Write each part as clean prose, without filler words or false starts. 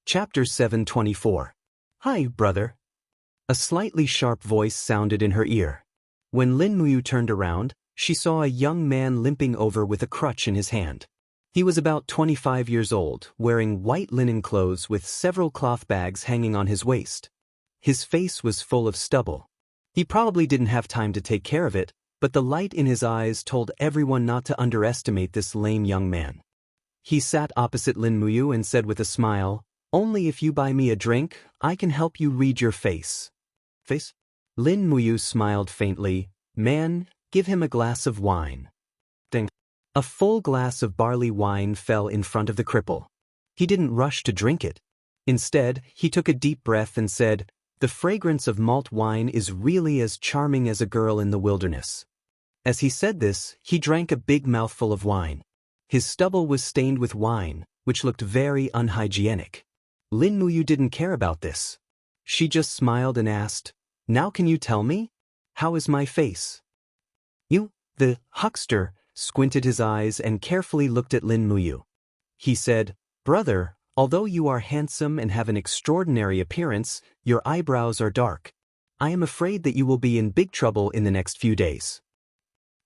Chapter 724. Hi, brother. A slightly sharp voice sounded in her ear. When Lin Muyu turned around, she saw a young man limping over with a crutch in his hand. He was about 25 years old, wearing white linen clothes with several cloth bags hanging on his waist. His face was full of stubble. He probably didn't have time to take care of it, but the light in his eyes told everyone not to underestimate this lame young man. He sat opposite Lin Muyu and said with a smile, "Only if you buy me a drink, I can help you read your face." Face? Lin Muyu smiled faintly. "Man, give him a glass of wine." Ding. A full glass of barley wine fell in front of the cripple. He didn't rush to drink it. Instead, he took a deep breath and said, "The fragrance of malt wine is really as charming as a girl in the wilderness." As he said this, he drank a big mouthful of wine. His stubble was stained with wine, which looked very unhygienic. Lin Muyu didn't care about this. She just smiled and asked, "Now can you tell me? How is my face?" The huckster, squinted his eyes and carefully looked at Lin Muyu. He said, "Brother, although you are handsome and have an extraordinary appearance, your eyebrows are dark. I am afraid that you will be in big trouble in the next few days.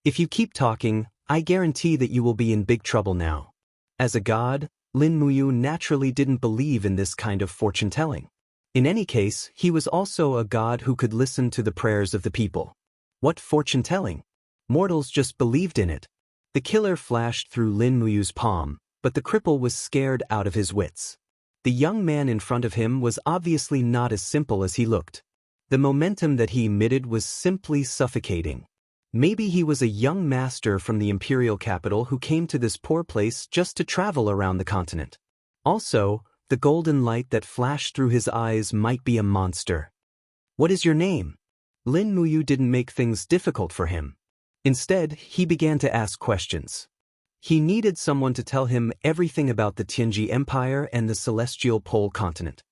If you keep talking, I guarantee that you will be in big trouble now." As a god, Lin Muyu naturally didn't believe in this kind of fortune-telling. In any case, he was also a god who could listen to the prayers of the people. What fortune-telling? Mortals just believed in it. The killer flashed through Lin Muyu's palm, but the cripple was scared out of his wits. The young man in front of him was obviously not as simple as he looked. The momentum that he emitted was simply suffocating. Maybe he was a young master from the imperial capital who came to this poor place just to travel around the continent. Also, the golden light that flashed through his eyes might be a monster. "What is your name?" Lin Muyu didn't make things difficult for him. Instead, he began to ask questions. He needed someone to tell him everything about the Tianji Empire and the Celestial Pole continent.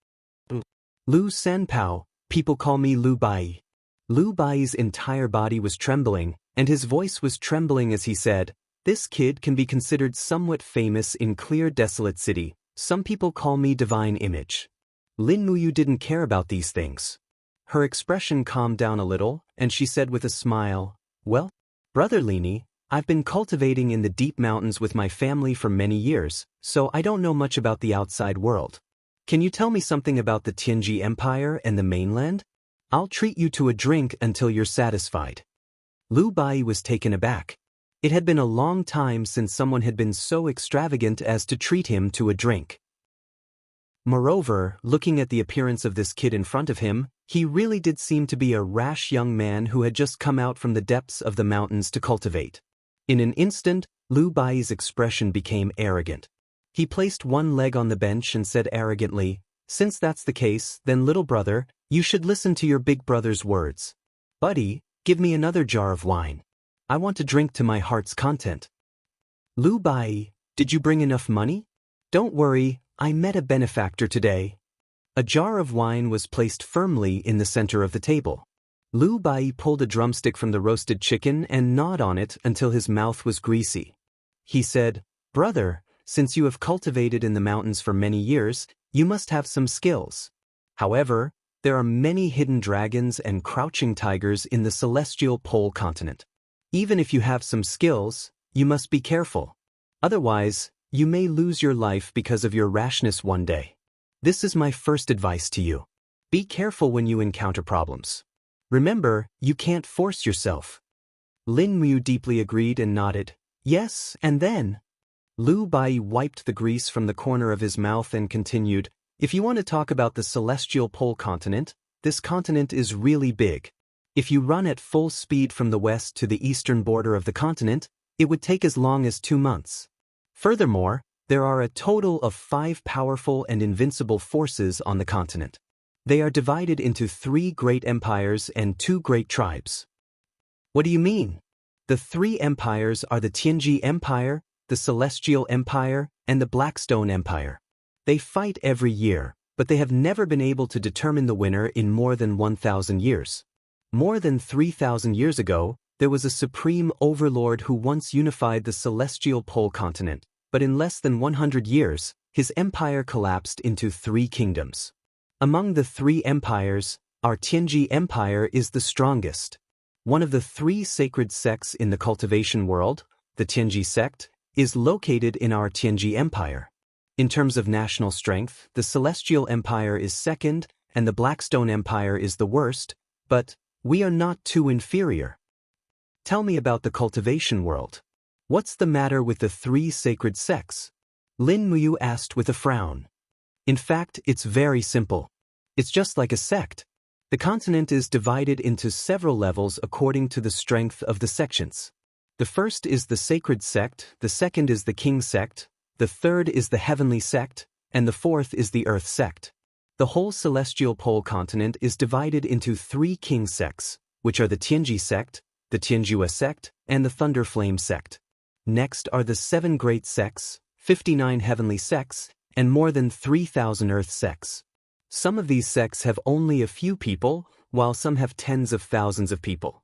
"Lu Sanpao, people call me Lu Bai." Lu Bai's entire body was trembling, and his voice was trembling as he said, "This kid can be considered somewhat famous in Clear Desolate City. Some people call me Divine Image." Lin Muyu didn't care about these things. Her expression calmed down a little, and she said with a smile, "Well, Brother Lini, I've been cultivating in the deep mountains with my family for many years, so I don't know much about the outside world. Can you tell me something about the Tianji Empire and the mainland? I'll treat you to a drink until you're satisfied." Lu Bai was taken aback. It had been a long time since someone had been so extravagant as to treat him to a drink. Moreover, looking at the appearance of this kid in front of him, he really did seem to be a rash young man who had just come out from the depths of the mountains to cultivate. In an instant, Lu Bai's expression became arrogant. He placed one leg on the bench and said arrogantly, "Since that's the case, then little brother, you should listen to your big brother's words. Buddy, give me another jar of wine. I want to drink to my heart's content." "Lu Bai, did you bring enough money?" "Don't worry, I met a benefactor today." A jar of wine was placed firmly in the center of the table. Lu Bai pulled a drumstick from the roasted chicken and gnawed on it until his mouth was greasy. He said, "Brother, since you have cultivated in the mountains for many years, you must have some skills. However, there are many hidden dragons and crouching tigers in the Celestial Pole continent. Even if you have some skills, you must be careful. Otherwise, you may lose your life because of your rashness one day. This is my first advice to you. Be careful when you encounter problems. Remember, you can't force yourself." Lin Muyu deeply agreed and nodded. "Yes, and then?" Lu Bai wiped the grease from the corner of his mouth and continued, "If you want to talk about the Celestial Pole continent, this continent is really big. If you run at full speed from the west to the eastern border of the continent, it would take as long as 2 months. Furthermore, there are a total of 5 powerful and invincible forces on the continent. They are divided into 3 great empires and 2 great tribes." "What do you mean?" "The 3 empires are the Tianji Empire, the Celestial Empire, and the Blackstone Empire. They fight every year, but they have never been able to determine the winner in more than 1,000 years. More than 3,000 years ago, there was a supreme overlord who once unified the Celestial Pole continent, but in less than 100 years, His empire collapsed into 3 kingdoms. Among the 3 empires, our Tianji Empire is the strongest. One of the 3 sacred sects in the cultivation world, the Tianji sect, is located in our Tianji Empire. In terms of national strength, the Celestial Empire is second, and the Blackstone Empire is the worst, but we are not too inferior. Tell me about the cultivation world. What's the matter with the 3 sacred sects? Lin Muyu asked with a frown. In fact, it's very simple. It's just like a sect. The continent is divided into several levels according to the strength of the sections. The first is the sacred sect, the second is the king sect, the third is the heavenly sect, and the fourth is the earth sect. The whole celestial pole continent is divided into 3 king sects, which are the Tianji sect, the Tianjua sect, and the Thunder Flame sect. Next are the 7 great sects, 59 heavenly sects, and more than 3,000 earth sects. Some of these sects have only a few people, while some have tens of thousands of people.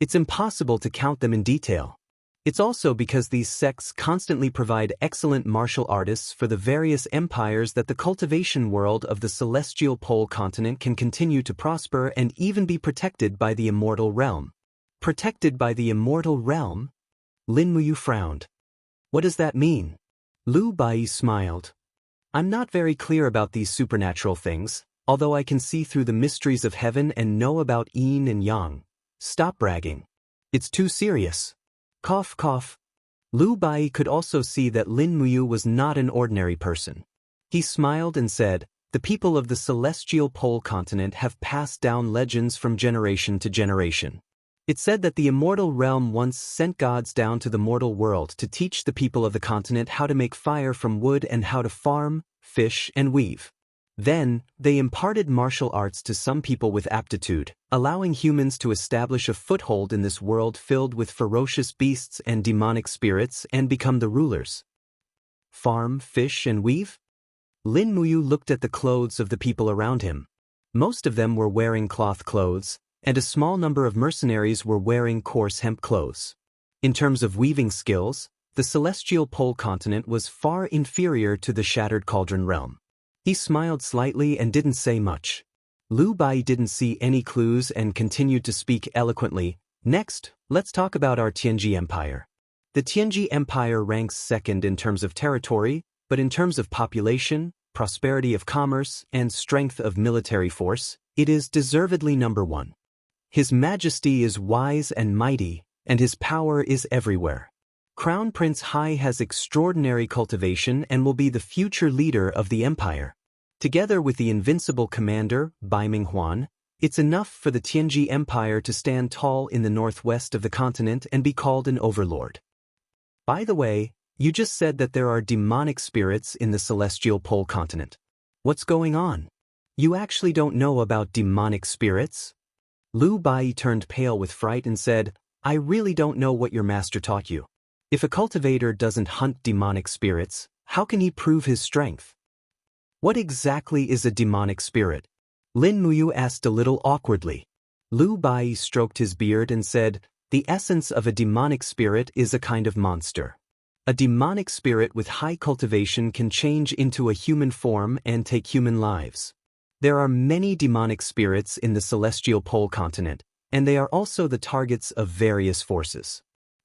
It's impossible to count them in detail. It's also because these sects constantly provide excellent martial artists for the various empires that the cultivation world of the celestial pole continent can continue to prosper and even be protected by the immortal realm. Protected by the immortal realm? Lin Muyu frowned. What does that mean? Lu Bai smiled. I'm not very clear about these supernatural things, although I can see through the mysteries of heaven and know about yin and yang. Stop bragging. It's too serious. Cough, cough. Lu Bai could also see that Lin Muyu was not an ordinary person. He smiled and said, the people of the celestial pole continent have passed down legends from generation to generation. It said that the immortal realm once sent gods down to the mortal world to teach the people of the continent how to make fire from wood and how to farm, fish, and weave. Then, they imparted martial arts to some people with aptitude, allowing humans to establish a foothold in this world filled with ferocious beasts and demonic spirits and become the rulers. Farm, fish, and weave? Lin Muyu looked at the clothes of the people around him. Most of them were wearing cloth clothes, and a small number of mercenaries were wearing coarse hemp clothes. In terms of weaving skills, the celestial pole continent was far inferior to the shattered cauldron realm. He smiled slightly and didn't say much. Lu Bai didn't see any clues and continued to speak eloquently. Next, let's talk about our Tianji Empire. The Tianji Empire ranks second in terms of territory, but in terms of population, prosperity of commerce, and strength of military force, it is deservedly number 1. His Majesty is wise and mighty, and his power is everywhere. Crown Prince Hai has extraordinary cultivation and will be the future leader of the empire. Together with the invincible commander, Bai Minghuan, it's enough for the Tianji Empire to stand tall in the northwest of the continent and be called an overlord. By the way, you just said that there are demonic spirits in the celestial pole continent. What's going on? You actually don't know about demonic spirits? Lu Bai turned pale with fright and said, I really don't know what your master taught you. If a cultivator doesn't hunt demonic spirits, how can he prove his strength? What exactly is a demonic spirit? Lin Muyu asked a little awkwardly. Lu Bai stroked his beard and said, the essence of a demonic spirit is a kind of monster. A demonic spirit with high cultivation can change into a human form and take human lives. There are many demonic spirits in the celestial pole continent, and they are also the targets of various forces.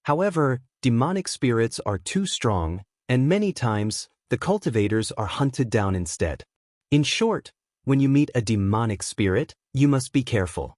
However, demonic spirits are too strong, and many times, the cultivators are hunted down instead. In short, when you meet a demonic spirit, you must be careful.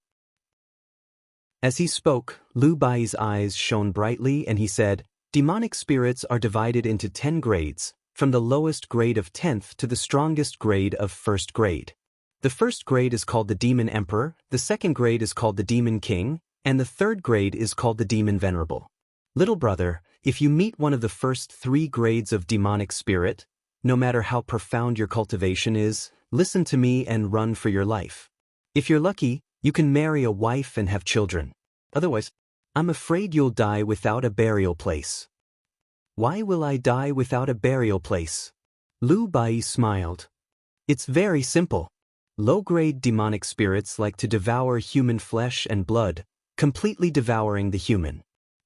As he spoke, Lu Bai's eyes shone brightly and he said, demonic spirits are divided into 10 grades, from the lowest grade of 10th to the strongest grade of 1st grade. The first grade is called the Demon Emperor, the second grade is called the Demon King, and the third grade is called the Demon Venerable. Little brother, if you meet one of the first 3 grades of demonic spirit, no matter how profound your cultivation is, listen to me and run for your life. If you're lucky, you can marry a wife and have children. Otherwise, I'm afraid you'll die without a burial place. Why will I die without a burial place? Lu Bai smiled. It's very simple. Low-grade demonic spirits like to devour human flesh and blood, completely devouring the human.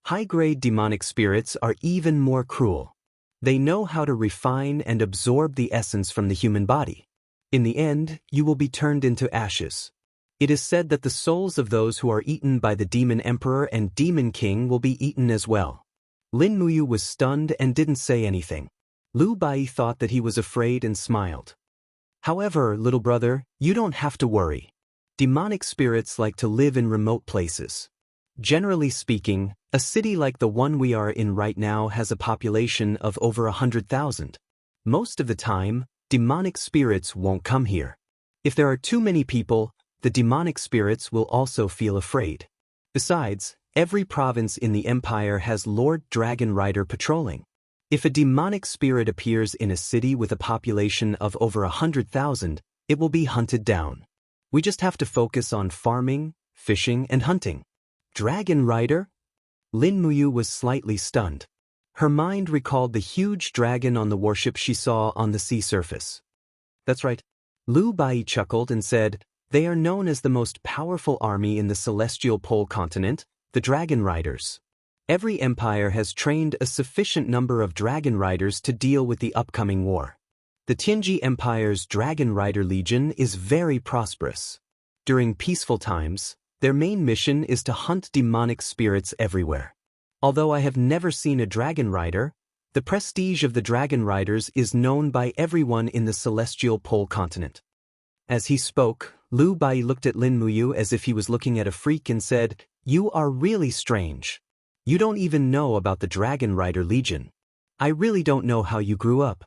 High-grade demonic spirits are even more cruel. They know how to refine and absorb the essence from the human body. In the end, you will be turned into ashes. It is said that the souls of those who are eaten by the Demon Emperor and Demon King will be eaten as well. Lin Muyu was stunned and didn't say anything. Lu Bai thought that he was afraid and smiled. However, little brother, you don't have to worry. Demonic spirits like to live in remote places. Generally speaking, a city like the one we are in right now has a population of over 100,000. Most of the time, demonic spirits won't come here. If there are too many people, the demonic spirits will also feel afraid. Besides, every province in the empire has Lord Dragon Rider patrolling. If a demonic spirit appears in a city with a population of over 100,000, it will be hunted down. We just have to focus on farming, fishing, and hunting. Dragon Rider? Lin Muyu was slightly stunned. Her mind recalled the huge dragon on the warship she saw on the sea surface. That's right. Lu Bai chuckled and said, "They are known as the most powerful army in the celestial pole continent, the Dragon Riders. Every empire has trained a sufficient number of Dragon Riders to deal with the upcoming war. The Tianji Empire's Dragon Rider Legion is very prosperous. During peaceful times, their main mission is to hunt demonic spirits everywhere. Although I have never seen a Dragon Rider, the prestige of the Dragon Riders is known by everyone in the celestial pole continent." As he spoke, Lu Bai looked at Lin Muyu as if he was looking at a freak and said, "You are really strange. You don't even know about the Dragon Rider Legion. I really don't know how you grew up."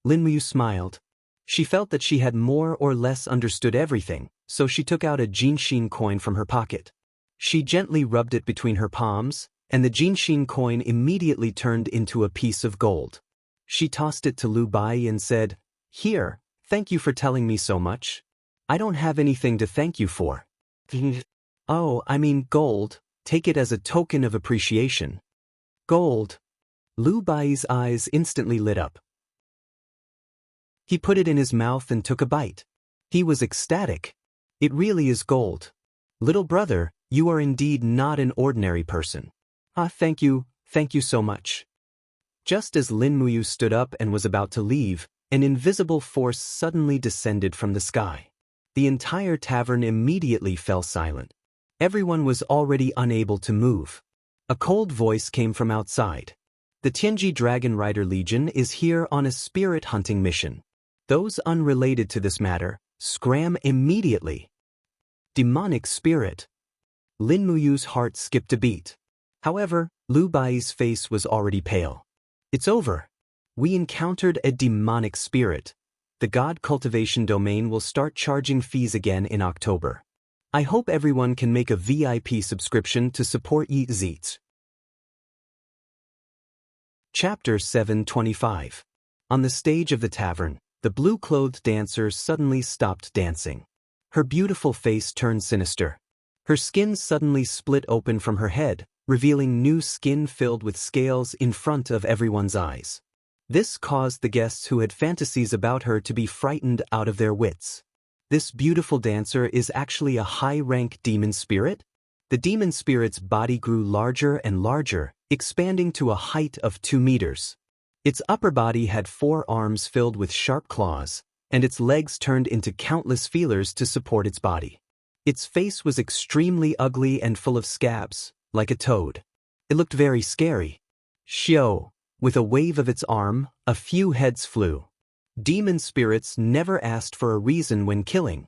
Lin Muyu smiled. She felt that she had more or less understood everything, so she took out a Jinshin coin from her pocket. She gently rubbed it between her palms, and the Jinshin coin immediately turned into a piece of gold. She tossed it to Lu Bai and said, "Here, thank you for telling me so much. I don't have anything to thank you for." "Oh, I mean gold. Take it as a token of appreciation." "Gold." Lu Bai's eyes instantly lit up. He put it in his mouth and took a bite. He was ecstatic. "It really is gold. Little brother, you are indeed not an ordinary person." "Ah, thank you so much." Just as Lin Muyu stood up and was about to leave, an invisible force suddenly descended from the sky. The entire tavern immediately fell silent. Everyone was already unable to move. A cold voice came from outside. "The Tianji Dragon Rider Legion is here on a spirit hunting mission. Those unrelated to this matter, scram immediately." Demonic spirit. Lin Muyu's heart skipped a beat. However, Lu Bai's face was already pale. "It's over. We encountered a demonic spirit. The God Cultivation Domain will start charging fees again in October. I hope everyone can make a VIP subscription to support Yi Zeets." Chapter 725. On the stage of the tavern, the blue-clothed dancer suddenly stopped dancing. Her beautiful face turned sinister. Her skin suddenly split open from her head, revealing new skin filled with scales in front of everyone's eyes. This caused the guests who had fantasies about her to be frightened out of their wits. This beautiful dancer is actually a high-rank demon spirit? The demon spirit's body grew larger and larger, expanding to a height of 2 meters. Its upper body had 4 arms filled with sharp claws, and its legs turned into countless feelers to support its body. Its face was extremely ugly and full of scabs, like a toad. It looked very scary. Shio. With a wave of its arm, a few heads flew. Demon spirits never asked for a reason when killing.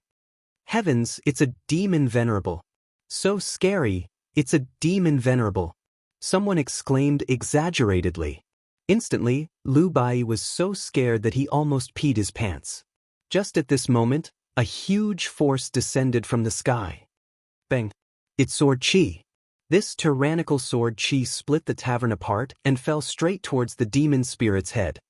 Heavens, it's a demon venerable. So scary, it's a demon venerable. Someone exclaimed exaggeratedly. Instantly, Lu Bai was so scared that he almost peed his pants. Just at this moment, a huge force descended from the sky. Bang! It soared chi. This tyrannical sword chi split the tavern apart and fell straight towards the demon spirit's head.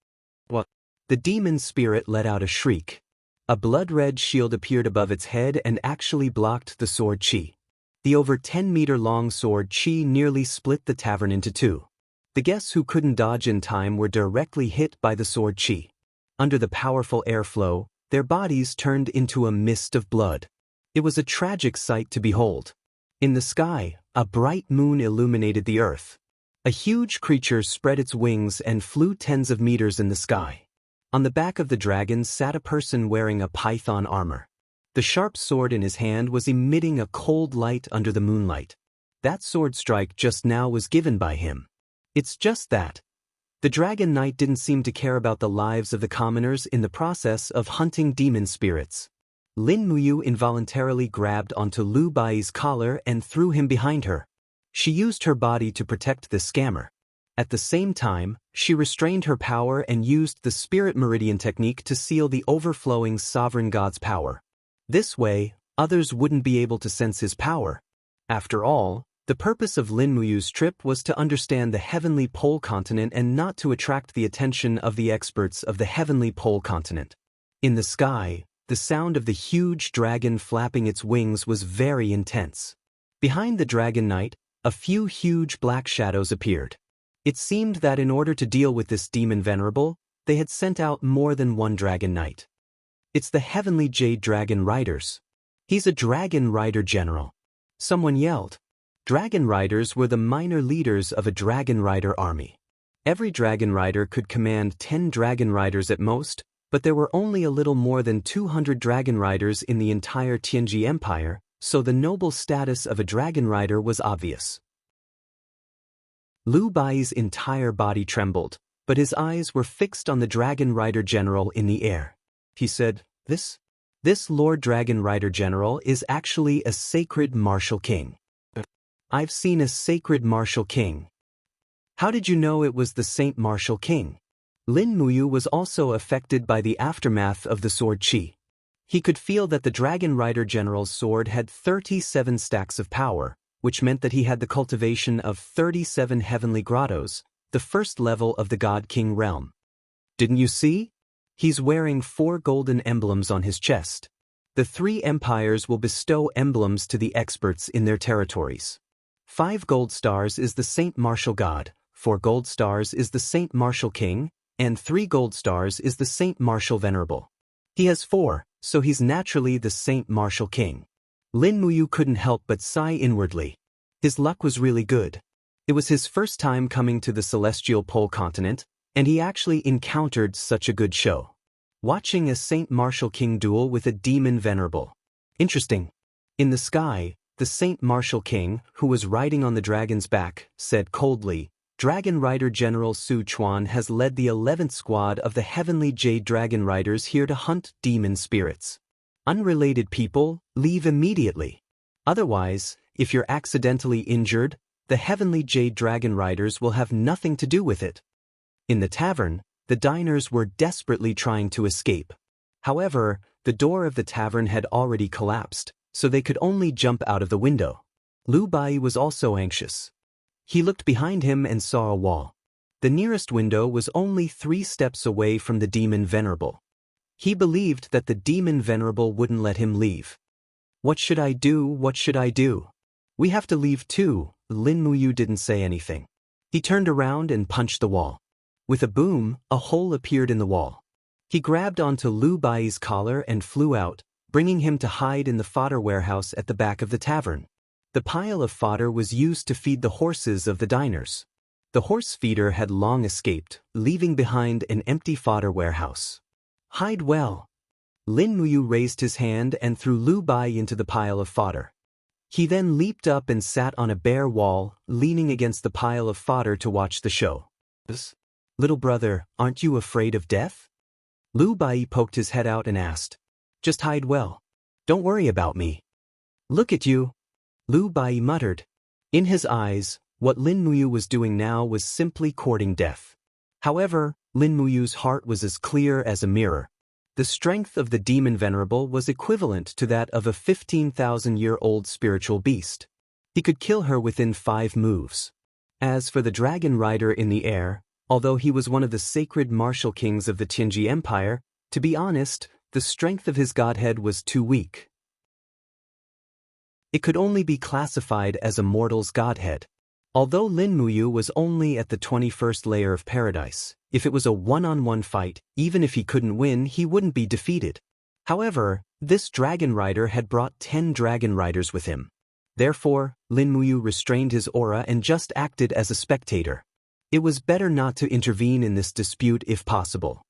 What? The demon spirit let out a shriek. A blood-red shield appeared above its head and actually blocked the sword chi. The over 10-meter-long sword chi nearly split the tavern into 2. The guests who couldn't dodge in time were directly hit by the sword chi. Under the powerful airflow, their bodies turned into a mist of blood. It was a tragic sight to behold. In the sky, a bright moon illuminated the earth. A huge creature spread its wings and flew tens of meters in the sky. On the back of the dragon sat a person wearing a python armor. The sharp sword in his hand was emitting a cold light under the moonlight. That sword strike just now was given by him. It's just that. The Dragon Knight didn't seem to care about the lives of the commoners in the process of hunting demon spirits. Lin Muyu involuntarily grabbed onto Lu Bai's collar and threw him behind her. She used her body to protect the scammer. At the same time, she restrained her power and used the Spirit Meridian technique to seal the overflowing Sovereign God's power. This way, others wouldn't be able to sense his power. After all, the purpose of Lin Muyu's trip was to understand the Heavenly Pole continent and not to attract the attention of the experts of the Heavenly Pole continent. In the sky, the sound of the huge dragon flapping its wings was very intense. Behind the Dragon Knight, a few huge black shadows appeared. It seemed that in order to deal with this demon venerable, they had sent out more than one Dragon Knight. It's the Heavenly Jade Dragon Riders. He's a Dragon Rider General. Someone yelled. Dragon Riders were the minor leaders of a Dragon Rider army. Every Dragon Rider could command 10 Dragon Riders at most, but there were only a little more than 200 Dragon Riders in the entire Tianji Empire, so the noble status of a Dragon Rider was obvious. Lu Bai's entire body trembled, but his eyes were fixed on the Dragon Rider General in the air. He said, This Lord Dragon Rider General is actually a sacred martial king. I've seen a sacred martial king. How did you know it was the Saint Martial King? Lin Muyu was also affected by the aftermath of the sword chi. He could feel that the Dragon Rider General's sword had 37 stacks of power, which meant that he had the cultivation of 37 heavenly grottos, the first level of the God King realm. Didn't you see? He's wearing 4 golden emblems on his chest. The 3 empires will bestow emblems to the experts in their territories. 5 gold stars is the Saint Martial God, 4 gold stars is the Saint Martial King, and 3 gold stars is the Saint Martial Venerable. He has 4, so he's naturally the Saint Martial King. Lin Muyu couldn't help but sigh inwardly. His luck was really good. It was his first time coming to the Celestial Pole continent, and he actually encountered such a good show. Watching a Saint Martial King duel with a demon venerable. Interesting. In the sky, the Saint Martial King, who was riding on the dragon's back, said coldly, Dragon Rider General Su Chuan has led the 11th squad of the Heavenly Jade Dragon Riders here to hunt demon spirits. Unrelated people, leave immediately. Otherwise, if you're accidentally injured, the Heavenly Jade Dragon Riders will have nothing to do with it. In the tavern, the diners were desperately trying to escape. However, the door of the tavern had already collapsed, so they could only jump out of the window. Lu Bai was also anxious. He looked behind him and saw a wall. The nearest window was only 3 steps away from the demon venerable. He believed that the demon venerable wouldn't let him leave. What should I do? What should I do? We have to leave too. Lin Muyu didn't say anything. He turned around and punched the wall. With a boom, a hole appeared in the wall. He grabbed onto Lu Bai's collar and flew out, bringing him to hide in the fodder warehouse at the back of the tavern. The pile of fodder was used to feed the horses of the diners. The horse feeder had long escaped, leaving behind an empty fodder warehouse. Hide well. Lin Muyu raised his hand and threw Lu Bai into the pile of fodder. He then leaped up and sat on a bare wall, leaning against the pile of fodder to watch the show. Little brother, aren't you afraid of death? Lu Bai poked his head out and asked. Just hide well. Don't worry about me. Look at you. Lu Bai muttered. In his eyes, what Lin Muyu was doing now was simply courting death. However, Lin Muyu's heart was as clear as a mirror. The strength of the demon venerable was equivalent to that of a 15,000-year-old spiritual beast. He could kill her within 5 moves. As for the Dragon Rider in the air, although he was one of the sacred martial kings of the Tianji Empire, to be honest, the strength of his godhead was too weak. It could only be classified as a mortal's godhead. Although Lin Muyu was only at the 21st layer of paradise, if it was a one-on-one fight, even if he couldn't win, he wouldn't be defeated. However, this Dragon Rider had brought 10 Dragon Riders with him. Therefore, Lin Muyu restrained his aura and just acted as a spectator. It was better not to intervene in this dispute if possible.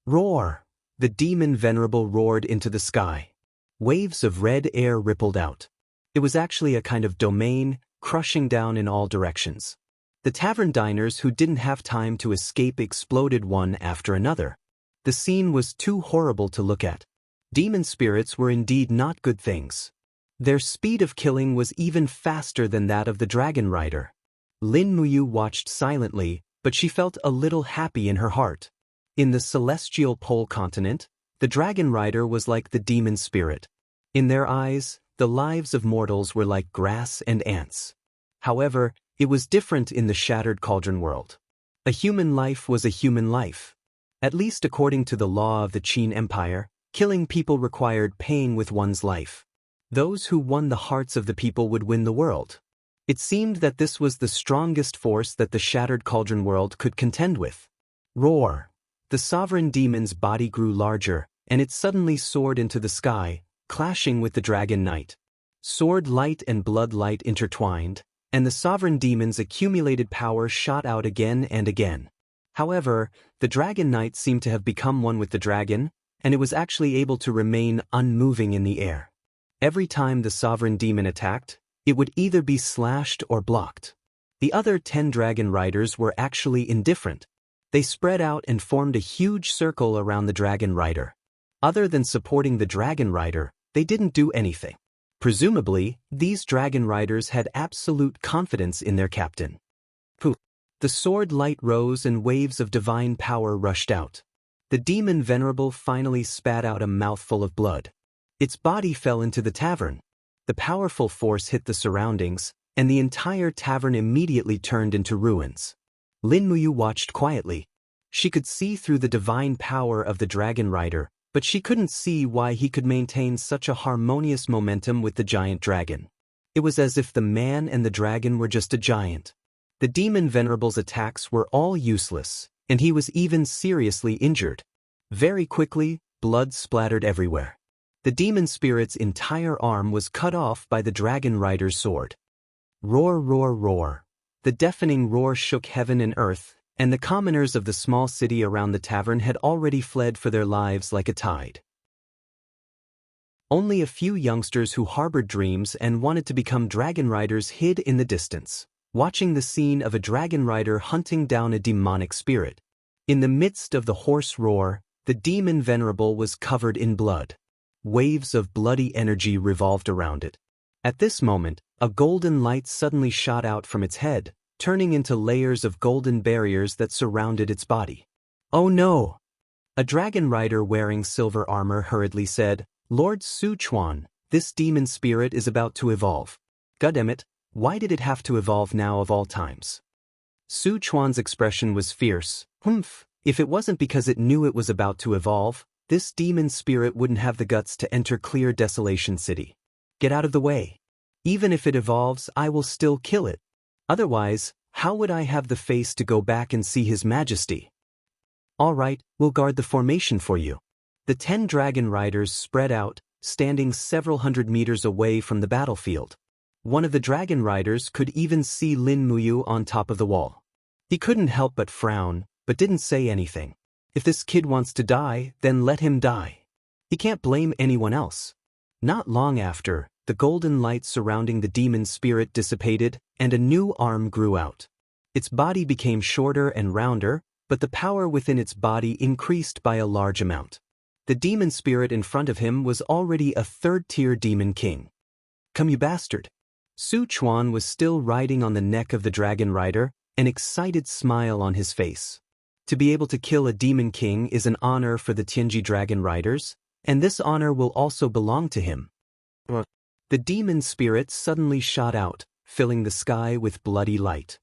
Roar! The demon venerable roared into the sky. Waves of red air rippled out. It was actually a kind of domain, crushing down in all directions. The tavern diners who didn't have time to escape exploded one after another. The scene was too horrible to look at. Demon spirits were indeed not good things. Their speed of killing was even faster than that of the dragon rider. Lin Muyu watched silently, but she felt a little happy in her heart. In the celestial pole continent, the dragon rider was like the demon spirit. In their eyes, the lives of mortals were like grass and ants. However, it was different in the shattered cauldron world. A human life was a human life. At least according to the law of the Qin Empire, killing people required paying with one's life. Those who won the hearts of the people would win the world. It seemed that this was the strongest force that the shattered cauldron world could contend with. Roar! The sovereign demon's body grew larger, and it suddenly soared into the sky, clashing with the dragon knight. Sword light and blood light intertwined, and the sovereign demon's accumulated power shot out again and again. However, the dragon knight seemed to have become one with the dragon, and it was actually able to remain unmoving in the air. Every time the sovereign demon attacked, it would either be slashed or blocked. The other 10 dragon riders were actually indifferent. They spread out and formed a huge circle around the dragon rider. Other than supporting the dragon rider, they didn't do anything. Presumably, these dragon riders had absolute confidence in their captain. Poof! The sword light rose and waves of divine power rushed out. The demon venerable finally spat out a mouthful of blood. Its body fell into the tavern. The powerful force hit the surroundings, and the entire tavern immediately turned into ruins. Lin Muyu watched quietly. She could see through the divine power of the dragon rider, but she couldn't see why he could maintain such a harmonious momentum with the giant dragon. It was as if the man and the dragon were just a giant. The demon venerable's attacks were all useless, and he was even seriously injured. Very quickly, blood splattered everywhere. The demon spirit's entire arm was cut off by the dragon rider's sword. Roar, roar, roar. The deafening roar shook heaven and earth, and the commoners of the small city around the tavern had already fled for their lives like a tide. Only a few youngsters who harbored dreams and wanted to become dragon riders hid in the distance, watching the scene of a dragon rider hunting down a demonic spirit. In the midst of the hoarse roar, the demon venerable was covered in blood. Waves of bloody energy revolved around it. At this moment, a golden light suddenly shot out from its head, turning into layers of golden barriers that surrounded its body. Oh no! A dragon rider wearing silver armor hurriedly said, Lord Sichuan, this demon spirit is about to evolve. Goddammit, why did it have to evolve now of all times? Sichuan's expression was fierce. Humph, if it wasn't because it knew it was about to evolve, this demon spirit wouldn't have the guts to enter Clear Desolation City. Get out of the way. Even if it evolves, I will still kill it. Otherwise, how would I have the face to go back and see His Majesty? All right, we'll guard the formation for you. The 10 dragon riders spread out, standing several hundred meters away from the battlefield. One of the dragon riders could even see Lin Muyu on top of the wall. He couldn't help but frown, but didn't say anything. If this kid wants to die, then let him die. He can't blame anyone else. Not long after, the golden light surrounding the demon spirit dissipated, and a new arm grew out. Its body became shorter and rounder, but the power within its body increased by a large amount. The demon spirit in front of him was already a third-tier demon king. Come, you bastard! Sichuan was still riding on the neck of the dragon rider, an excited smile on his face. To be able to kill a demon king is an honor for the Tianji dragon riders, and this honor will also belong to him. The demon spirit suddenly shot out, filling the sky with bloody light.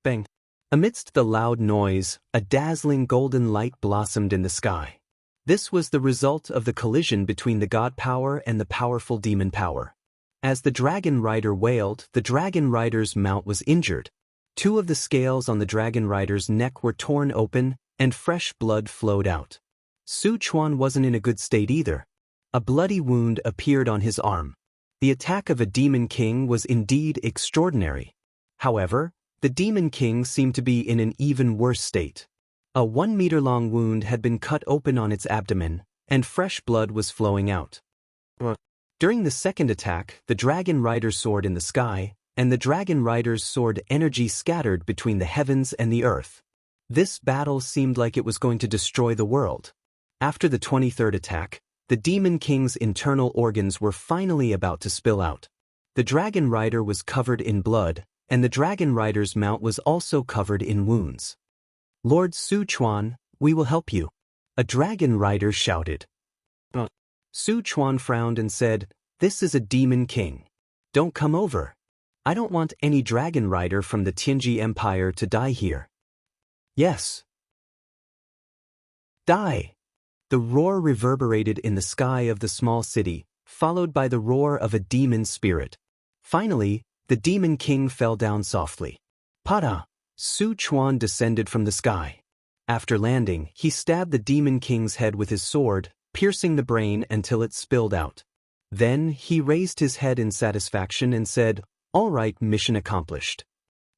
Bang! Amidst the loud noise, a dazzling golden light blossomed in the sky. This was the result of the collision between the god power and the powerful demon power. As the dragon rider wailed, the dragon rider's mount was injured. 2 of the scales on the dragon rider's neck were torn open, and fresh blood flowed out. Sichuan wasn't in a good state either. A bloody wound appeared on his arm. The attack of a demon king was indeed extraordinary. However, the demon king seemed to be in an even worse state. A 1-meter-long wound had been cut open on its abdomen, and fresh blood was flowing out. During the second attack, the dragon rider soared in the sky, and the dragon rider's sword energy scattered between the heavens and the earth. This battle seemed like it was going to destroy the world. After the 23rd attack, the demon king's internal organs were finally about to spill out. The dragon rider was covered in blood, and the dragon rider's mount was also covered in wounds. "Lord Sichuan, we will help you," a dragon rider shouted. Sichuan frowned and said, "This is a demon king. Don't come over. I don't want any dragon rider from the Tianji Empire to die here." "Yes. Die!" The roar reverberated in the sky of the small city, followed by the roar of a demon spirit. Finally, the demon king fell down softly. "Pada!" Sichuan descended from the sky. After landing, he stabbed the demon king's head with his sword, piercing the brain until it spilled out. Then he raised his head in satisfaction and said, "All right, mission accomplished."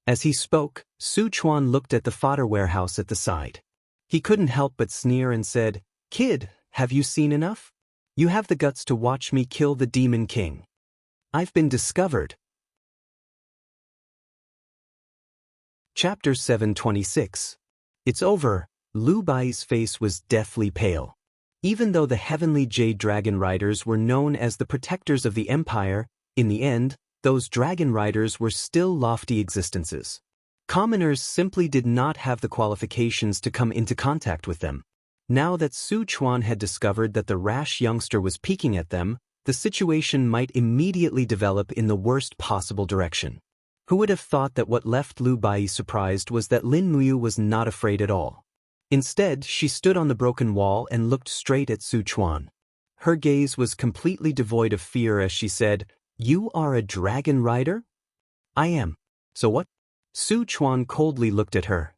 As he spoke, Sichuan looked at the fodder warehouse at the side. He couldn't help but sneer and said, "Kid, have you seen enough? You have the guts to watch me kill the demon king. I've been discovered." Chapter 726. It's over. Lu Bai's face was deathly pale. Even though the heavenly jade dragon riders were known as the protectors of the empire, in the end, those dragon riders were still lofty existences. Commoners simply did not have the qualifications to come into contact with them. Now that Sichuan had discovered that the rash youngster was peeking at them, the situation might immediately develop in the worst possible direction. Who would have thought that what left Lu Bai surprised was that Lin Muyu was not afraid at all. Instead, she stood on the broken wall and looked straight at Sichuan. Her gaze was completely devoid of fear as she said, "You are a dragon rider?" "I am." "So what?" Sichuan coldly looked at her.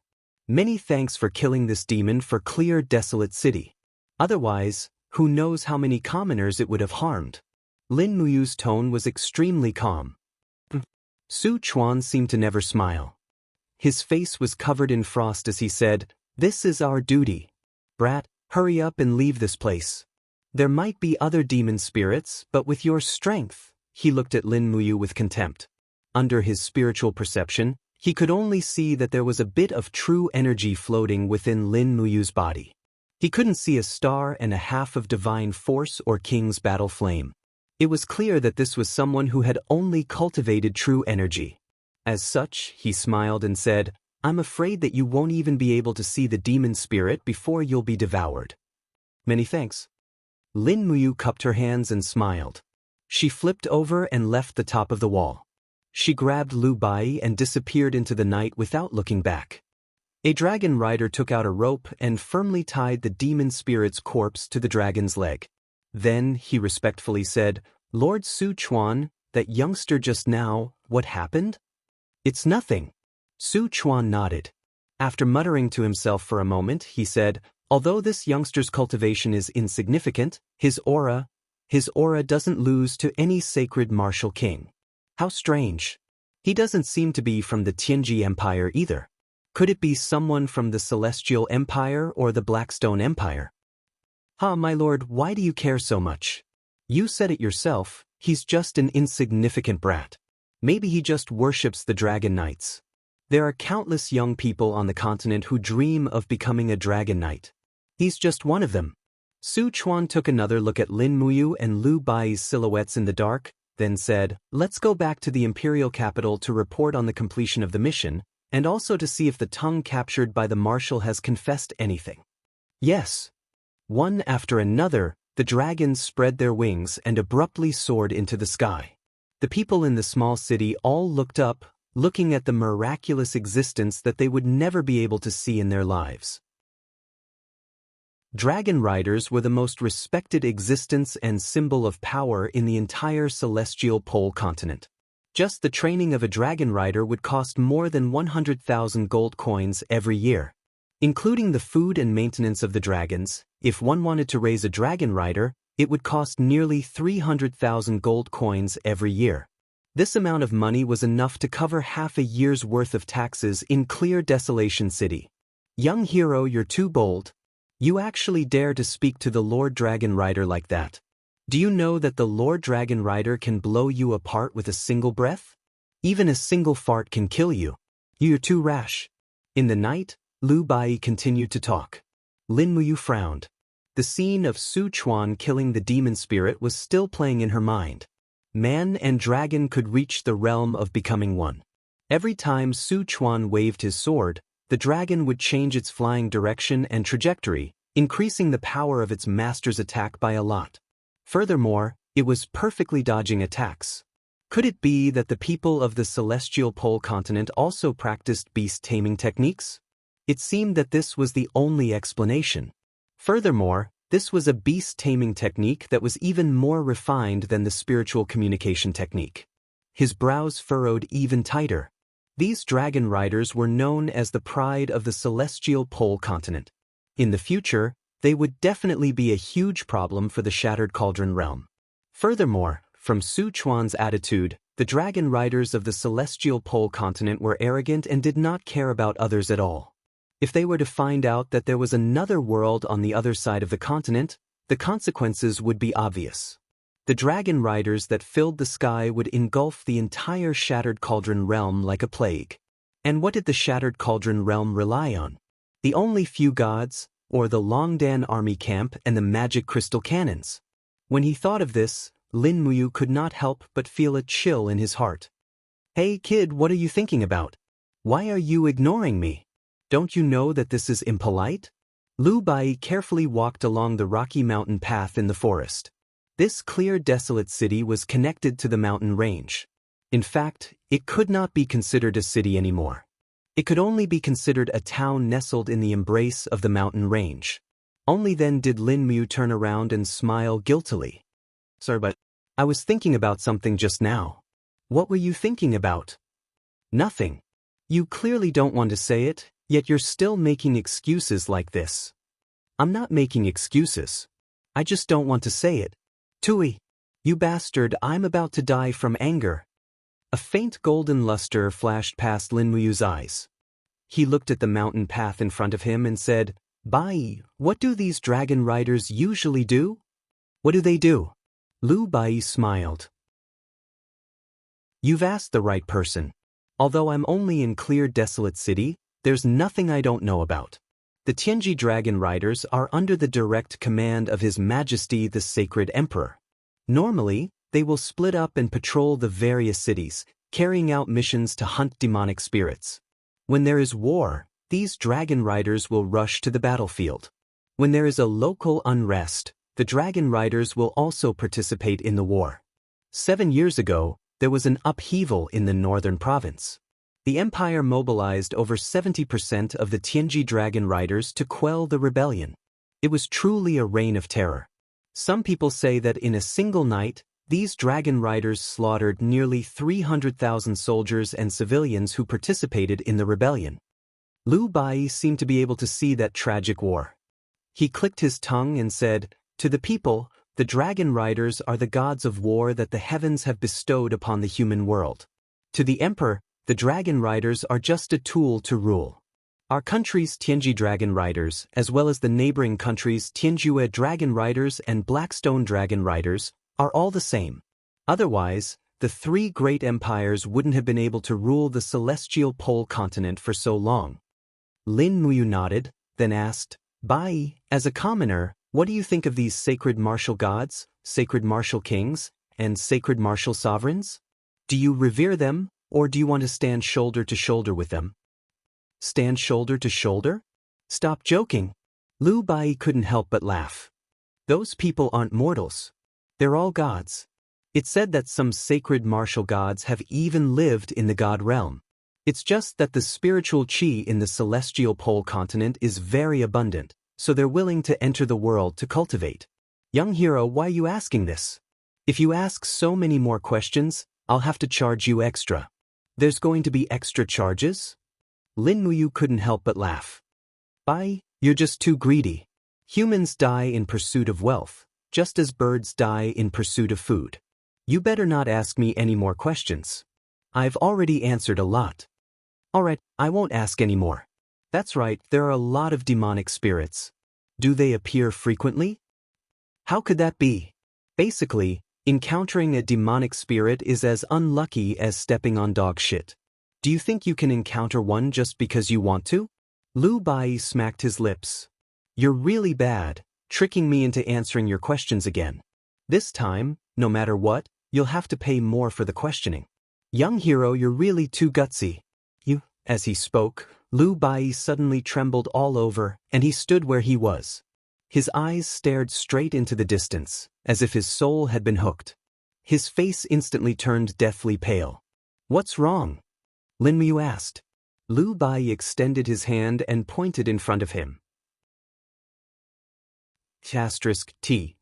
"Many thanks for killing this demon for clear desolate city. Otherwise, who knows how many commoners it would have harmed." Lin Muyu's tone was extremely calm. Sichuan seemed to never smile. His face was covered in frost as he said, "This is our duty. Brat, hurry up and leave this place. There might be other demon spirits, but with your strength," he looked at Lin Muyu with contempt. Under his spiritual perception, he could only see that there was a bit of true energy floating within Lin Muyu's body. He couldn't see a star and a half of divine force or king's battle flame. It was clear that this was someone who had only cultivated true energy. As such, he smiled and said, "I'm afraid that you won't even be able to see the demon spirit before you'll be devoured." "Many thanks." Lin Muyu cupped her hands and smiled. She flipped over and left the top of the wall. She grabbed Lu Bai and disappeared into the night without looking back. A dragon rider took out a rope and firmly tied the demon spirit's corpse to the dragon's leg. Then he respectfully said, "Lord Sichuan, that youngster just now, what happened?" "It's nothing." Sichuan nodded. After muttering to himself for a moment, he said, "Although this youngster's cultivation is insignificant, his aura doesn't lose to any sacred martial king. How strange. He doesn't seem to be from the Tianji Empire either. Could it be someone from the Celestial Empire or the Blackstone Empire?" My lord, why do you care so much? You said it yourself, he's just an insignificant brat. Maybe he just worships the Dragon Knights. There are countless young people on the continent who dream of becoming a Dragon Knight. He's just one of them." Sichuan took another look at Lin Muyu and Lu Bai's silhouettes in the dark, then said, "Let's go back to the imperial capital to report on the completion of the mission, and also to see if the tongue captured by the marshal has confessed anything." "Yes." One after another, the dragons spread their wings and abruptly soared into the sky. The people in the small city all looked up, looking at the miraculous existence that they would never be able to see in their lives. Dragon riders were the most respected existence and symbol of power in the entire celestial pole continent. Just the training of a dragon rider would cost more than 100,000 gold coins every year. Including the food and maintenance of the dragons, if one wanted to raise a dragon rider, It would cost nearly 300,000 gold coins every year. This amount of money was enough to cover half a year's worth of taxes in clear Desolation City. Young hero, you're too bold. You actually dare to speak to the Lord Dragon Rider like that. Do you know that the Lord Dragon Rider can blow you apart with a single breath? Even a single fart can kill you. You're too rash. In the night, Lu Bai continued to talk. Lin Muyu frowned. The scene of Su Chuan killing the demon spirit was still playing in her mind. Man and dragon could reach the realm of becoming one. Every time Su Chuan waved his sword, the dragon would change its flying direction and trajectory, increasing the power of its master's attack by a lot. Furthermore, it was perfectly dodging attacks. Could it be that the people of the celestial pole continent also practiced beast-taming techniques? It seemed that this was the only explanation. Furthermore, this was a beast-taming technique that was even more refined than the spiritual communication technique. His brows furrowed even tighter. These dragon riders were known as the pride of the celestial pole continent. In the future, they would definitely be a huge problem for the Shattered Cauldron realm. Furthermore, from Su Chuan's attitude, the dragon riders of the celestial pole continent were arrogant and did not care about others at all. If they were to find out that there was another world on the other side of the continent, the consequences would be obvious. The dragon riders that filled the sky would engulf the entire Shattered Cauldron realm like a plague. And what did the Shattered Cauldron realm rely on? The only few gods, or the Longdan army camp and the magic crystal cannons. When he thought of this, Lin Muyu could not help but feel a chill in his heart. Hey kid, what are you thinking about? Why are you ignoring me? Don't you know that this is impolite? Lu Bai carefully walked along the rocky mountain path in the forest. This clear, desolate city was connected to the mountain range. In fact, it could not be considered a city anymore. It could only be considered a town nestled in the embrace of the mountain range. Only then did Lin Muyu turn around and smile guiltily. Sorry, but I was thinking about something just now. What were you thinking about? Nothing. You clearly don't want to say it, yet you're still making excuses like this. I'm not making excuses. I just don't want to say it. Tui, you bastard, I'm about to die from anger. A faint golden luster flashed past Lin Muyu's eyes. He looked at the mountain path in front of him and said, Bai, what do these dragon riders usually do? What do they do? Lu Bai smiled. You've asked the right person. Although I'm only in clear desolate city, there's nothing I don't know about. The Tianji dragon riders are under the direct command of His Majesty the Sacred Emperor. Normally, they will split up and patrol the various cities, carrying out missions to hunt demonic spirits. When there is war, these dragon riders will rush to the battlefield. When there is a local unrest, the dragon riders will also participate in the war. 7 years ago, there was an upheaval in the northern province. The empire mobilized over 70% of the Tianji dragon riders to quell the rebellion. It was truly a reign of terror. Some people say that in a single night, these dragon riders slaughtered nearly 300,000 soldiers and civilians who participated in the rebellion. Lu Bai seemed to be able to see that tragic war. He clicked his tongue and said, To the people, the dragon riders are the gods of war that the heavens have bestowed upon the human world. To the emperor, the dragon riders are just a tool to rule. Our country's Tianji dragon riders, as well as the neighboring countries' Tianjue dragon riders and Blackstone dragon riders, are all the same. Otherwise, the three great empires wouldn't have been able to rule the celestial pole continent for so long. Lin Muyu nodded, then asked, Bai, as a commoner, what do you think of these sacred martial gods, sacred martial kings, and sacred martial sovereigns? Do you revere them, or do you want to stand shoulder to shoulder with them? Stand shoulder to shoulder? Stop joking. Lu Bai couldn't help but laugh. Those people aren't mortals. They're all gods. It's said that some sacred martial gods have even lived in the god realm. It's just that the spiritual chi in the celestial pole continent is very abundant, so they're willing to enter the world to cultivate. Young hero, why are you asking this? If you ask so many more questions, I'll have to charge you extra. There's going to be extra charges? Lin Muyu couldn't help but laugh. Bai, you're just too greedy. Humans die in pursuit of wealth, just as birds die in pursuit of food. You better not ask me any more questions. I've already answered a lot. Alright, I won't ask any more. That's right, there are a lot of demonic spirits. Do they appear frequently? How could that be? Basically, encountering a demonic spirit is as unlucky as stepping on dog shit. Do you think you can encounter one just because you want to? Lu Bai smacked his lips. You're really bad, tricking me into answering your questions again. This time, no matter what, you'll have to pay more for the questioning. Young hero, you're really too gutsy. As he spoke, Lu Bai suddenly trembled all over, and he stood where he was. His eyes stared straight into the distance, as if his soul had been hooked. His face instantly turned deathly pale. What's wrong? Lin Mu asked. Lu Bai extended his hand and pointed in front of him. *T.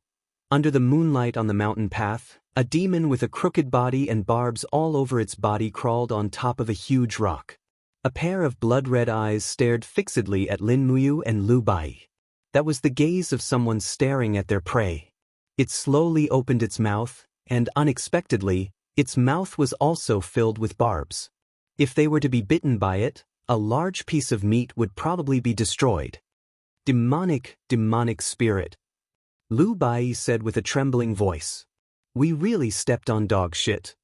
Under the moonlight on the mountain path, a demon with a crooked body and barbs all over its body crawled on top of a huge rock. A pair of blood-red eyes stared fixedly at Lin Muyu and Lu Bai. That was the gaze of someone staring at their prey. It slowly opened its mouth, and unexpectedly, its mouth was also filled with barbs. If they were to be bitten by it, a large piece of meat would probably be destroyed. Demonic spirit. Lu Bai said with a trembling voice. We really stepped on dog shit.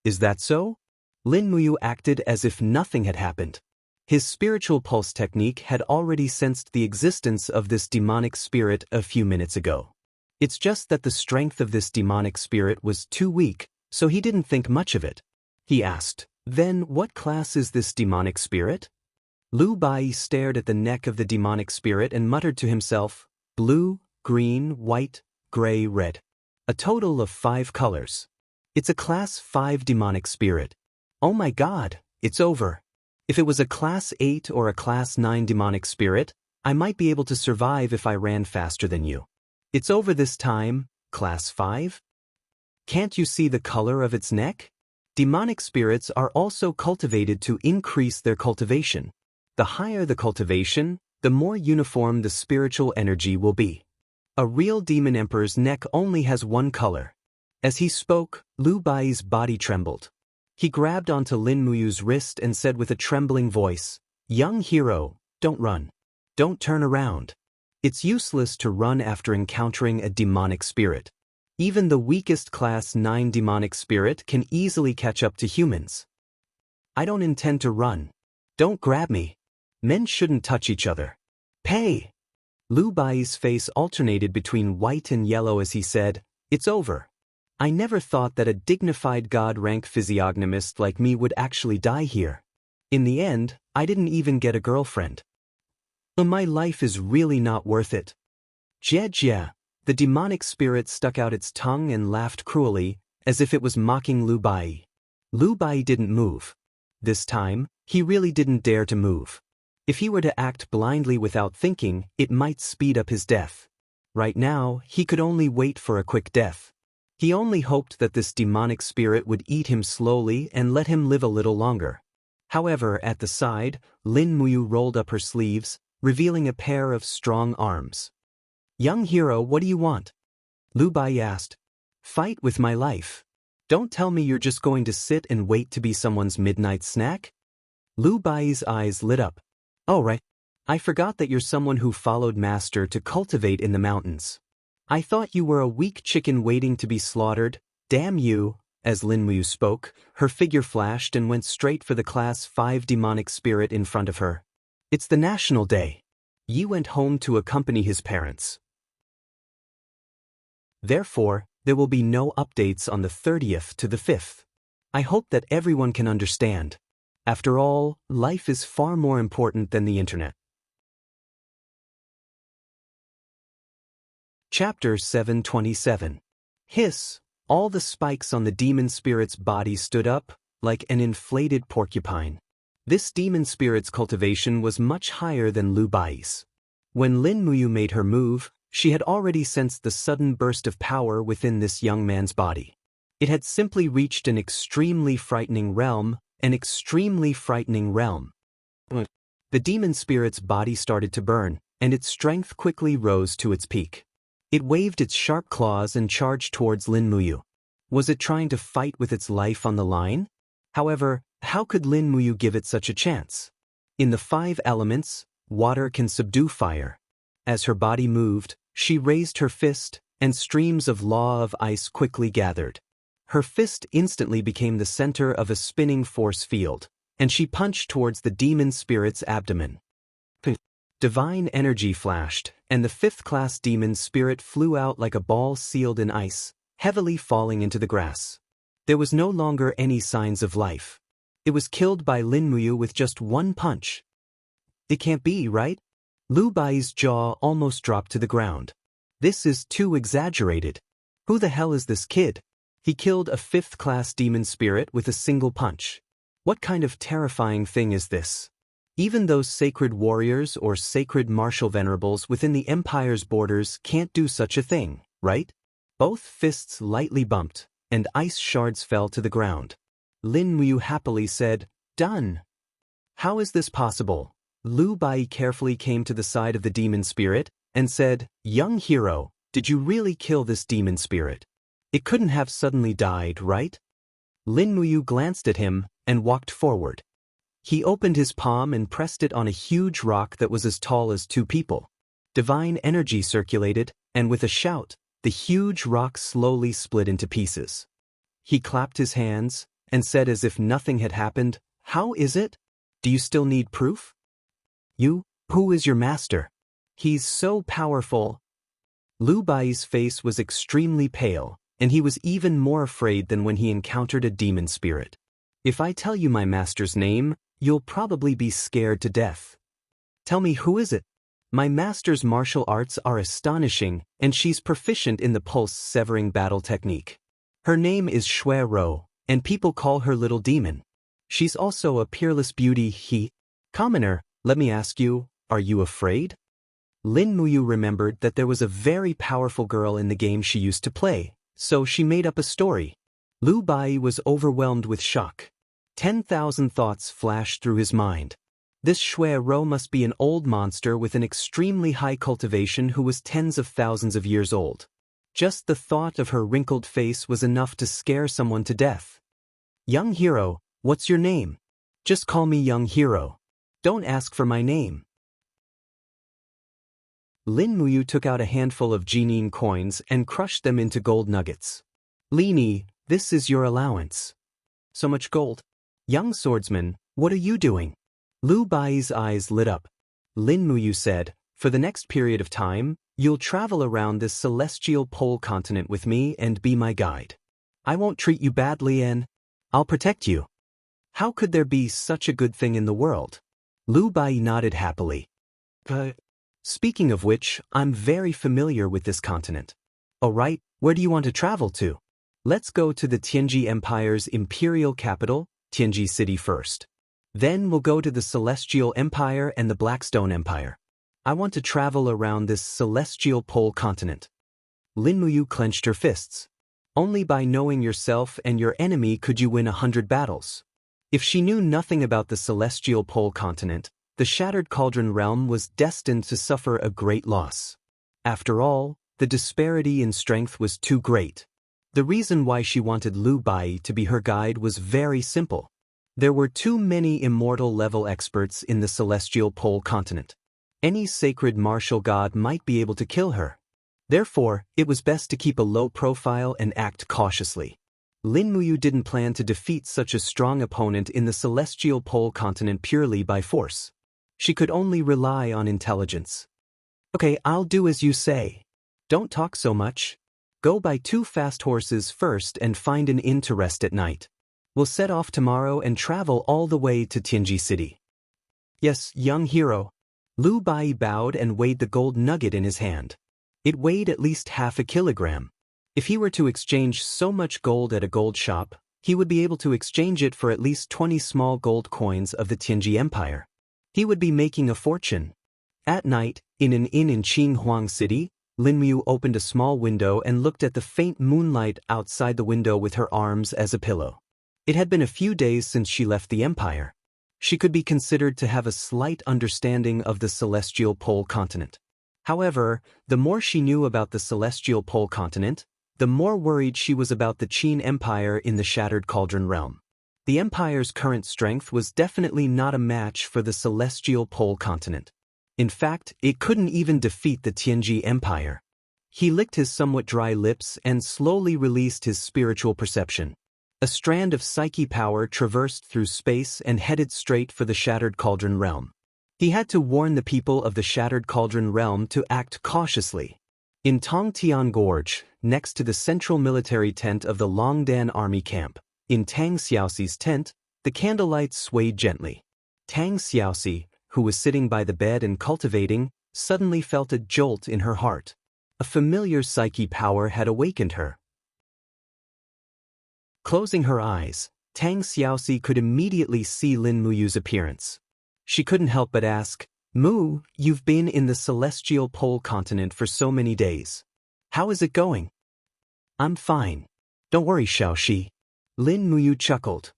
Is that so? Lin Muyu acted as if nothing had happened. His spiritual pulse technique had already sensed the existence of this demonic spirit a few minutes ago. It's just that the strength of this demonic spirit was too weak, so he didn't think much of it. He asked, Then what class is this demonic spirit? Lu Bai stared at the neck of the demonic spirit and muttered to himself, blue, green, white, gray, red. A total of 5 colors. It's a class 5 demonic spirit. Oh my god, it's over. If it was a class 8 or a class 9 demonic spirit, I might be able to survive if I ran faster than you. It's over this time, class 5? Can't you see the color of its neck? Demonic spirits are also cultivated to increase their cultivation. The higher the cultivation, the more uniform the spiritual energy will be. A real demon emperor's neck only has one color. As he spoke, Lu Bai's body trembled. He grabbed onto Lin Muyu's wrist and said with a trembling voice, Young hero, don't run. Don't turn around. It's useless to run after encountering a demonic spirit. Even the weakest class 9 demonic spirit can easily catch up to humans. I don't intend to run. Don't grab me. Men shouldn't touch each other. Pay! Lu Bai's face alternated between white and yellow as he said, It's over. I never thought that a dignified god-rank physiognomist like me would actually die here. In the end, I didn't even get a girlfriend. My life is really not worth it. Jia. The demonic spirit stuck out its tongue and laughed cruelly, as if it was mocking Lu Bai. Lu Bai didn't move. This time, he really didn't dare to move. If he were to act blindly without thinking, it might speed up his death. Right now, he could only wait for a quick death. He only hoped that this demonic spirit would eat him slowly and let him live a little longer. However, at the side, Lin Muyu rolled up her sleeves, revealing a pair of strong arms. Young hero, what do you want? Lu Bai asked. Fight with my life. Don't tell me you're just going to sit and wait to be someone's midnight snack? Lu Bai's eyes lit up. Oh right. I forgot that you're someone who followed Master to cultivate in the mountains. I thought you were a weak chicken waiting to be slaughtered. Damn you. As Lin Muyu spoke, her figure flashed and went straight for the class 5 demonic spirit in front of her. It's the National Day. Yi went home to accompany his parents. Therefore, there will be no updates on the 30th to the 5th. I hope that everyone can understand. After all, life is far more important than the internet. Chapter 727. Hiss. All the spikes on the demon spirit's body stood up, like an inflated porcupine. This demon spirit's cultivation was much higher than Lu Bai's. When Lin Muyu made her move, she had already sensed the sudden burst of power within this young man's body. It had simply reached an extremely frightening realm, The demon spirit's body started to burn, and its strength quickly rose to its peak. It waved its sharp claws and charged towards Lin Muyu. Was it trying to fight with its life on the line? However, how could Lin Muyu give it such a chance? In the 5 elements, water can subdue fire. As her body moved, she raised her fist, and streams of law of ice quickly gathered. Her fist instantly became the center of a spinning force field, and she punched towards the demon spirit's abdomen. Divine energy flashed, and the 5th-class demon spirit flew out like a ball sealed in ice, heavily falling into the grass. There was no longer any signs of life. It was killed by Lin Muyu with just one punch. It can't be, right? Lu Bai's jaw almost dropped to the ground. This is too exaggerated. Who the hell is this kid? He killed a 5th-class demon spirit with a single punch. What kind of terrifying thing is this? Even those sacred warriors or sacred martial venerables within the Empire's borders can't do such a thing, right? Both fists lightly bumped, and ice shards fell to the ground. Lin Muyu happily said, "Done." How is this possible? Lu Bai carefully came to the side of the demon spirit and said, "Young hero, did you really kill this demon spirit? It couldn't have suddenly died, right?" Lin Muyu glanced at him and walked forward. He opened his palm and pressed it on a huge rock that was as tall as 2 people. Divine energy circulated, and with a shout, the huge rock slowly split into pieces. He clapped his hands and said as if nothing had happened, "How is it? Do you still need proof? Who is your master? He's so powerful." Lu Bai's face was extremely pale, and he was even more afraid than when he encountered a demon spirit. "If I tell you my master's name, you'll probably be scared to death." "Tell me, who is it?" "My master's martial arts are astonishing, and she's proficient in the pulse-severing battle technique. Her name is Shui Ro, and people call her Little Demon. She's also a peerless beauty. Commoner, let me ask you, are you afraid?" Lin Muyu remembered that there was a very powerful girl in the game she used to play, so she made up a story. Lu Bai was overwhelmed with shock. 10,000 thoughts flashed through his mind. This Shui Ro must be an old monster with an extremely high cultivation who was tens of thousands of years old. Just the thought of her wrinkled face was enough to scare someone to death. "Young hero, what's your name? Just call me young hero. Don't ask for my name." Lin Muyu took out a handful of Jinin coins and crushed them into gold nuggets. "Lini, this is your allowance." "So much gold? Young swordsman, what are you doing?" Lu Bai's eyes lit up. Lin Muyu said, "For the next period of time, you'll travel around this celestial pole continent with me and be my guide. I won't treat you badly and I'll protect you." How could there be such a good thing in the world? Lu Bai nodded happily. Speaking of which, I'm very familiar with this continent." "All right, where do you want to travel to?" "Let's go to the Tianji Empire's imperial capital, Tianji City first. Then we'll go to the Celestial Empire and the Blackstone Empire. I want to travel around this celestial pole continent." Lin Muyu clenched her fists. Only by knowing yourself and your enemy could you win 100 battles. If she knew nothing about the celestial pole continent, the Shattered Cauldron realm was destined to suffer a great loss. After all, the disparity in strength was too great. The reason why she wanted Lu Bai to be her guide was very simple. There were too many immortal-level experts in the celestial pole continent. Any sacred martial god might be able to kill her. Therefore, it was best to keep a low profile and act cautiously. Lin Muyu didn't plan to defeat such a strong opponent in the celestial pole continent purely by force. She could only rely on intelligence. "Okay, I'll do as you say. Don't talk so much. Go buy 2 fast horses first and find an inn to rest at night. We'll set off tomorrow and travel all the way to Tianji City." "Yes, young hero." Lu Bai bowed and weighed the gold nugget in his hand. It weighed at least half a kilogram. If he were to exchange so much gold at a gold shop, he would be able to exchange it for at least 20 small gold coins of the Tianji Empire. He would be making a fortune. At night, in an inn in Qinghuang City, Lin Muyu opened a small window and looked at the faint moonlight outside the window with her arms as a pillow. It had been a few days since she left the Empire. She could be considered to have a slight understanding of the celestial pole continent. However, the more she knew about the celestial pole continent, the more worried she was about the Qin Empire in the Shattered Cauldron realm. The Empire's current strength was definitely not a match for the celestial pole continent. In fact, it couldn't even defeat the Tianji Empire. He licked his somewhat dry lips and slowly released his spiritual perception. A strand of psyche power traversed through space and headed straight for the Shattered Cauldron realm. He had to warn the people of the Shattered Cauldron realm to act cautiously. In Tongtian Gorge, next to the central military tent of the Longdan army camp, in Tang Xiaoxi's tent, the candlelight swayed gently. Tang Xiaoxi, who was sitting by the bed and cultivating, suddenly felt a jolt in her heart. A familiar psyche power had awakened her. Closing her eyes, Tang Xiaoxi could immediately see Lin Muyu's appearance. She couldn't help but ask, "Mu, you've been in the celestial pole continent for so many days. How is it going?" "I'm fine. Don't worry, Xiaoxi." Lin Muyu chuckled.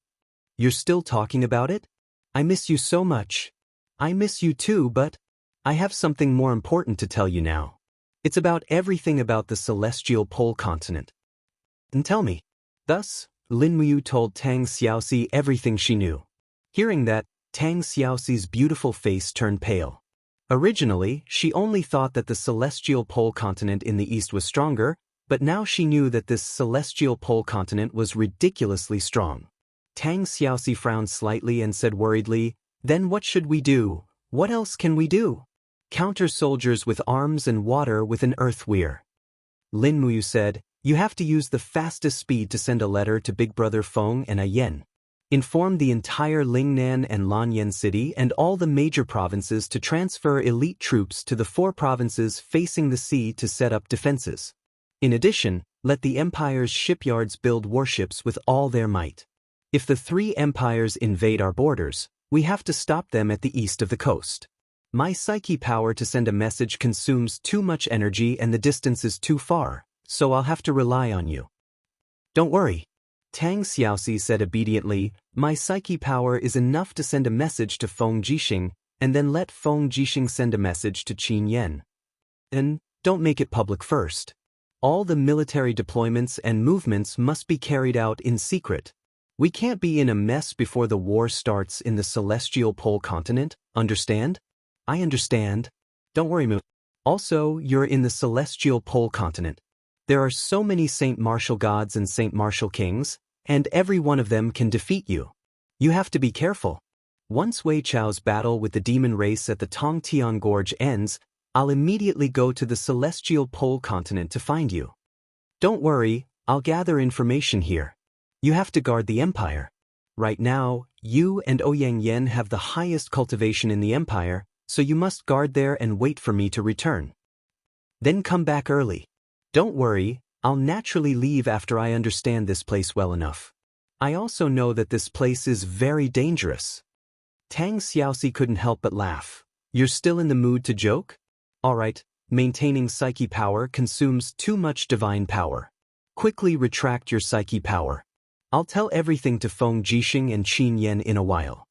"You're still talking about it? I miss you so much." "I miss you too, but I have something more important to tell you now. It's about everything about the celestial pole continent." "And tell me." Thus, Lin Muyu told Tang Xiaoxi everything she knew. Hearing that, Tang Xiaoxi's beautiful face turned pale. Originally, she only thought that the celestial pole continent in the east was stronger, but now she knew that this celestial pole continent was ridiculously strong. Tang Xiaoxi frowned slightly and said worriedly, "Then what should we do? What else can we do?" "Counter soldiers with arms and water with an earth weir." Lin Muyu said, "You have to use the fastest speed to send a letter to Big Brother Feng and Ayen. Inform the entire Lingnan and Lanyan city and all the major provinces to transfer elite troops to the 4 provinces facing the sea to set up defenses. In addition, let the empire's shipyards build warships with all their might. If the 3 empires invade our borders, we have to stop them at the east of the coast. My psyche power to send a message consumes too much energy and the distance is too far, so I'll have to rely on you." "Don't worry," Tang Xiaoxi said obediently, "my psyche power is enough to send a message to Feng Jixing, and then let Feng Jixing send a message to Qin Yan. And don't make it public first. All the military deployments and movements must be carried out in secret. We can't be in a mess before the war starts in the celestial pole continent, understand?" "I understand. Don't worry, Mu. Also, you're in the celestial pole continent. There are so many Saint Martial gods and Saint Martial kings, and every one of them can defeat you. You have to be careful. Once Wei Chao's battle with the demon race at the Tongtian Gorge ends, I'll immediately go to the celestial pole continent to find you. Don't worry, I'll gather information here. You have to guard the empire. Right now, you and Ouyang Yen have the highest cultivation in the empire, so you must guard there and wait for me to return. Then come back early. Don't worry, I'll naturally leave after I understand this place well enough. I also know that this place is very dangerous." Tang Xiaoxi couldn't help but laugh. "You're still in the mood to joke? All right, maintaining psyche power consumes too much divine power. Quickly retract your psyche power. I'll tell everything to Feng Jixing and Qin Yan in a while."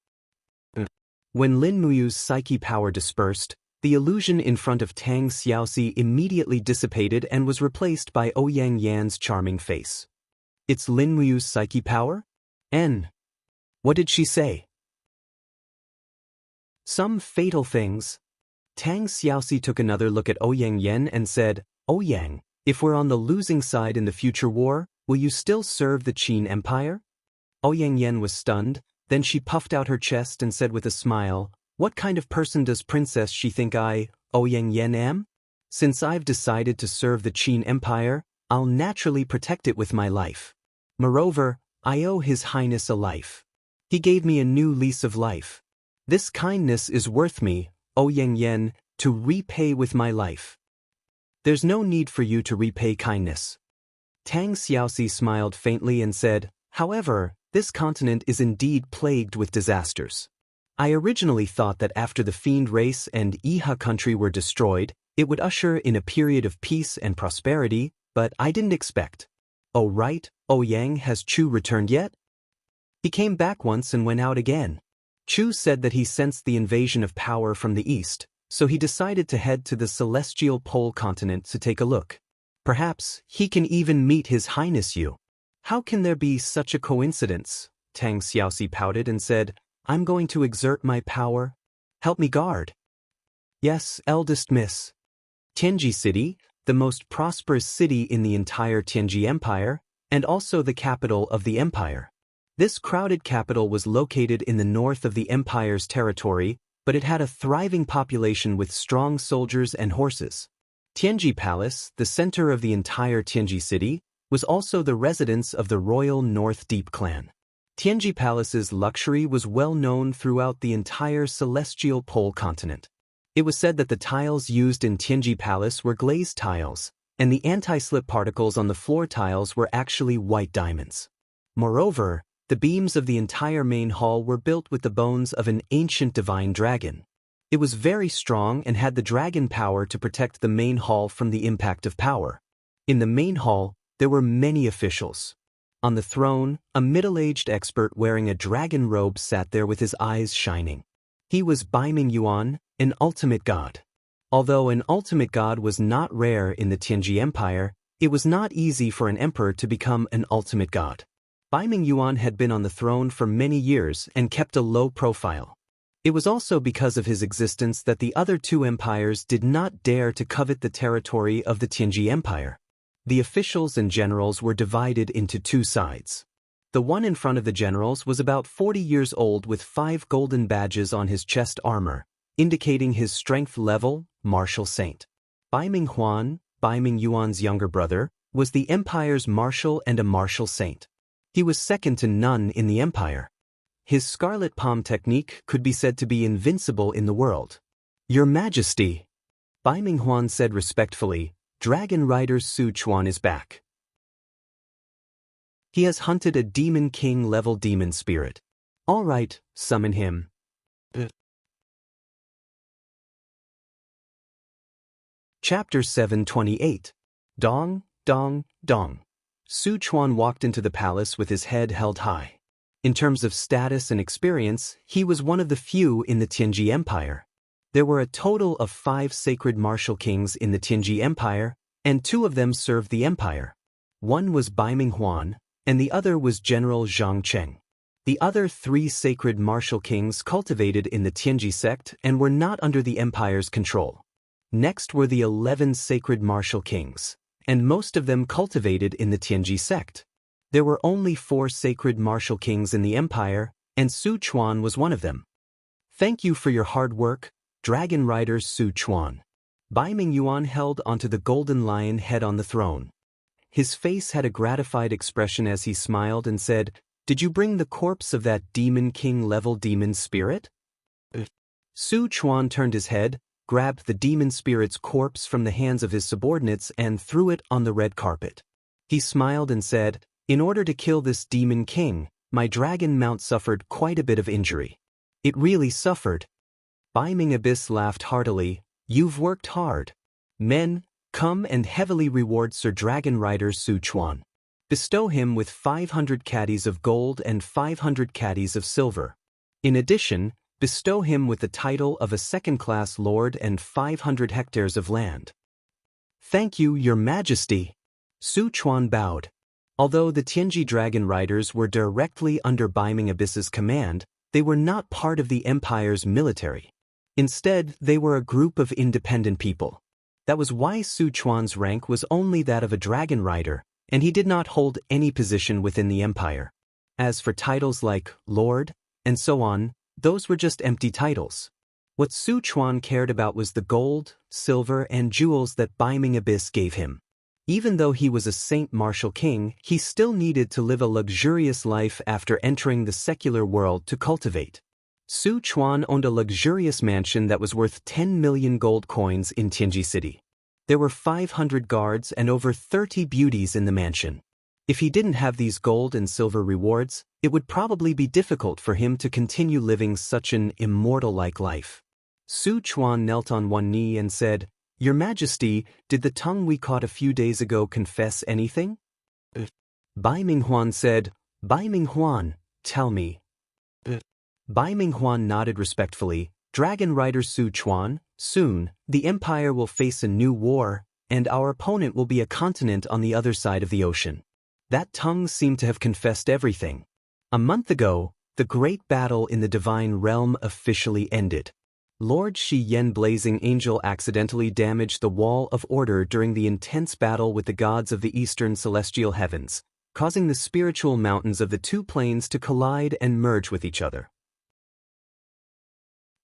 When Lin Muyu's psyche power dispersed, the illusion in front of Tang Xiaoxi immediately dissipated and was replaced by Ouyang Yan's charming face. "It's Lin Muyu's psyche power? What did she say?" "Some fatal things." Tang Xiaoxi took another look at Ouyang Yan and said, "Ouyang, if we're on the losing side in the future war, will you still serve the Qin Empire?" Ouyang Yan was stunned, then she puffed out her chest and said with a smile, "What kind of person does Princess she think I, Ouyang Yan, am? Since I've decided to serve the Qin Empire, I'll naturally protect it with my life. Moreover, I owe His Highness a life. He gave me a new lease of life. This kindness is worth me, Ouyang Yan, to repay with my life." "There's no need for you to repay kindness." Tang Xiaoxi smiled faintly and said, "However, this continent is indeed plagued with disasters. I originally thought that after the Fiend race and Iha country were destroyed, it would usher in a period of peace and prosperity, but I didn't expect." "Oh right, Ouyang, has Chu returned yet?" "He came back once and went out again. Chu said that he sensed the invasion of power from the east, so he decided to head to the celestial pole continent to take a look. Perhaps he can even meet His Highness Yu. How can there be such a coincidence? Tang Xiaoxi pouted and said, I'm going to exert my power. Help me guard. Yes, eldest miss. Tianji City, the most prosperous city in the entire Tianji Empire, and also the capital of the empire. This crowded capital was located in the north of the empire's territory, but it had a thriving population with strong soldiers and horses. Tianji Palace, the center of the entire Tianji City, was also the residence of the royal North Deep clan. Tianji Palace's luxury was well known throughout the entire celestial pole continent. It was said that the tiles used in Tianji Palace were glazed tiles, and the anti-slip particles on the floor tiles were actually white diamonds. Moreover, the beams of the entire main hall were built with the bones of an ancient divine dragon. It was very strong and had the dragon power to protect the main hall from the impact of power. In the main hall, there were many officials. On the throne, a middle-aged expert wearing a dragon robe sat there with his eyes shining. He was Baiming Yuan, an ultimate god. Although an ultimate god was not rare in the Tianji Empire, it was not easy for an emperor to become an ultimate god. Baiming Yuan had been on the throne for many years and kept a low profile. It was also because of his existence that the other two empires did not dare to covet the territory of the Tianji Empire. The officials and generals were divided into two sides. The one in front of the generals was about 40 years old with 5 golden badges on his chest armor, indicating his strength level, martial saint. Baiming Huan, Baiming Yuan's younger brother, was the empire's marshal and a martial saint. He was second to none in the empire. His scarlet palm technique could be said to be invincible in the world. Your Majesty, Baiming Huan said respectfully, Dragon Rider Su Chuan is back. He has hunted a Demon King-level demon spirit. All right, summon him. Chapter 728. Dong, Dong, Dong. Su Chuan walked into the palace with his head held high. In terms of status and experience, he was one of the few in the Tianji Empire. There were a total of 5 sacred martial kings in the Tianji Empire, and 2 of them served the empire. One was Baiming Huan, and the other was General Zhang Cheng. The other 3 sacred martial kings cultivated in the Tianji sect and were not under the empire's control. Next were the 11 sacred martial kings, and most of them cultivated in the Tianji sect. There were only 4 sacred martial kings in the empire, and Su Chuan was one of them. Thank you for your hard work, Dragon Rider Su Chuan. Baiming Yuan held onto the golden lion head on the throne. His face had a gratified expression as he smiled and said, Did you bring the corpse of that Demon King-level demon spirit? Su Chuan turned his head, grabbed the demon spirit's corpse from the hands of his subordinates and threw it on the red carpet. He smiled and said, In order to kill this demon king, my dragon mount suffered quite a bit of injury. It really suffered. Baiming Abyss laughed heartily. You've worked hard. Men, come and heavily reward Sir Dragon Rider Su Chuan. Bestow him with 500 caddies of gold and 500 caddies of silver. In addition, bestow him with the title of a second-class lord and 500 hectares of land. Thank you, Your Majesty. Su Chuan bowed. Although the Tianji Dragon Riders were directly under Baiming Abyss's command, they were not part of the empire's military. Instead, they were a group of independent people. That was why Su Chuan's rank was only that of a dragon rider, and he did not hold any position within the empire. As for titles like Lord, and so on, those were just empty titles. What Su Chuan cared about was the gold, silver, and jewels that Baiming Abyss gave him. Even though he was a Saint Martial King, he still needed to live a luxurious life after entering the secular world to cultivate. Su Chuan owned a luxurious mansion that was worth 10 million gold coins in Tianji City. There were 500 guards and over 30 beauties in the mansion. If he didn't have these gold and silver rewards, it would probably be difficult for him to continue living such an immortal-like life. Su Chuan knelt on one knee and said, Your Majesty, did the tongue we caught a few days ago confess anything? Baiming Huan said, Baiming Huan, tell me. Baiming Huan nodded respectfully. Dragon Rider Su Chuan, soon, the Empire will face a new war, and our opponent will be a continent on the other side of the ocean. That tongue seemed to have confessed everything. A month ago, the great battle in the divine realm officially ended. Lord Shi Yen Blazing Angel accidentally damaged the Wall of Order during the intense battle with the gods of the eastern celestial heavens, causing the spiritual mountains of the two planes to collide and merge with each other.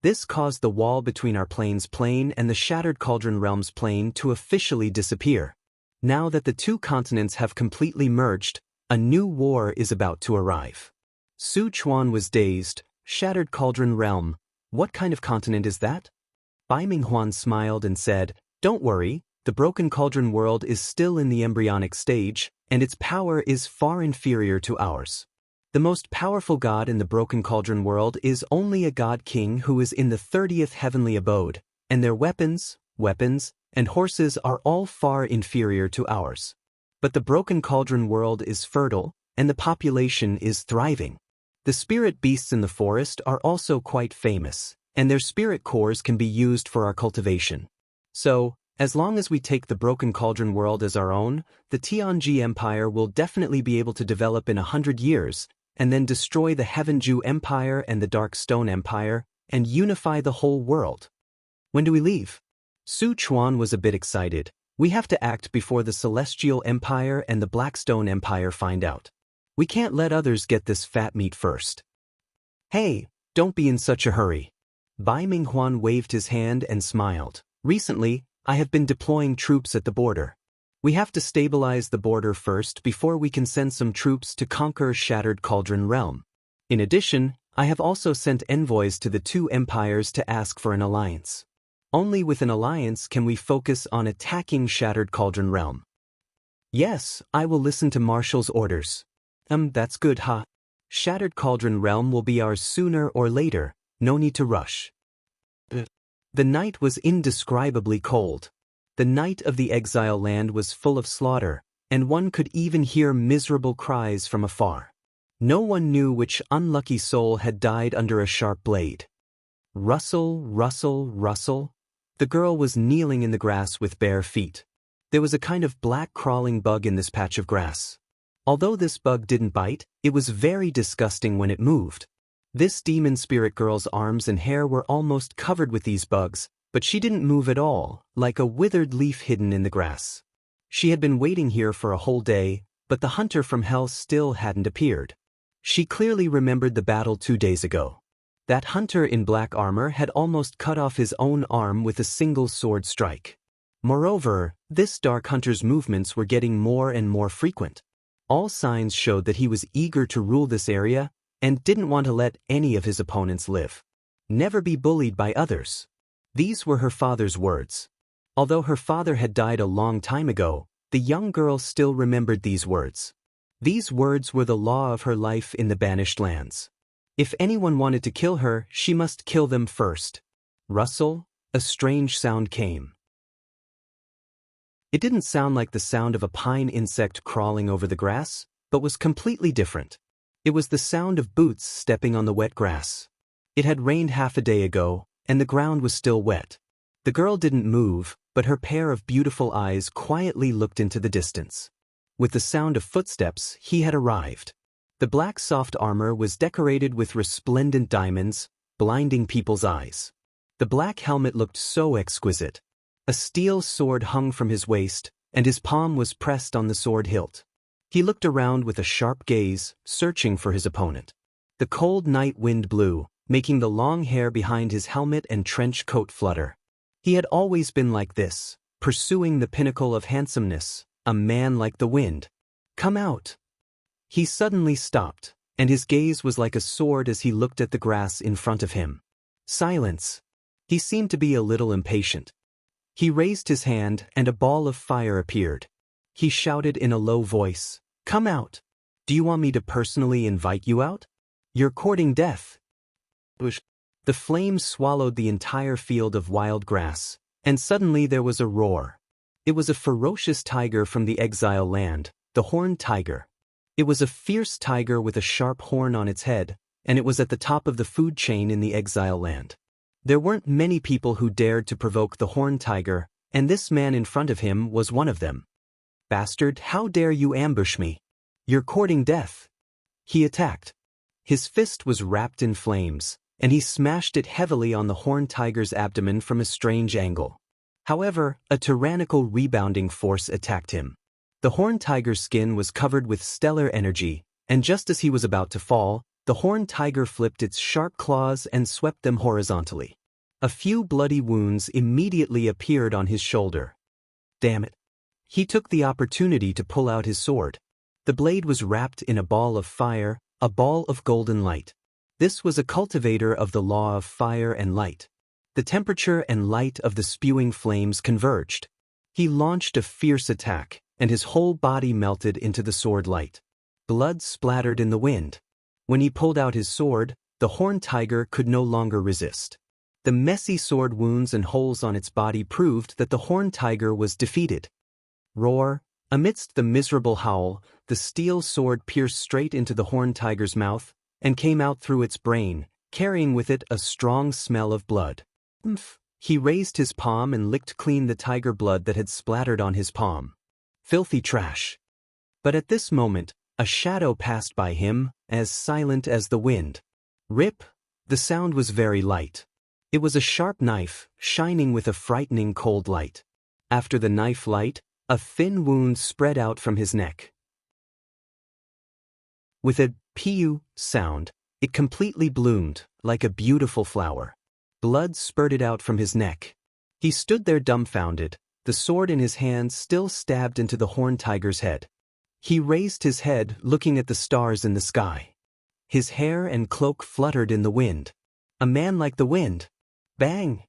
This caused the wall between our plane's plane and the Shattered Cauldron Realm's plane to officially disappear. Now that the two continents have completely merged, a new war is about to arrive. Su Chuan was dazed. Shattered Cauldron Realm, what kind of continent is that? Bai Minghuan smiled and said, "Don't worry, the Broken Cauldron world is still in the embryonic stage, and its power is far inferior to ours. The most powerful god in the Broken Cauldron world is only a god king who is in the 30th heavenly abode, and their weapons, and horses are all far inferior to ours. But the Broken Cauldron world is fertile, and the population is thriving. The spirit beasts in the forest are also quite famous, and their spirit cores can be used for our cultivation. So, as long as we take the Broken Cauldron world as our own, the Tianji Empire will definitely be able to develop in 100 years, and then destroy the Heavenju Empire and the Dark Stone Empire, and unify the whole world. When do we leave?" Su Chuan was a bit excited. "We have to act before the Celestial Empire and the Blackstone Empire find out. We can't let others get this fat meat first." "Hey, don't be in such a hurry." Bai Minghuan waved his hand and smiled. "Recently, I have been deploying troops at the border. We have to stabilize the border first before we can send some troops to conquer Shattered Cauldron Realm. In addition, I have also sent envoys to the two empires to ask for an alliance. Only with an alliance can we focus on attacking Shattered Cauldron Realm." "Yes, I will listen to Marshall's orders." That's good, huh? Shattered Cauldron Realm will be ours sooner or later, no need to rush." The night was indescribably cold. The night of the exile land was full of slaughter, and one could even hear miserable cries from afar. No one knew which unlucky soul had died under a sharp blade. Rustle, rustle, rustle. The girl was kneeling in the grass with bare feet. There was a kind of black crawling bug in this patch of grass. Although this bug didn't bite, it was very disgusting when it moved. This demon spirit girl's arms and hair were almost covered with these bugs, but she didn't move at all, like a withered leaf hidden in the grass. She had been waiting here for a whole day, but the hunter from hell still hadn't appeared. She clearly remembered the battle 2 days ago. That hunter in black armor had almost cut off his own arm with a single sword strike. Moreover, this dark hunter's movements were getting more and more frequent. All signs showed that he was eager to rule this area and didn't want to let any of his opponents live. Never be bullied by others. These were her father's words. Although her father had died a long time ago, the young girl still remembered these words. These words were the law of her life in the banished lands. If anyone wanted to kill her, she must kill them first. Rustle, a strange sound came. It didn't sound like the sound of a pine insect crawling over the grass, but was completely different. It was the sound of boots stepping on the wet grass. It had rained half a day ago, and the ground was still wet. The girl didn't move, but her pair of beautiful eyes quietly looked into the distance. With the sound of footsteps, he had arrived. The black soft armor was decorated with resplendent diamonds, blinding people's eyes. The black helmet looked so exquisite. A steel sword hung from his waist, and his palm was pressed on the sword hilt. He looked around with a sharp gaze, searching for his opponent. The cold night wind blew, making the long hair behind his helmet and trench coat flutter. He had always been like this, pursuing the pinnacle of handsomeness, a man like the wind. "Come out." He suddenly stopped, and his gaze was like a sword as he looked at the grass in front of him. Silence. He seemed to be a little impatient. He raised his hand, and a ball of fire appeared. He shouted in a low voice, "Come out. Do you want me to personally invite you out? You're courting death." The flames swallowed the entire field of wild grass, and suddenly there was a roar. It was a ferocious tiger from the exile land, the horned tiger. It was a fierce tiger with a sharp horn on its head, and it was at the top of the food chain in the exile land. There weren't many people who dared to provoke the horned tiger, and this man in front of him was one of them. "Bastard, how dare you ambush me? You're courting death." He attacked. His fist was wrapped in flames, and he smashed it heavily on the horned tiger's abdomen from a strange angle. However, a tyrannical rebounding force attacked him. The horned tiger's skin was covered with stellar energy, and just as he was about to fall, the horned tiger flipped its sharp claws and swept them horizontally. A few bloody wounds immediately appeared on his shoulder. Damn it. He took the opportunity to pull out his sword. The blade was wrapped in a ball of fire, a ball of golden light. This was a cultivator of the law of fire and light. The temperature and light of the spewing flames converged. He launched a fierce attack, and his whole body melted into the sword light. Blood splattered in the wind. When he pulled out his sword, the horned tiger could no longer resist. The messy sword wounds and holes on its body proved that the horned tiger was defeated. Roar! Amidst the miserable howl, the steel sword pierced straight into the horned tiger's mouth and came out through its brain, carrying with it a strong smell of blood. Oomph! He raised his palm and licked clean the tiger blood that had splattered on his palm. Filthy trash. But at this moment, a shadow passed by him, as silent as the wind. Rip! The sound was very light. It was a sharp knife, shining with a frightening cold light. After the knife light, a thin wound spread out from his neck. With a "pew" sound, it completely bloomed, like a beautiful flower. Blood spurted out from his neck. He stood there dumbfounded, the sword in his hand still stabbed into the horned tiger's head. He raised his head, looking at the stars in the sky. His hair and cloak fluttered in the wind. A man like the wind. Bang!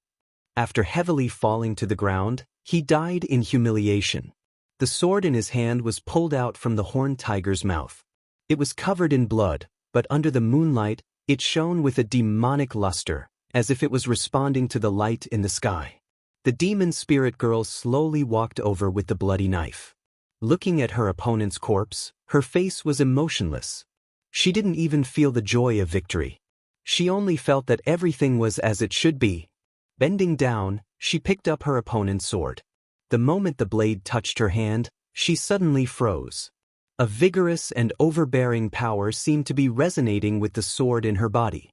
After heavily falling to the ground, he died in humiliation. The sword in his hand was pulled out from the horned tiger's mouth. It was covered in blood, but under the moonlight, it shone with a demonic luster, as if it was responding to the light in the sky. The demon spirit girl slowly walked over with the bloody knife. Looking at her opponent's corpse, her face was emotionless. She didn't even feel the joy of victory. She only felt that everything was as it should be. Bending down, she picked up her opponent's sword. The moment the blade touched her hand, she suddenly froze. A vigorous and overbearing power seemed to be resonating with the sword in her body.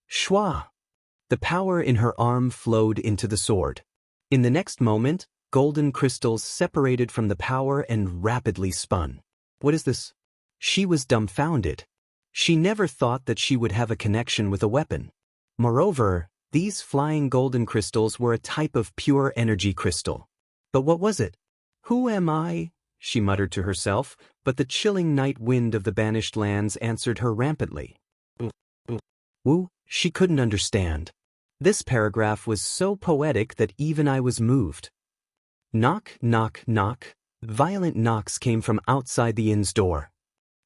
Shwa! The power in her arm flowed into the sword. In the next moment, golden crystals separated from the power and rapidly spun. What is this? She was dumbfounded. She never thought that she would have a connection with a weapon. Moreover, these flying golden crystals were a type of pure energy crystal. But what was it? "Who am I?" she muttered to herself, but the chilling night wind of the banished lands answered her rampantly. Woo, she couldn't understand. This paragraph was so poetic that even I was moved. Knock, knock, knock. Violent knocks came from outside the inn's door.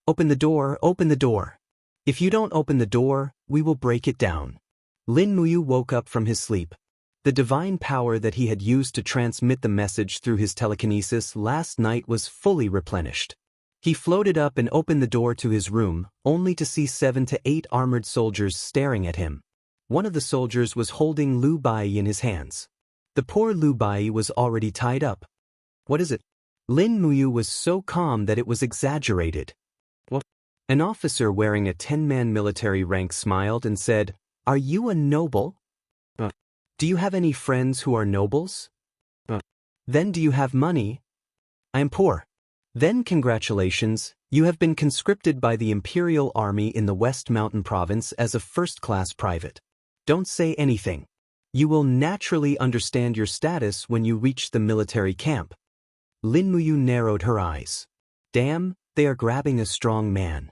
"Open the door, open the door. If you don't open the door, we will break it down." Lin Muyu woke up from his sleep. The divine power that he had used to transmit the message through his telekinesis last night was fully replenished. He floated up and opened the door to his room, only to see 7 to 8 armored soldiers staring at him. One of the soldiers was holding Lu Bai in his hands. The poor Lu Bai was already tied up. "What is it?" Lin Muyu was so calm that it was exaggerated. "What?" An officer wearing a 10-man military rank smiled and said, "Are you a noble? Do you have any friends who are nobles? Then do you have money?" "I am poor." "Then congratulations, you have been conscripted by the Imperial Army in the West Mountain Province as a first-class private. Don't say anything. You will naturally understand your status when you reach the military camp." Lin Muyu narrowed her eyes. Damn, they are grabbing a strong man.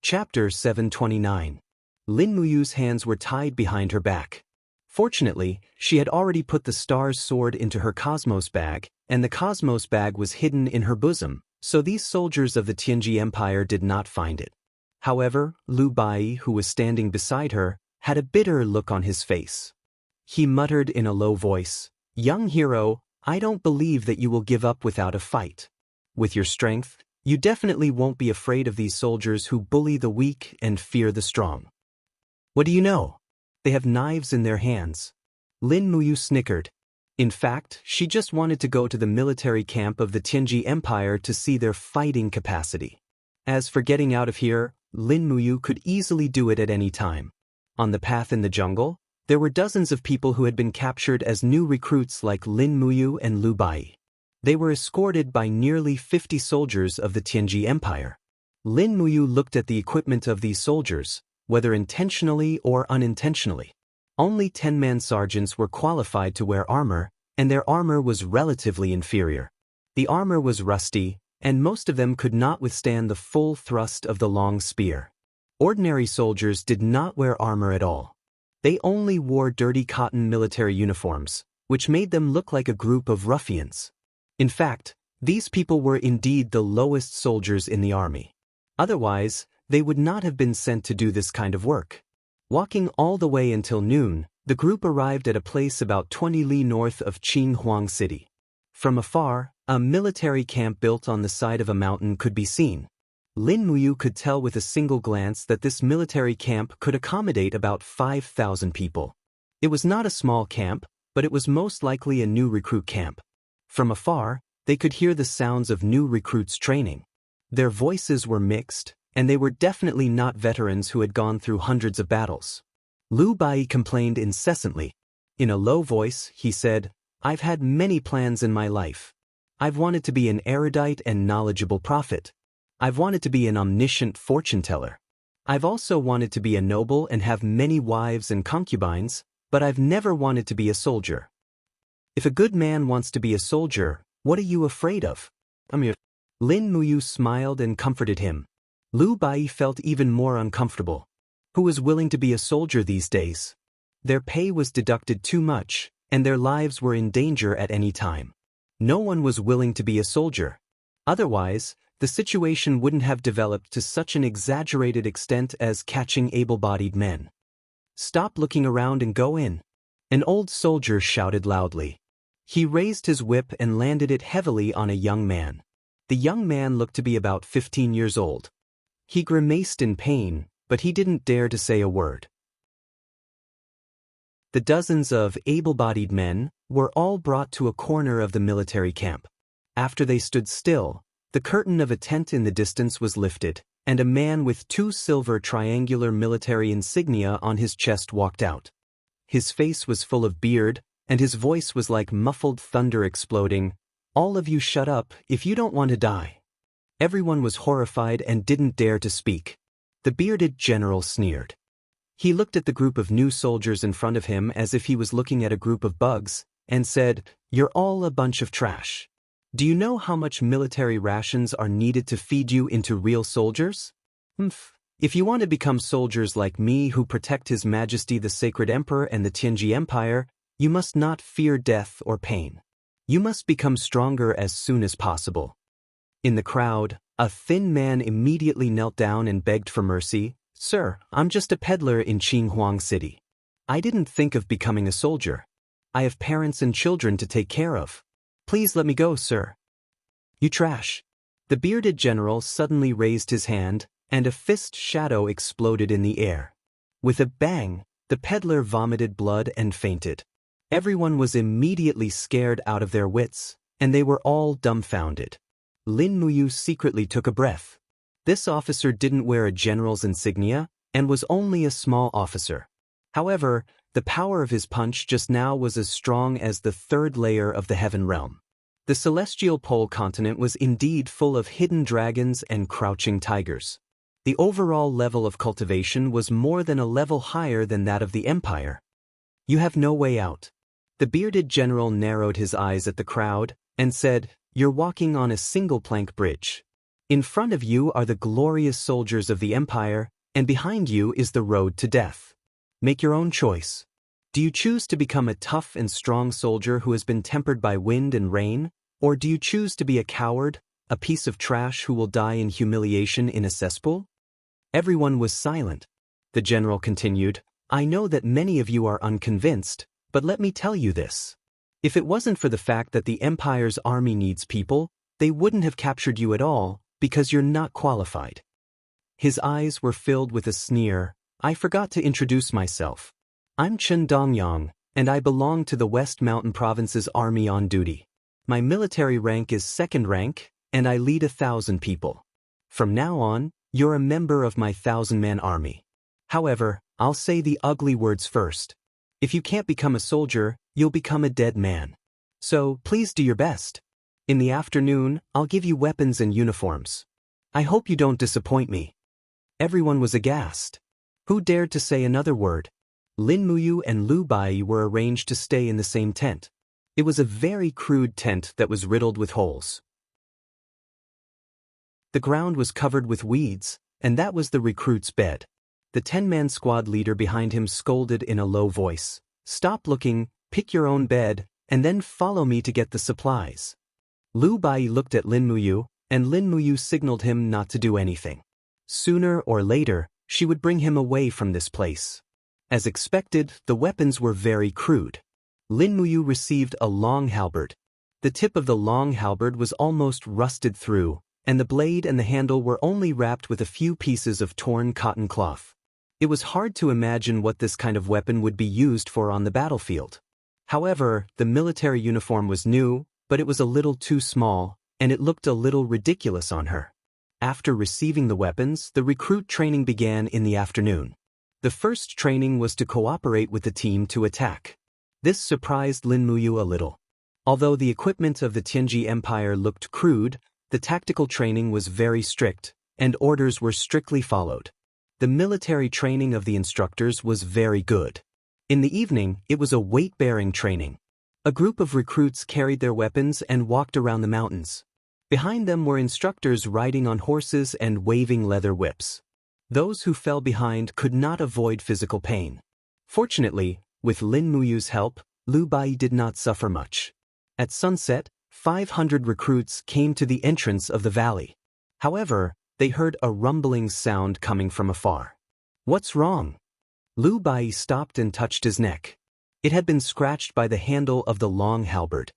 Chapter 729. Lin Muyu's hands were tied behind her back. Fortunately, she had already put the star's sword into her cosmos bag, and the cosmos bag was hidden in her bosom, so these soldiers of the Tianji Empire did not find it. However, Lu Bai, who was standing beside her, had a bitter look on his face. He muttered in a low voice, "Young hero, I don't believe that you will give up without a fight. With your strength, you definitely won't be afraid of these soldiers who bully the weak and fear the strong." What do you know? They have knives in their hands. Lin Muyu snickered. In fact, she just wanted to go to the military camp of the Tianji Empire to see their fighting capacity. As for getting out of here, Lin Muyu could easily do it at any time. On the path in the jungle, there were dozens of people who had been captured as new recruits like Lin Muyu and Lu Bai. They were escorted by nearly 50 soldiers of the Tianji Empire. Lin Muyu looked at the equipment of these soldiers, whether intentionally or unintentionally. Only 10-man sergeants were qualified to wear armor, and their armor was relatively inferior. The armor was rusty, and most of them could not withstand the full thrust of the long spear. Ordinary soldiers did not wear armor at all. They only wore dirty cotton military uniforms, which made them look like a group of ruffians. In fact, these people were indeed the lowest soldiers in the army. Otherwise, they would not have been sent to do this kind of work. Walking all the way until noon, the group arrived at a place about 20 li north of Qinhuang City. From afar, a military camp built on the side of a mountain could be seen. Lin Muyu could tell with a single glance that this military camp could accommodate about 5,000 people. It was not a small camp, but it was most likely a new recruit camp. From afar, they could hear the sounds of new recruits training. Their voices were mixed, and they were definitely not veterans who had gone through hundreds of battles. Lu Bai complained incessantly. In a low voice, he said, "I've had many plans in my life. I've wanted to be an erudite and knowledgeable prophet. I've wanted to be an omniscient fortune teller. I've also wanted to be a noble and have many wives and concubines, but I've never wanted to be a soldier." If a good man wants to be a soldier, what are you afraid of? Lin Muyu smiled and comforted him. Lu Bai felt even more uncomfortable. Who was willing to be a soldier these days? Their pay was deducted too much, and their lives were in danger at any time. No one was willing to be a soldier. Otherwise, the situation wouldn't have developed to such an exaggerated extent as catching able-bodied men. "Stop looking around and go in," an old soldier shouted loudly. He raised his whip and landed it heavily on a young man. The young man looked to be about 15 years old. He grimaced in pain, but he didn't dare to say a word. The dozens of able-bodied men were all brought to a corner of the military camp. After they stood still, the curtain of a tent in the distance was lifted, and a man with 2 silver triangular military insignia on his chest walked out. His face was full of beard, and his voice was like muffled thunder exploding. "All of you shut up if you don't want to die." Everyone was horrified and didn't dare to speak. The bearded general sneered. He looked at the group of new soldiers in front of him as if he was looking at a group of bugs, and said, "You're all a bunch of trash. Do you know how much military rations are needed to feed you into real soldiers? If you want to become soldiers like me who protect His Majesty the Sacred Emperor and the Tianji Empire, you must not fear death or pain. You must become stronger as soon as possible." In the crowd, a thin man immediately knelt down and begged for mercy. "Sir, I'm just a peddler in Qinhuang City. I didn't think of becoming a soldier. I have parents and children to take care of. Please let me go, sir." "You trash." The bearded general suddenly raised his hand, and a fist shadow exploded in the air. With a bang, the peddler vomited blood and fainted. Everyone was immediately scared out of their wits, and they were all dumbfounded. Lin Muyu secretly took a breath. This officer didn't wear a general's insignia, and was only a small officer. However, the power of his punch just now was as strong as the 3rd layer of the heaven realm. The celestial pole continent was indeed full of hidden dragons and crouching tigers. The overall level of cultivation was more than a level higher than that of the empire. "You have no way out." The bearded general narrowed his eyes at the crowd, and said, "You're walking on a single-plank bridge. In front of you are the glorious soldiers of the empire, and behind you is the road to death. Make your own choice. Do you choose to become a tough and strong soldier who has been tempered by wind and rain, or do you choose to be a coward, a piece of trash who will die in humiliation in a cesspool?" Everyone was silent. The general continued, "I know that many of you are unconvinced, but let me tell you this. If it wasn't for the fact that the Empire's army needs people, they wouldn't have captured you at all, because you're not qualified." His eyes were filled with a sneer, I forgot to introduce myself. I'm Chen Dongyang, and I belong to the West Mountain Province's army on duty. My military rank is 2nd rank, and I lead 1,000 people. From now on, you're a member of my 1,000-man army. However, I'll say the ugly words first. If you can't become a soldier, you'll become a dead man. So, please do your best. In the afternoon, I'll give you weapons and uniforms. I hope you don't disappoint me. Everyone was aghast. Who dared to say another word? Lin Muyu and Lu Bai were arranged to stay in the same tent. It was a very crude tent that was riddled with holes. The ground was covered with weeds, and that was the recruit's bed. The 10-man squad leader behind him scolded in a low voice. Stop looking, pick your own bed, and then follow me to get the supplies. Lu Bai looked at Lin Muyu, and Lin Muyu signaled him not to do anything. Sooner or later, she would bring him away from this place. As expected, the weapons were very crude. Lin Muyu received a long halberd. The tip of the long halberd was almost rusted through, and the blade and the handle were only wrapped with a few pieces of torn cotton cloth. It was hard to imagine what this kind of weapon would be used for on the battlefield. However, the military uniform was new, but it was a little too small, and it looked a little ridiculous on her. After receiving the weapons, the recruit training began in the afternoon. The first training was to cooperate with the team to attack. This surprised Lin Muyu a little. Although the equipment of the Tianji Empire looked crude, the tactical training was very strict, and orders were strictly followed. The military training of the instructors was very good. In the evening, it was a weight-bearing training. A group of recruits carried their weapons and walked around the mountains. Behind them were instructors riding on horses and waving leather whips. Those who fell behind could not avoid physical pain. Fortunately, with Lin Muyu's help, Lu Bai did not suffer much. At sunset, 500 recruits came to the entrance of the valley. However, they heard a rumbling sound coming from afar. What's wrong? Lu Bai stopped and touched his neck. It had been scratched by the handle of the long halberd.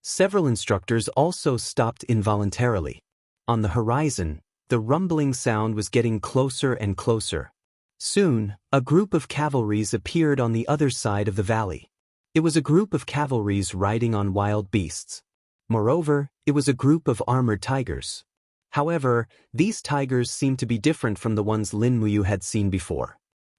Several instructors also stopped involuntarily. On the horizon, the rumbling sound was getting closer and closer. Soon, a group of cavalries appeared on the other side of the valley. It was a group of cavalries riding on wild beasts. Moreover, it was a group of armored tigers. However, these tigers seemed to be different from the ones Lin Muyu had seen before.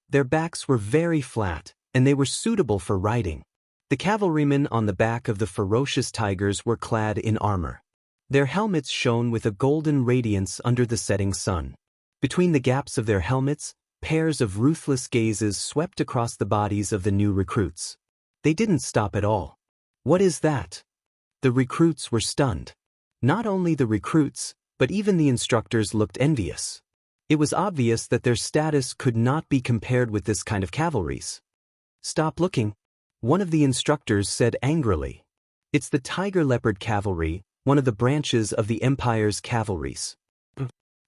Their backs were very flat, and they were suitable for riding. The cavalrymen on the back of the ferocious tigers were clad in armor. Their helmets shone with a golden radiance under the setting sun. Between the gaps of their helmets, pairs of ruthless gazes swept across the bodies of the new recruits. They didn't stop at all. What is that? The recruits were stunned. Not only the recruits, but even the instructors looked envious. It was obvious that their status could not be compared with this kind of cavalry's. Stop looking, one of the instructors said angrily. It's the tiger leopard cavalry, one of the branches of the empire's cavalries.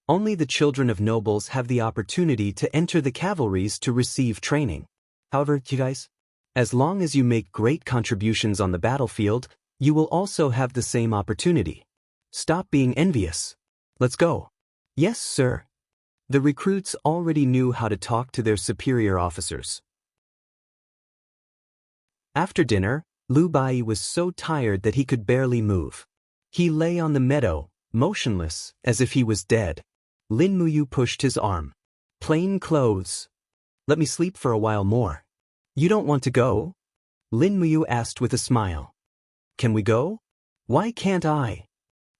Only the children of nobles have the opportunity to enter the cavalries to receive training. However, you guys, as long as you make great contributions on the battlefield, you will also have the same opportunity. Stop being envious. Let's go. Yes, sir. The recruits already knew how to talk to their superior officers. After dinner, Lu Bai was so tired that he could barely move. He lay on the meadow, motionless, as if he was dead. Lin Muyu pushed his arm. Plain clothes. Let me sleep for a while more. You don't want to go? Lin Muyu asked with a smile. Can we go? Why can't I?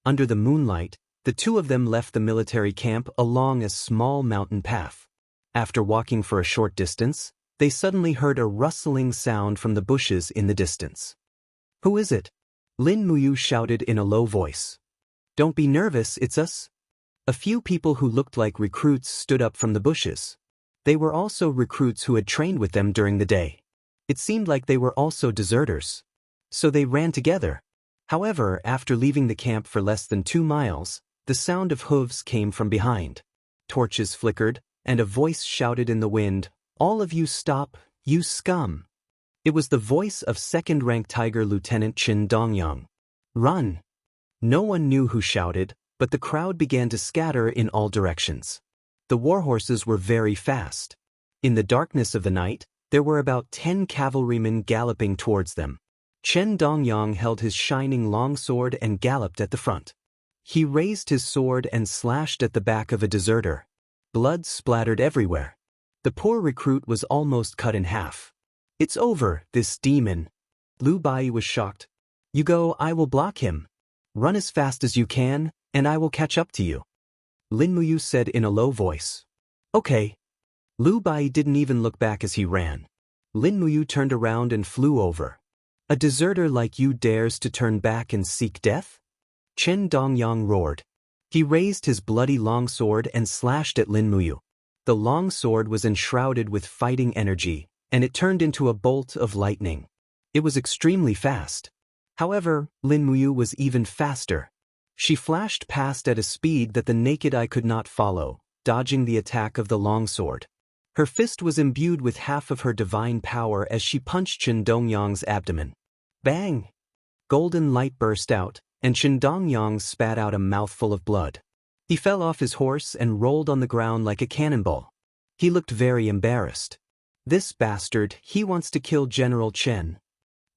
Under the moonlight, the two of them left the military camp along a small mountain path. After walking for a short distance, they suddenly heard a rustling sound from the bushes in the distance. Who is it? Lin Muyu shouted in a low voice. Don't be nervous, it's us. A few people who looked like recruits stood up from the bushes. They were also recruits who had trained with them during the day. It seemed like they were also deserters. So they ran together. However, after leaving the camp for less than 2 miles, the sound of hooves came from behind. Torches flickered, and a voice shouted in the wind, "All of you stop, you scum!" It was the voice of second-rank Tiger Lieutenant Chen Dongyang. Run! No one knew who shouted, but the crowd began to scatter in all directions. The warhorses were very fast. In the darkness of the night, there were about 10 cavalrymen galloping towards them. Chen Dongyang held his shining longsword and galloped at the front. He raised his sword and slashed at the back of a deserter. Blood splattered everywhere. The poor recruit was almost cut in half. "It's over, this demon." Lu Bai was shocked. "You go, I will block him. Run as fast as you can, and I will catch up to you," Lin Muyu said in a low voice. "Okay." Lu Bai didn't even look back as he ran. Lin Muyu turned around and flew over. "A deserter like you dares to turn back and seek death?" Chen Dongyang roared. He raised his bloody longsword and slashed at Lin Muyu. The longsword was enshrouded with fighting energy, and it turned into a bolt of lightning. It was extremely fast. However, Lin Muyu was even faster. She flashed past at a speed that the naked eye could not follow, dodging the attack of the longsword. Her fist was imbued with half of her divine power as she punched Chen Dongyang's abdomen. Bang! Golden light burst out, and Chen Dongyang spat out a mouthful of blood. He fell off his horse and rolled on the ground like a cannonball. He looked very embarrassed. "This bastard, he wants to kill General Chen."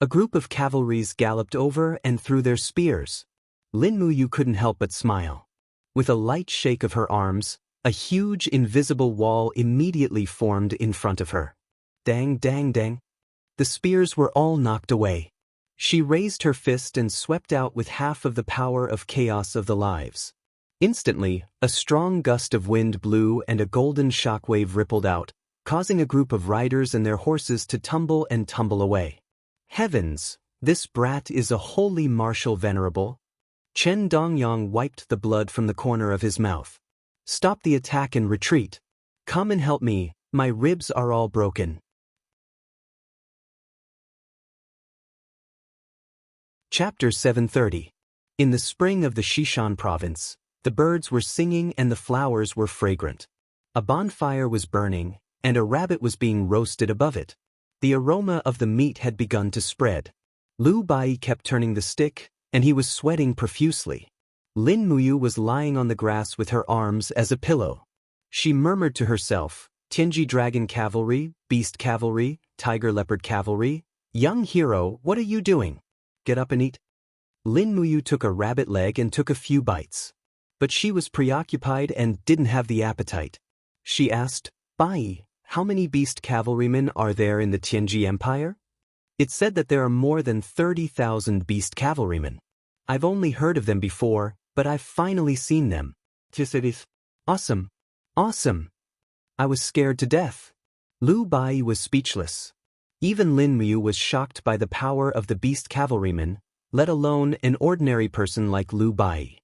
A group of cavalries galloped over and threw their spears. Lin Muyu couldn't help but smile. With a light shake of her arms, a huge invisible wall immediately formed in front of her. Dang, dang, dang. The spears were all knocked away. She raised her fist and swept out with half of the power of chaos of the lives. Instantly, a strong gust of wind blew and a golden shockwave rippled out, causing a group of riders and their horses to tumble and tumble away. Heavens, this brat is a holy martial venerable. Chen Dongyang wiped the blood from the corner of his mouth. "Stop the attack and retreat. Come and help me, my ribs are all broken." Chapter 730. In the spring of the Xishan province, the birds were singing and the flowers were fragrant. A bonfire was burning, and a rabbit was being roasted above it. The aroma of the meat had begun to spread. Lu Bai kept turning the stick, and he was sweating profusely. Lin Muyu was lying on the grass with her arms as a pillow. She murmured to herself, "Tianji Dragon Cavalry, Beast Cavalry, Tiger Leopard Cavalry. Young hero, what are you doing? Get up and eat." Lin Muyu took a rabbit leg and took a few bites. But she was preoccupied and didn't have the appetite. She asked, "Bai, how many beast cavalrymen are there in the Tianji Empire?" "It said that there are more than 30,000 beast cavalrymen. I've only heard of them before, but I've finally seen them." "Awesome. Awesome. I was scared to death." Lu Bai was speechless. Even Lin Muyu was shocked by the power of the beast cavalrymen, let alone an ordinary person like Lu Bai.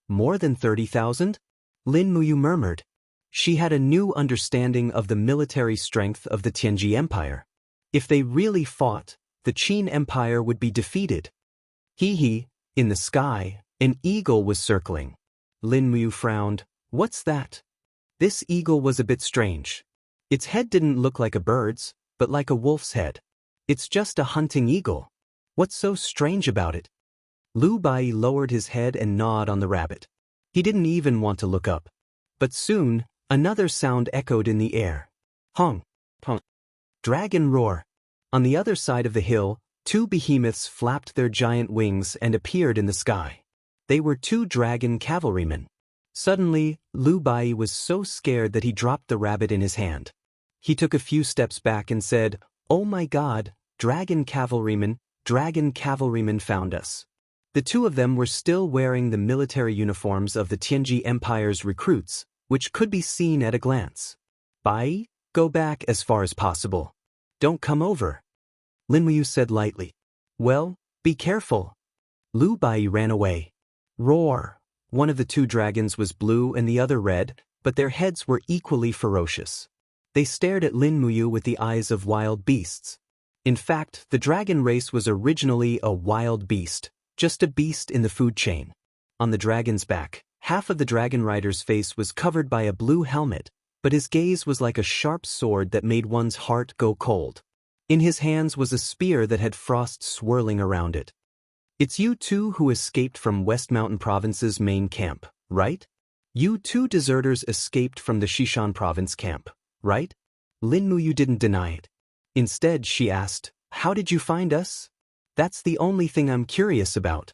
"More than 30,000? Lin Muyu murmured. She had a new understanding of the military strength of the Tianji Empire. If they really fought, the Qin Empire would be defeated. In the sky, an eagle was circling. Lin Muyu frowned. "What's that?" This eagle was a bit strange. Its head didn't look like a bird's, but like a wolf's head. "It's just a hunting eagle. What's so strange about it?" Lu Bai lowered his head and gnawed on the rabbit. He didn't even want to look up. But soon, another sound echoed in the air. Hong, hong. Dragon roar. On the other side of the hill, two behemoths flapped their giant wings and appeared in the sky. They were two dragon cavalrymen. Suddenly, Lu Bai was so scared that he dropped the rabbit in his hand. He took a few steps back and said, "Oh my God, dragon cavalrymen found us." The two of them were still wearing the military uniforms of the Tianji Empire's recruits, which could be seen at a glance. "Bai, go back as far as possible. Don't come over," Lin Muyu said lightly. "Well, be careful." Lu Bai ran away. Roar! One of the two dragons was blue and the other red, but their heads were equally ferocious. They stared at Lin Muyu with the eyes of wild beasts. In fact, the dragon race was originally a wild beast, just a beast in the food chain. On the dragon's back, half of the dragon rider's face was covered by a blue helmet, but his gaze was like a sharp sword that made one's heart go cold. In his hands was a spear that had frost swirling around it. "It's you two who escaped from West Mountain Province's main camp, right? You two deserters escaped from the Xishan Province camp, right?" Lin Muyu didn't deny it. Instead, she asked, "How did you find us?" "That's the only thing I'm curious about."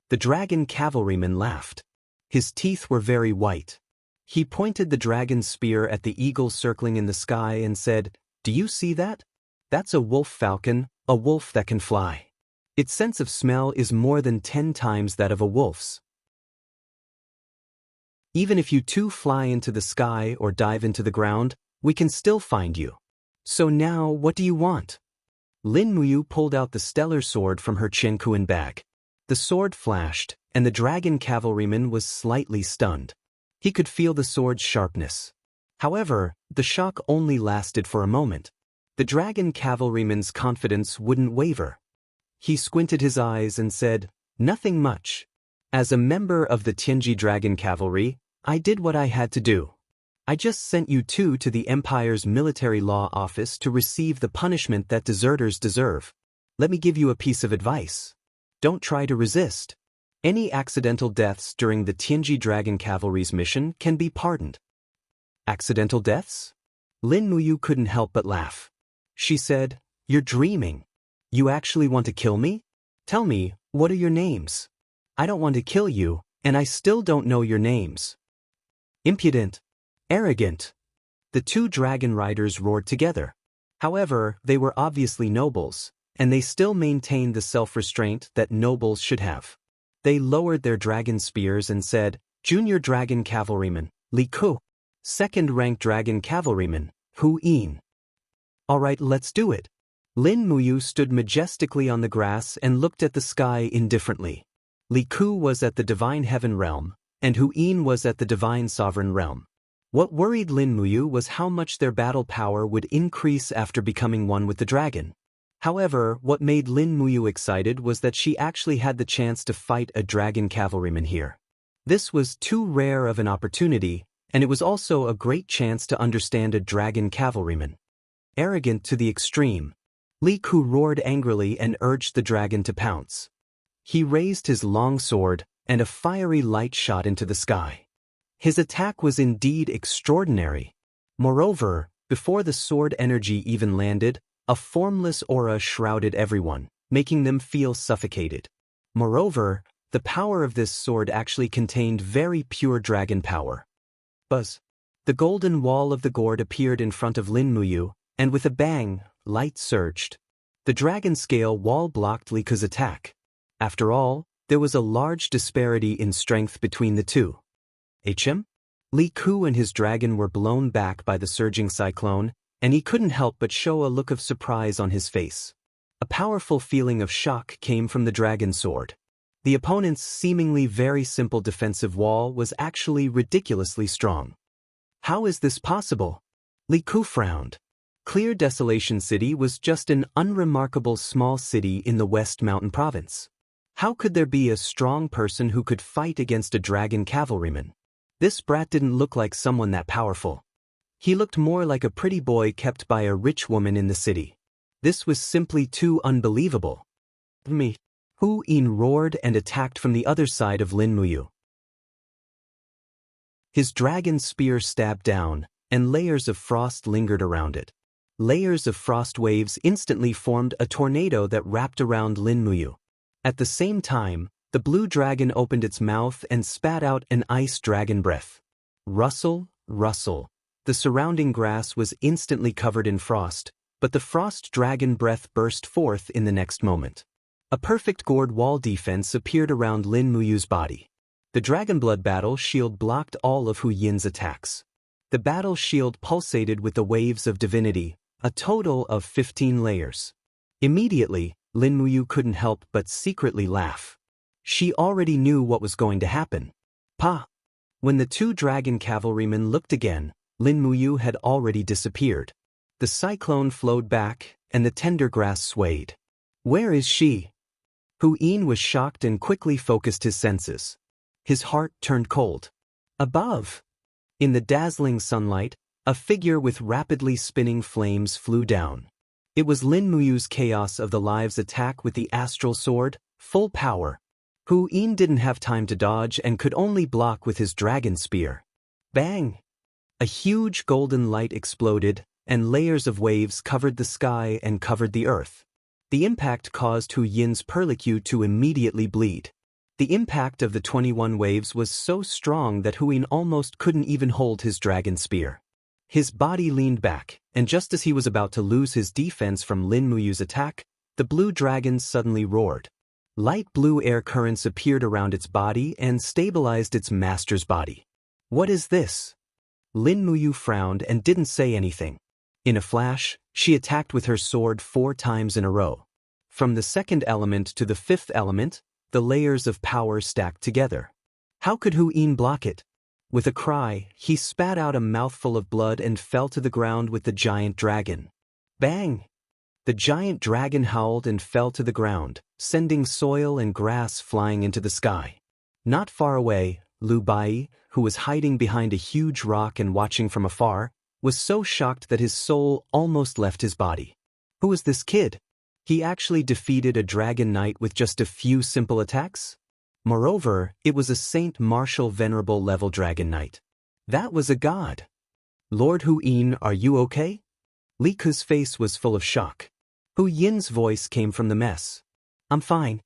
The dragon cavalryman laughed. His teeth were very white. He pointed the dragon's spear at the eagle circling in the sky and said, "Do you see that? That's a wolf falcon, a wolf that can fly. Its sense of smell is more than 10 times that of a wolf's. Even if you two fly into the sky or dive into the ground, we can still find you. So now, what do you want?" Lin Muyu pulled out the stellar sword from her Chenkuan bag. The sword flashed, and the dragon cavalryman was slightly stunned. He could feel the sword's sharpness. However, the shock only lasted for a moment. The dragon cavalryman's confidence wouldn't waver. He squinted his eyes and said, "Nothing much. As a member of the Tianji Dragon Cavalry, I did what I had to do. I just sent you two to the Empire's military law office to receive the punishment that deserters deserve. Let me give you a piece of advice. Don't try to resist. Any accidental deaths during the Tianji Dragon Cavalry's mission can be pardoned." "Accidental deaths?" Lin Muyu couldn't help but laugh. She said, "You're dreaming. You actually want to kill me? Tell me, what are your names?" "I don't want to kill you, and I still don't know your names." "Impudent. Arrogant." The two dragon riders roared together. However, they were obviously nobles, and they still maintained the self-restraint that nobles should have. They lowered their dragon spears and said, "Junior Dragon Cavalryman, Li Ku. Second-ranked Dragon Cavalryman, Hu Yin." "All right, let's do it." Lin Muyu stood majestically on the grass and looked at the sky indifferently. Li Ku was at the Divine Heaven realm, and Hu Yin was at the Divine Sovereign realm. What worried Lin Muyu was how much their battle power would increase after becoming one with the dragon. However, what made Lin Muyu excited was that she actually had the chance to fight a dragon cavalryman here. This was too rare of an opportunity, and it was also a great chance to understand a dragon cavalryman. Arrogant to the extreme, Li Ku roared angrily and urged the dragon to pounce. He raised his long sword, and a fiery light shot into the sky. His attack was indeed extraordinary. Moreover, before the sword energy even landed, a formless aura shrouded everyone, making them feel suffocated. Moreover, the power of this sword actually contained very pure dragon power. Buzz. The golden wall of the gourd appeared in front of Lin Muyu, and with a bang, light surged. The dragon scale wall blocked Li Ku's attack. After all, there was a large disparity in strength between the two. HM? Li Ku and his dragon were blown back by the surging cyclone, and he couldn't help but show a look of surprise on his face. A powerful feeling of shock came from the dragon sword. The opponent's seemingly very simple defensive wall was actually ridiculously strong. How is this possible? Li Ku frowned. Clear Desolation City was just an unremarkable small city in the West Mountain Province. How could there be a strong person who could fight against a dragon cavalryman? This brat didn't look like someone that powerful. He looked more like a pretty boy kept by a rich woman in the city. This was simply too unbelievable. Me. Hu Yin roared and attacked from the other side of Lin Muyu. His dragon spear stabbed down, and layers of frost lingered around it. Layers of frost waves instantly formed a tornado that wrapped around Lin Muyu. At the same time, the blue dragon opened its mouth and spat out an ice dragon breath. Rustle, rustle. The surrounding grass was instantly covered in frost, but the frost dragon breath burst forth in the next moment. A perfect gourd wall defense appeared around Lin Muyu's body. The dragon blood battle shield blocked all of Hu Yin's attacks. The battle shield pulsated with the waves of divinity, a total of 15 layers. Immediately, Lin Muyu couldn't help but secretly laugh. She already knew what was going to happen. Pa! When the two dragon cavalrymen looked again, Lin Muyu had already disappeared. The cyclone flowed back, and the tender grass swayed. Where is she? Hu Yin was shocked and quickly focused his senses. His heart turned cold. Above, in the dazzling sunlight, a figure with rapidly spinning flames flew down. It was Lin Muyu's Chaos of the Lives attack with the astral sword, full power. Hu Yin didn't have time to dodge and could only block with his dragon spear. Bang! A huge golden light exploded, and layers of waves covered the sky and covered the earth. The impact caused Hu Yin's Perlicue to immediately bleed. The impact of the 21 waves was so strong that Hu Yin almost couldn't even hold his dragon spear. His body leaned back, and just as he was about to lose his defense from Lin Muyu's attack, the blue dragon suddenly roared. Light blue air currents appeared around its body and stabilized its master's body. What is this? Lin Muyu frowned and didn't say anything. In a flash, she attacked with her sword 4 times in a row. From the second element to the fifth element, the layers of power stacked together. How could Hu Yin block it? With a cry, he spat out a mouthful of blood and fell to the ground with the giant dragon. Bang! The giant dragon howled and fell to the ground, sending soil and grass flying into the sky. Not far away, Lu Bai, who was hiding behind a huge rock and watching from afar, was so shocked that his soul almost left his body. Who is this kid? He actually defeated a dragon knight with just a few simple attacks? Moreover, it was a Saint Martial Venerable level dragon knight. That was a god. Lord Hu Yin, are you okay? Li Ku's face was full of shock. Hu Yin's voice came from the mess. I'm fine.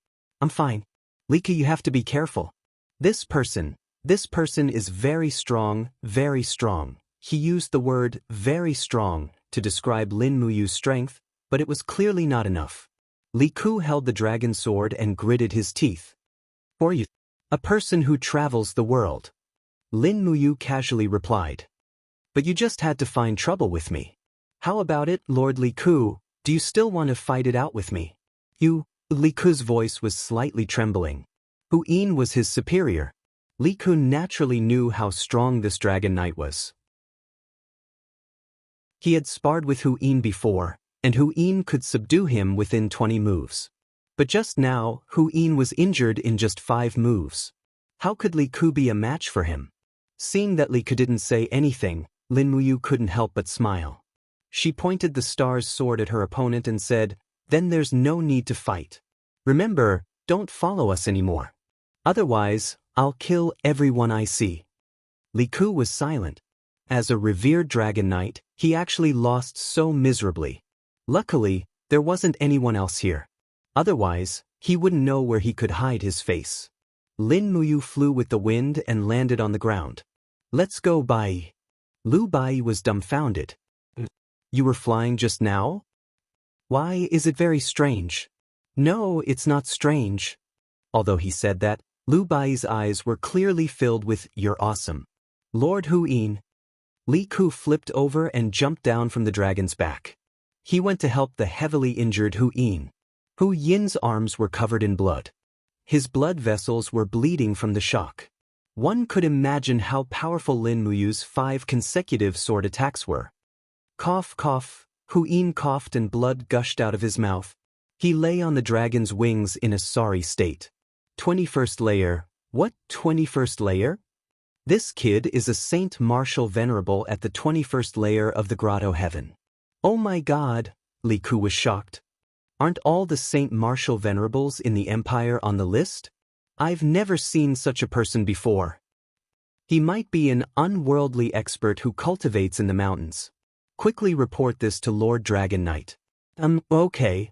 Li Ku, you have to be careful. This person is very strong, very strong. He used the word very strong to describe Lin Muyu's strength, but it was clearly not enough. Li Ku held the dragon sword and gritted his teeth. For you, a person who travels the world. Lin Muyu casually replied. But you just had to find trouble with me. How about it, Lord Li Ku? Do you still want to fight it out with me? Li Ku's voice was slightly trembling. Hu Yin was his superior. Li Ku naturally knew how strong this dragon knight was. He had sparred with Hu Yin before, and Hu Yin could subdue him within 20 moves. But just now, Hu Yin was injured in just 5 moves. How could Li Ku be a match for him? Seeing that Li Ku didn't say anything, Lin Muyu couldn't help but smile. She pointed the star's sword at her opponent and said, "Then there's no need to fight. Remember, don't follow us anymore. Otherwise, I'll kill everyone I see." Li Ku was silent. As a revered dragon knight, he actually lost so miserably. Luckily, there wasn't anyone else here. Otherwise, he wouldn't know where he could hide his face. Lin Muyu flew with the wind and landed on the ground. "Let's go, Bai." Lu Bai was dumbfounded. "You were flying just now? Why is it very strange?" "No, it's not strange." Although he said that, Lu Bai's eyes were clearly filled with "You're awesome." Lord Hu Yin. Li Ku flipped over and jumped down from the dragon's back. He went to help the heavily injured Hu Yin. Hu Yin's arms were covered in blood. His blood vessels were bleeding from the shock. One could imagine how powerful Lin Muyu's 5 consecutive sword attacks were. Cough, cough, Hu Yin coughed and blood gushed out of his mouth. He lay on the dragon's wings in a sorry state. 21st layer. What 21st layer? This kid is a Saint Martial Venerable at the 21st layer of the Grotto Heaven. Oh my god, Li Ku was shocked. Aren't all the Saint Martial Venerables in the Empire on the list? I've never seen such a person before. He might be an unworldly expert who cultivates in the mountains. Quickly report this to Lord Dragon Knight. Okay.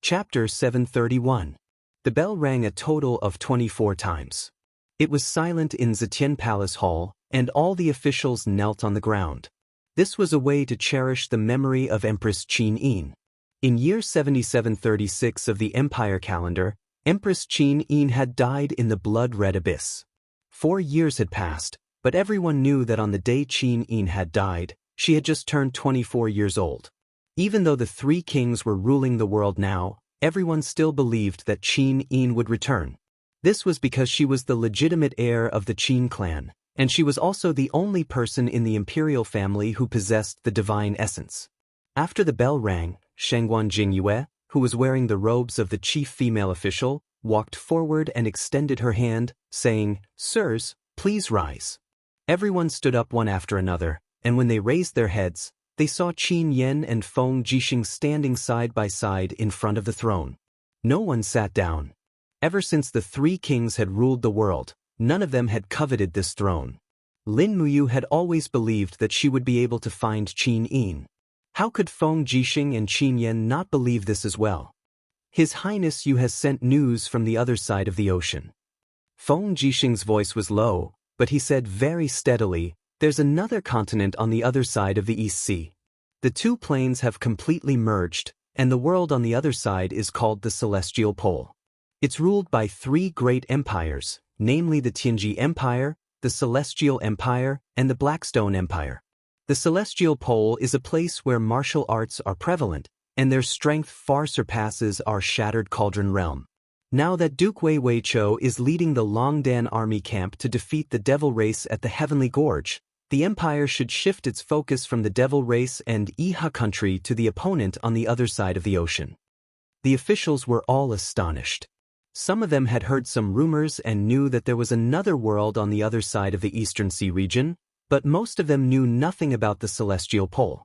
Chapter 731. The bell rang a total of 24 times. It was silent in Zetian Palace Hall, and all the officials knelt on the ground. This was a way to cherish the memory of Empress Qin Yin. In year 7736 of the Empire calendar, Empress Qin Yin had died in the blood-red abyss. 4 years had passed, but everyone knew that on the day Qin Yin had died, she had just turned 24 years old. Even though the 3 kings were ruling the world now, everyone still believed that Qin Yin would return. This was because she was the legitimate heir of the Qin clan, and she was also the only person in the imperial family who possessed the divine essence. After the bell rang, Shangguan Jingyue, who was wearing the robes of the chief female official, walked forward and extended her hand, saying, "Sirs, please rise." Everyone stood up one after another, and when they raised their heads, they saw Qin Yen and Feng Jixing standing side by side in front of the throne. No one sat down. Ever since the 3 kings had ruled the world, none of them had coveted this throne. Lin Muyu had always believed that she would be able to find Qin Yin. How could Feng Jixing and Qin Yan not believe this as well? His Highness Yu has sent news from the other side of the ocean. Feng Jixing's voice was low, but he said very steadily, "There's another continent on the other side of the East Sea. The two planes have completely merged, and the world on the other side is called the Celestial Pole. It's ruled by three great empires, namely the Tianji Empire, the Celestial Empire, and the Blackstone Empire. The Celestial Pole is a place where martial arts are prevalent, and their strength far surpasses our Shattered Cauldron realm. Now that Duke Wei Weiqiu is leading the Longdan army camp to defeat the Devil Race at the Heavenly Gorge, the Empire should shift its focus from the Devil Race and Iha country to the opponent on the other side of the ocean." The officials were all astonished. Some of them had heard some rumors and knew that there was another world on the other side of the Eastern Sea region, but most of them knew nothing about the Celestial Pole.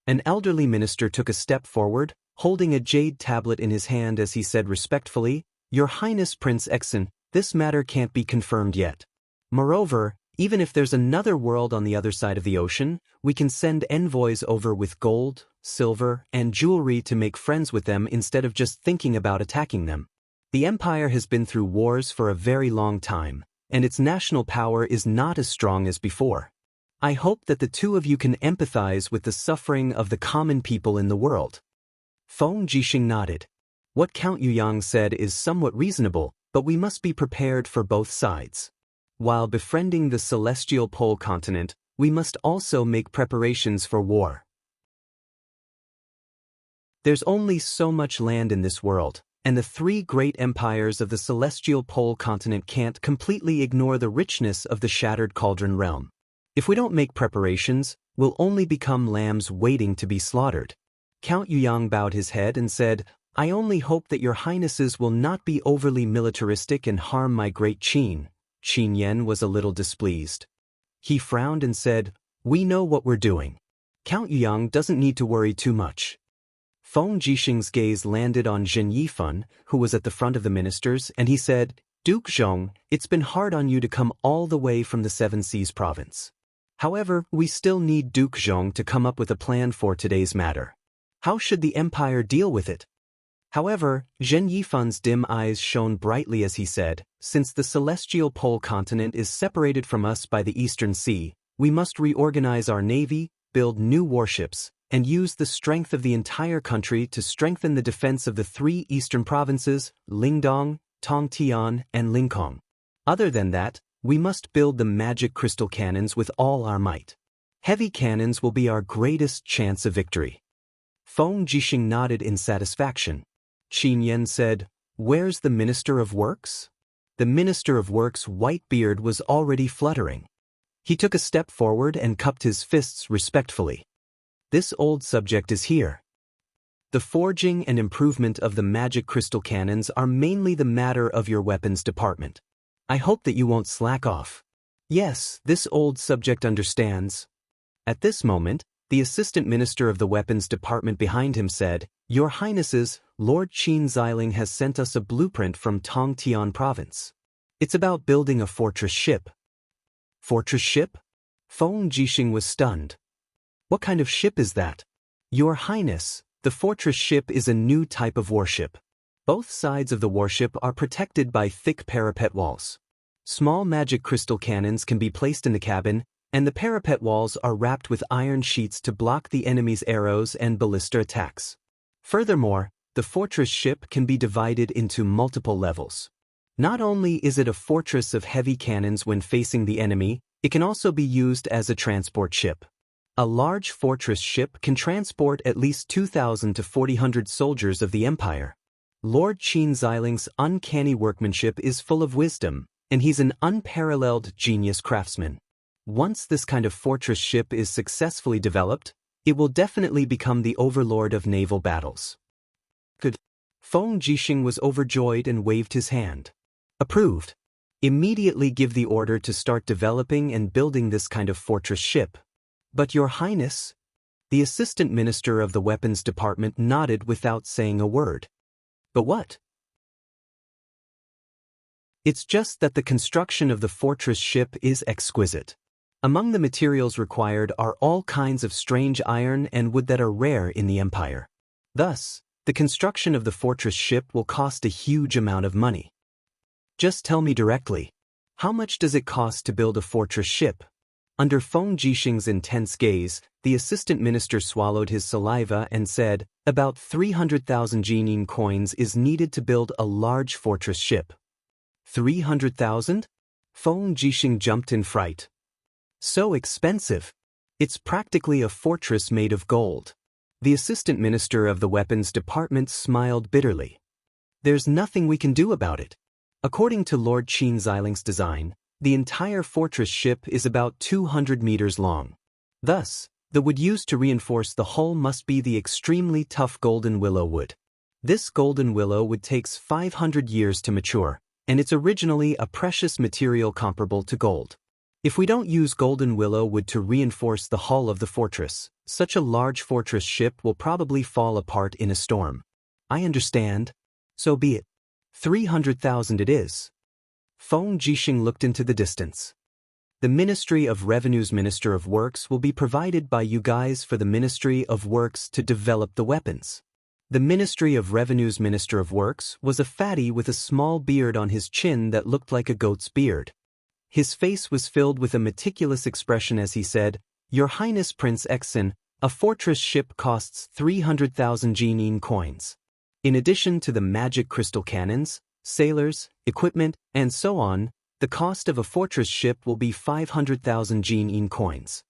An elderly minister took a step forward, holding a jade tablet in his hand as he said respectfully, "Your Highness Prince Exon, this matter can't be confirmed yet. Moreover, even if there's another world on the other side of the ocean, we can send envoys over with gold, silver, and jewelry to make friends with them instead of just thinking about attacking them. The Empire has been through wars for a very long time, and its national power is not as strong as before. I hope that the two of you can empathize with the suffering of the common people in the world." Feng Jixing nodded. What Count Yuyang said is somewhat reasonable, but we must be prepared for both sides. While befriending the Celestial Pole continent, we must also make preparations for war. There's only so much land in this world, and the three great empires of the Celestial Pole continent can't completely ignore the richness of the Shattered Cauldron realm. If we don't make preparations, we'll only become lambs waiting to be slaughtered. Count Yuyang bowed his head and said, "I only hope that your highnesses will not be overly militaristic and harm my great Qin." Qin Yan was a little displeased. He frowned and said, "We know what we're doing. Count Yuyang doesn't need to worry too much." Feng Jixing's gaze landed on Zhen Yifan, who was at the front of the ministers, and he said, "Duke Zhong, it's been hard on you to come all the way from the Seven Seas province. However, we still need Duke Zhong to come up with a plan for today's matter. How should the Empire deal with it?" However, Zhen Yifan's dim eyes shone brightly as he said, "Since the Celestial Pole continent is separated from us by the Eastern Sea, we must reorganize our navy, build new warships, and use the strength of the entire country to strengthen the defense of the three eastern provinces, Lingdong, Tongtian, and Lingkong. Other than that, we must build the magic crystal cannons with all our might. Heavy cannons will be our greatest chance of victory." Feng Jixing nodded in satisfaction. Qin Yan said, "Where's the Minister of Works?" The Minister of Works' white beard was already fluttering. He took a step forward and cupped his fists respectfully. "This old subject is here. The forging and improvement of the magic crystal cannons are mainly the matter of your weapons department. I hope that you won't slack off." "Yes, this old subject understands." At this moment, the Assistant Minister of the Weapons Department behind him said, "Your Highnesses, Lord Qin Xiling has sent us a blueprint from Tongtian province. It's about building a fortress ship." "Fortress ship?" Feng Jixing was stunned. "What kind of ship is that?" "Your Highness, the fortress ship is a new type of warship. Both sides of the warship are protected by thick parapet walls. Small magic crystal cannons can be placed in the cabin, and the parapet walls are wrapped with iron sheets to block the enemy's arrows and ballista attacks. Furthermore, the fortress ship can be divided into multiple levels. Not only is it a fortress of heavy cannons when facing the enemy, it can also be used as a transport ship. A large fortress ship can transport at least 2,000 to 4,000 soldiers of the Empire. Lord Qin Xiling's uncanny workmanship is full of wisdom, and he's an unparalleled genius craftsman. Once this kind of fortress ship is successfully developed, it will definitely become the overlord of naval battles." "Good." Feng Jixing was overjoyed and waved his hand. "Approved. Immediately give the order to start developing and building this kind of fortress ship." "But Your Highness," the Assistant Minister of the Weapons Department nodded without saying a word. "But what?" "It's just that the construction of the fortress ship is exquisite. Among the materials required are all kinds of strange iron and wood that are rare in the Empire. Thus, the construction of the fortress ship will cost a huge amount of money. Just tell me directly, how much does it cost to build a fortress ship? Under Feng Jixing's intense gaze, the assistant minister swallowed his saliva and said, about 300,000 Jining coins is needed to build a large fortress ship. 300,000? Feng Jixing jumped in fright. So expensive. It's practically a fortress made of gold. The assistant minister of the weapons department smiled bitterly. There's nothing we can do about it. According to Lord Qin Xiling's design, the entire fortress ship is about 200 meters long. Thus, the wood used to reinforce the hull must be the extremely tough golden willow wood. This golden willow wood takes 500 years to mature, and it's originally a precious material comparable to gold. If we don't use golden willow wood to reinforce the hull of the fortress, such a large fortress ship will probably fall apart in a storm. I understand. So be it. 300,000 it is. Feng Jixing looked into the distance. The Ministry of Revenue's Minister of Works will be provided by you guys for the Ministry of Works to develop the weapons. The Ministry of Revenue's Minister of Works was a fatty with a small beard on his chin that looked like a goat's beard. His face was filled with a meticulous expression as he said, Your Highness Prince Exin, a fortress ship costs 300,000 Jining coins. In addition to the magic crystal cannons, sailors, equipment, and so on, the cost of a fortress ship will be 500,000 Jining coins.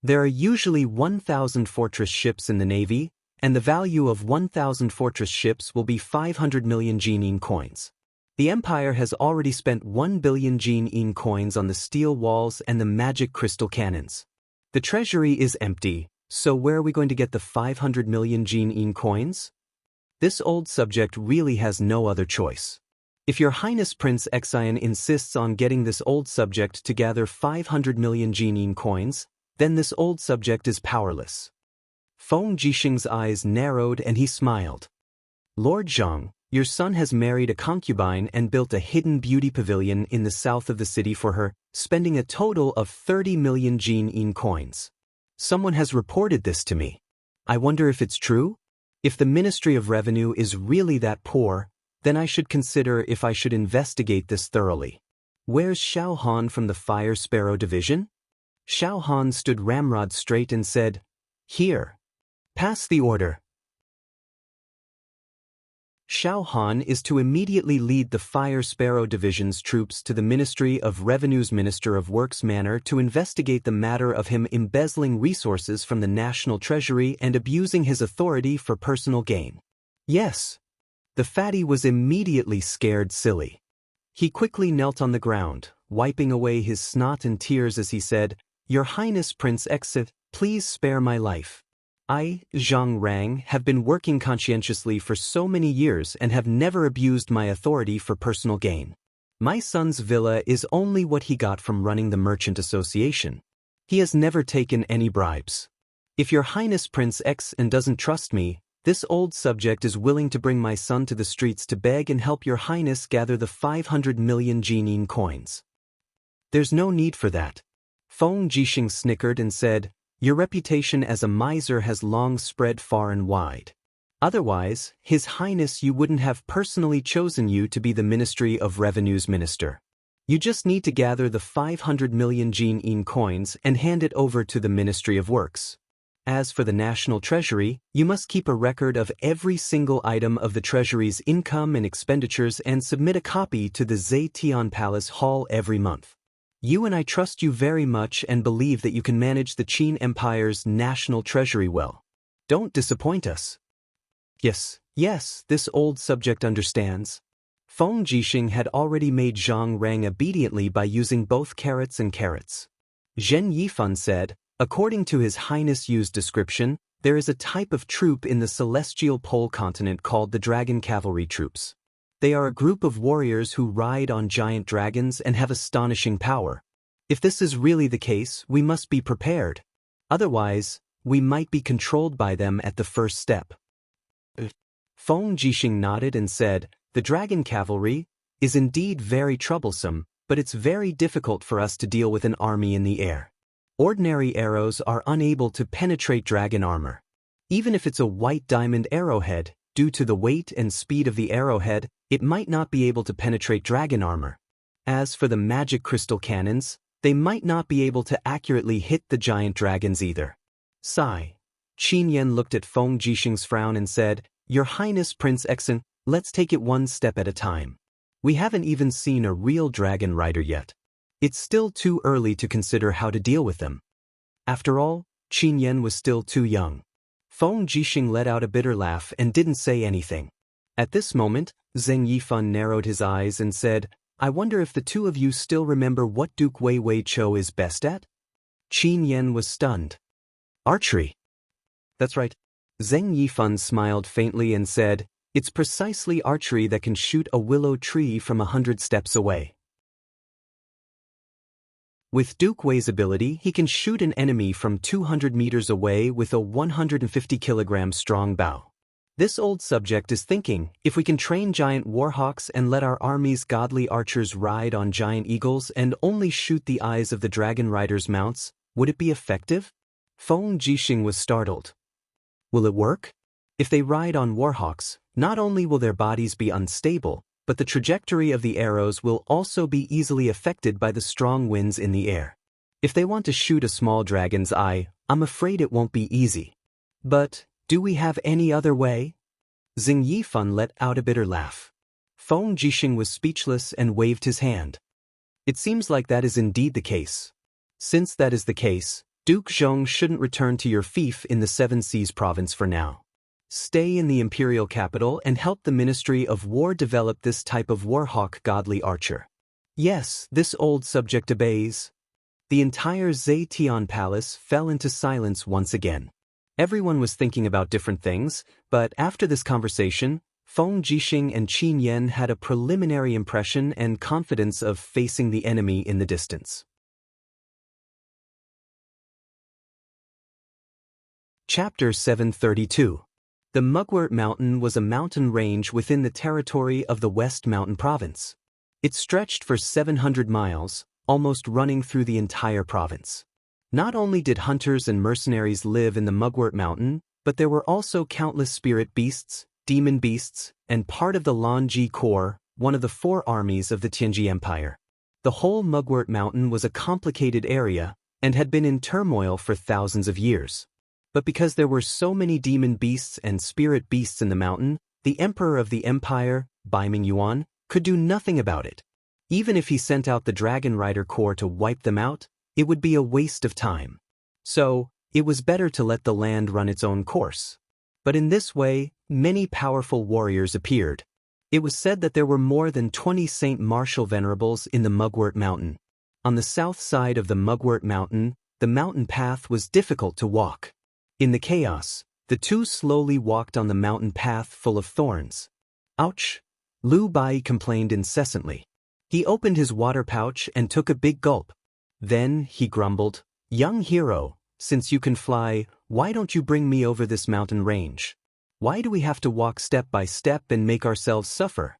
There are usually 1,000 fortress ships in the Navy, and the value of 1,000 fortress ships will be 500 million Jining coins. The Empire has already spent 1 billion Jining coins on the steel walls and the magic crystal cannons. The treasury is empty, so where are we going to get the 500 million Jining coins? This old subject really has no other choice. If Your Highness Prince Exin insists on getting this old subject to gather 500 million Jining coins, then this old subject is powerless. Feng Jixing's eyes narrowed and he smiled. Lord Zhang, your son has married a concubine and built a hidden beauty pavilion in the south of the city for her, spending a total of 30 million Jining coins. Someone has reported this to me. I wonder if it's true? If the Ministry of Revenue is really that poor, then I should consider if I should investigate this thoroughly. Where's Xiao Han from the Fire Sparrow Division? Xiao Han stood ramrod straight and said, Here. Pass the order. Xiao Han is to immediately lead the Fire Sparrow Division's troops to the Ministry of Revenue's Minister of Works Manor to investigate the matter of him embezzling resources from the National Treasury and abusing his authority for personal gain. Yes. The fatty was immediately scared silly. He quickly knelt on the ground, wiping away his snot and tears as he said, Your Highness Prince Exit, please spare my life. I, Zhang Rang, have been working conscientiously for so many years and have never abused my authority for personal gain. My son's villa is only what he got from running the Merchant Association. He has never taken any bribes. If Your Highness Prince Exin doesn't trust me, this old subject is willing to bring my son to the streets to beg and help Your Highness gather the 500 million Jining coins. There's no need for that. Feng Jixing snickered and said, Your reputation as a miser has long spread far and wide. Otherwise, His Highness you wouldn't have personally chosen you to be the Ministry of Revenue's minister. You just need to gather the 500 million Jining coins and hand it over to the Ministry of Works. As for the National Treasury, you must keep a record of every single item of the Treasury's income and expenditures and submit a copy to the Zetian Palace Hall every month. You and I trust you very much and believe that you can manage the Qin Empire's national treasury well. Don't disappoint us. Yes, this old subject understands. Feng Jixing had already made Zhang Rang obediently by using both carrots and carrots. Zhen Yifan said, According to His Highness Yu's description, there is a type of troop in the celestial pole continent called the Dragon Cavalry Troops. They are a group of warriors who ride on giant dragons and have astonishing power. If this is really the case, we must be prepared. Otherwise, we might be controlled by them at the first step. Feng Jixing nodded and said, The Dragon Cavalry is indeed very troublesome, but it's very difficult for us to deal with an army in the air. Ordinary arrows are unable to penetrate dragon armor. Even if it's a white diamond arrowhead, due to the weight and speed of the arrowhead, it might not be able to penetrate dragon armor. As for the magic crystal cannons, they might not be able to accurately hit the giant dragons either. Sigh. Qin Yan looked at Feng Jixing's frown and said, Your Highness Prince Exen, let's take it one step at a time. We haven't even seen a real dragon rider yet. It's still too early to consider how to deal with them. After all, Qin Yan was still too young. Feng Jixing let out a bitter laugh and didn't say anything. At this moment, Zheng Yifan narrowed his eyes and said, I wonder if the two of you still remember what Duke Wei Wei Cho is best at? Qin Yan was stunned. Archery. That's right. Zheng Yifan smiled faintly and said, It's precisely archery that can shoot a willow tree from 100 steps away. With Duke Wei's ability, he can shoot an enemy from 200 meters away with a 150-kilogram strong bow. This old subject is thinking, if we can train giant warhawks and let our army's godly archers ride on giant eagles and only shoot the eyes of the dragon riders' mounts, would it be effective? Feng Jixing was startled. Will it work? If they ride on warhawks, not only will their bodies be unstable, but the trajectory of the arrows will also be easily affected by the strong winds in the air. If they want to shoot a small dragon's eye, I'm afraid it won't be easy. But, do we have any other way? Zheng Yifan let out a bitter laugh. Feng Jixing was speechless and waved his hand. It seems like that is indeed the case. Since that is the case, Duke Zhong shouldn't return to your fief in the Seven Seas province for now. Stay in the imperial capital and help the Ministry of War develop this type of warhawk godly archer. Yes, this old subject obeys. The entire Zetian palace fell into silence once again. Everyone was thinking about different things, but after this conversation, Feng Jixing and Qin Yan had a preliminary impression and confidence of facing the enemy in the distance. Chapter 732. The Mugwort Mountain was a mountain range within the territory of the West Mountain Province. It stretched for 700 miles, almost running through the entire province. Not only did hunters and mercenaries live in the Mugwort Mountain, but there were also countless spirit beasts, demon beasts, and part of the Lanji Corps, one of the 4 armies of the Tianji Empire. The whole Mugwort Mountain was a complicated area and had been in turmoil for thousands of years. But because there were so many demon beasts and spirit beasts in the mountain, the emperor of the empire, Baiming Yuan, could do nothing about it. Even if he sent out the Dragon Rider Corps to wipe them out, it would be a waste of time. So, it was better to let the land run its own course. But in this way, many powerful warriors appeared. It was said that there were more than 20 Saint Martial Venerables in the Mugwort Mountain. On the south side of the Mugwort Mountain, the mountain path was difficult to walk. In the chaos, the two slowly walked on the mountain path full of thorns. Ouch! Lu Bai complained incessantly. He opened his water pouch and took a big gulp. Then, he grumbled, Young hero, since you can fly, why don't you bring me over this mountain range? Why do we have to walk step by step and make ourselves suffer?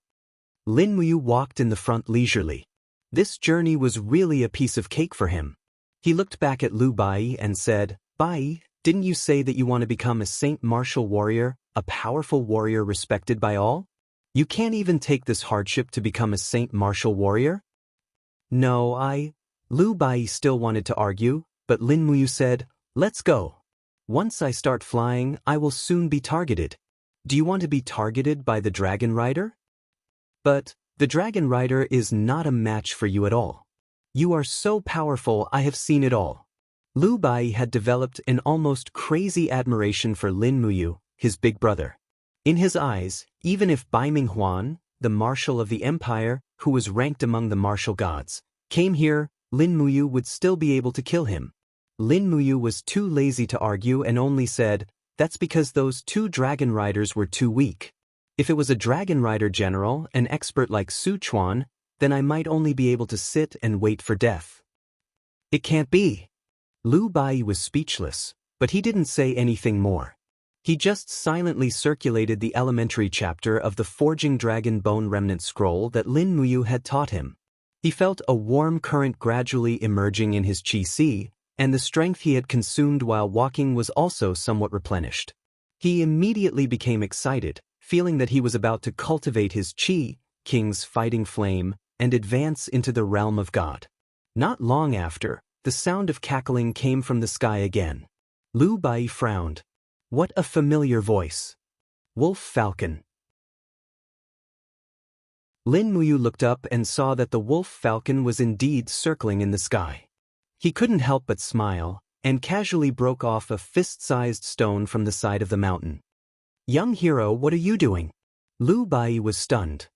Lin Muyu walked in the front leisurely. This journey was really a piece of cake for him. He looked back at Lu Bai and said, Bai, didn't you say that you want to become a Saint Martial warrior, a powerful warrior respected by all? You can't even take this hardship to become a Saint Martial warrior? No, Lu Bai still wanted to argue, but Lin Muyu said, Let's go. Once I start flying, I will soon be targeted. Do you want to be targeted by the Dragon Rider? But the Dragon Rider is not a match for you at all. You are so powerful, I have seen it all. Lu Bai had developed an almost crazy admiration for Lin Muyu, his big brother. In his eyes, even if Baiming Huan, the marshal of the empire, who was ranked among the martial gods, came here, Lin Muyu would still be able to kill him. Lin Muyu was too lazy to argue and only said, That's because those 2 dragon riders were too weak. If it was a dragon rider general, an expert like Su Chuan, then I might only be able to sit and wait for death. It can't be. Lu Bai was speechless, but he didn't say anything more. He just silently circulated the elementary chapter of the Forging Dragon Bone Remnant Scroll that Lin Muyu had taught him. He felt a warm current gradually emerging in his Qi Si, and the strength he had consumed while walking was also somewhat replenished. He immediately became excited, feeling that he was about to cultivate his Qi, King's fighting flame, and advance into the realm of God. Not long after, the sound of cackling came from the sky again. Lu Bai frowned. What a familiar voice. Wolf Falcon. Lin Muyu looked up and saw that the wolf falcon was indeed circling in the sky. He couldn't help but smile, and casually broke off a fist-sized stone from the side of the mountain. Young hero, what are you doing? Lu Bai was stunned.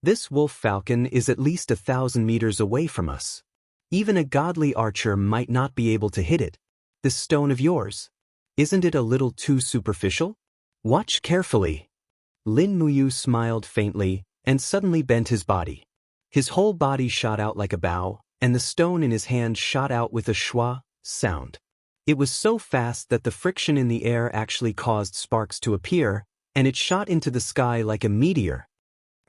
This wolf falcon is at least 1,000 meters away from us. Even a godly archer might not be able to hit it. This stone of yours, isn't it a little too superficial? Watch carefully. Lin Muyu smiled faintly and suddenly bent his body. His whole body shot out like a bow, and the stone in his hand shot out with a schwa sound. It was so fast that the friction in the air actually caused sparks to appear, and it shot into the sky like a meteor.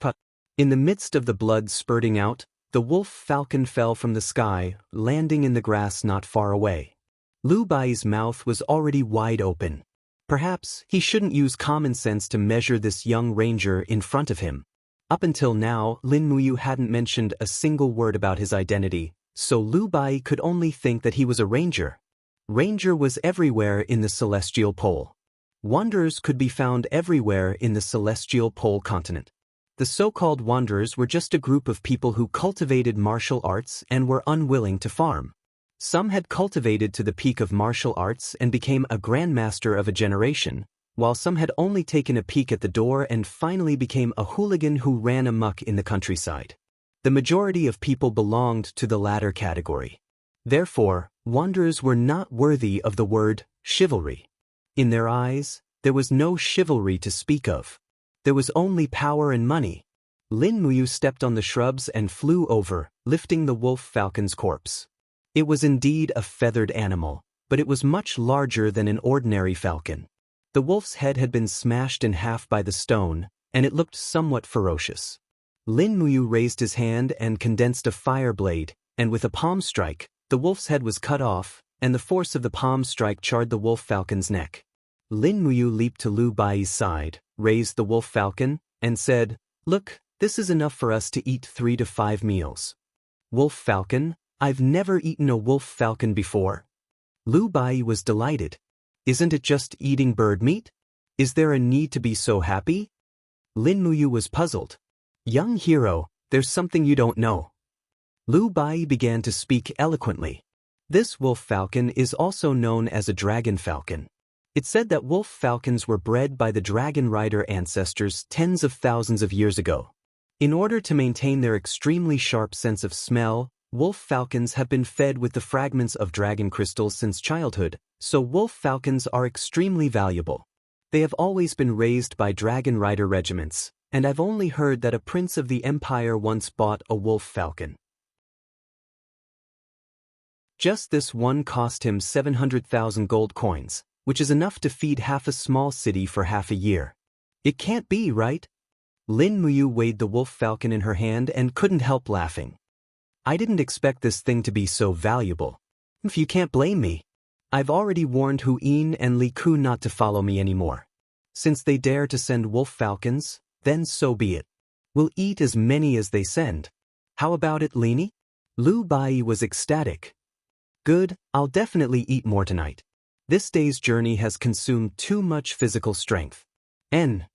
But in the midst of the blood spurting out, the wolf falcon fell from the sky, landing in the grass not far away. Lu Bai's mouth was already wide open. Perhaps he shouldn't use common sense to measure this young ranger in front of him. Up until now, Lin Muyu hadn't mentioned a single word about his identity, so Lu Bai could only think that he was a ranger. Ranger was everywhere in the Celestial Pole. Wanderers could be found everywhere in the Celestial Pole continent. The so-called wanderers were just a group of people who cultivated martial arts and were unwilling to farm. Some had cultivated to the peak of martial arts and became a grandmaster of a generation, while some had only taken a peek at the door and finally became a hooligan who ran amok in the countryside. The majority of people belonged to the latter category. Therefore, wanderers were not worthy of the word chivalry. In their eyes, there was no chivalry to speak of. There was only power and money. Lin Muyu stepped on the shrubs and flew over, lifting the wolf falcon's corpse. It was indeed a feathered animal, but it was much larger than an ordinary falcon. The wolf's head had been smashed in half by the stone, and it looked somewhat ferocious. Lin Muyu raised his hand and condensed a fire blade, and with a palm strike, the wolf's head was cut off, and the force of the palm strike charred the wolf falcon's neck. Lin Muyu leaped to Lu Bai's side, raised the wolf falcon, and said, "Look, this is enough for us to eat 3 to 5 meals." Wolf falcon? I've never eaten a wolf falcon before. Lu Bai was delighted. Isn't it just eating bird meat? Is there a need to be so happy? Lin Muyu was puzzled. Young hero, there's something you don't know. Lu Bai began to speak eloquently. This wolf falcon is also known as a dragon falcon. It's said that wolf falcons were bred by the dragon rider ancestors tens of thousands of years ago. In order to maintain their extremely sharp sense of smell, wolf falcons have been fed with the fragments of dragon crystals since childhood, so wolf falcons are extremely valuable. They have always been raised by dragon rider regiments, and I've only heard that a prince of the empire once bought a wolf falcon. Just this one cost him 700,000 gold coins, which is enough to feed half a small city for half a year. It can't be, right? Lin Muyu weighed the wolf falcon in her hand and couldn't help laughing. I didn't expect this thing to be so valuable. If you can't blame me. I've already warned Hu Yin and Li Ku not to follow me anymore. Since they dare to send wolf falcons, then so be it. We'll eat as many as they send. How about it, Lini? Lu Bai was ecstatic. Good, I'll definitely eat more tonight. This day's journey has consumed too much physical strength. And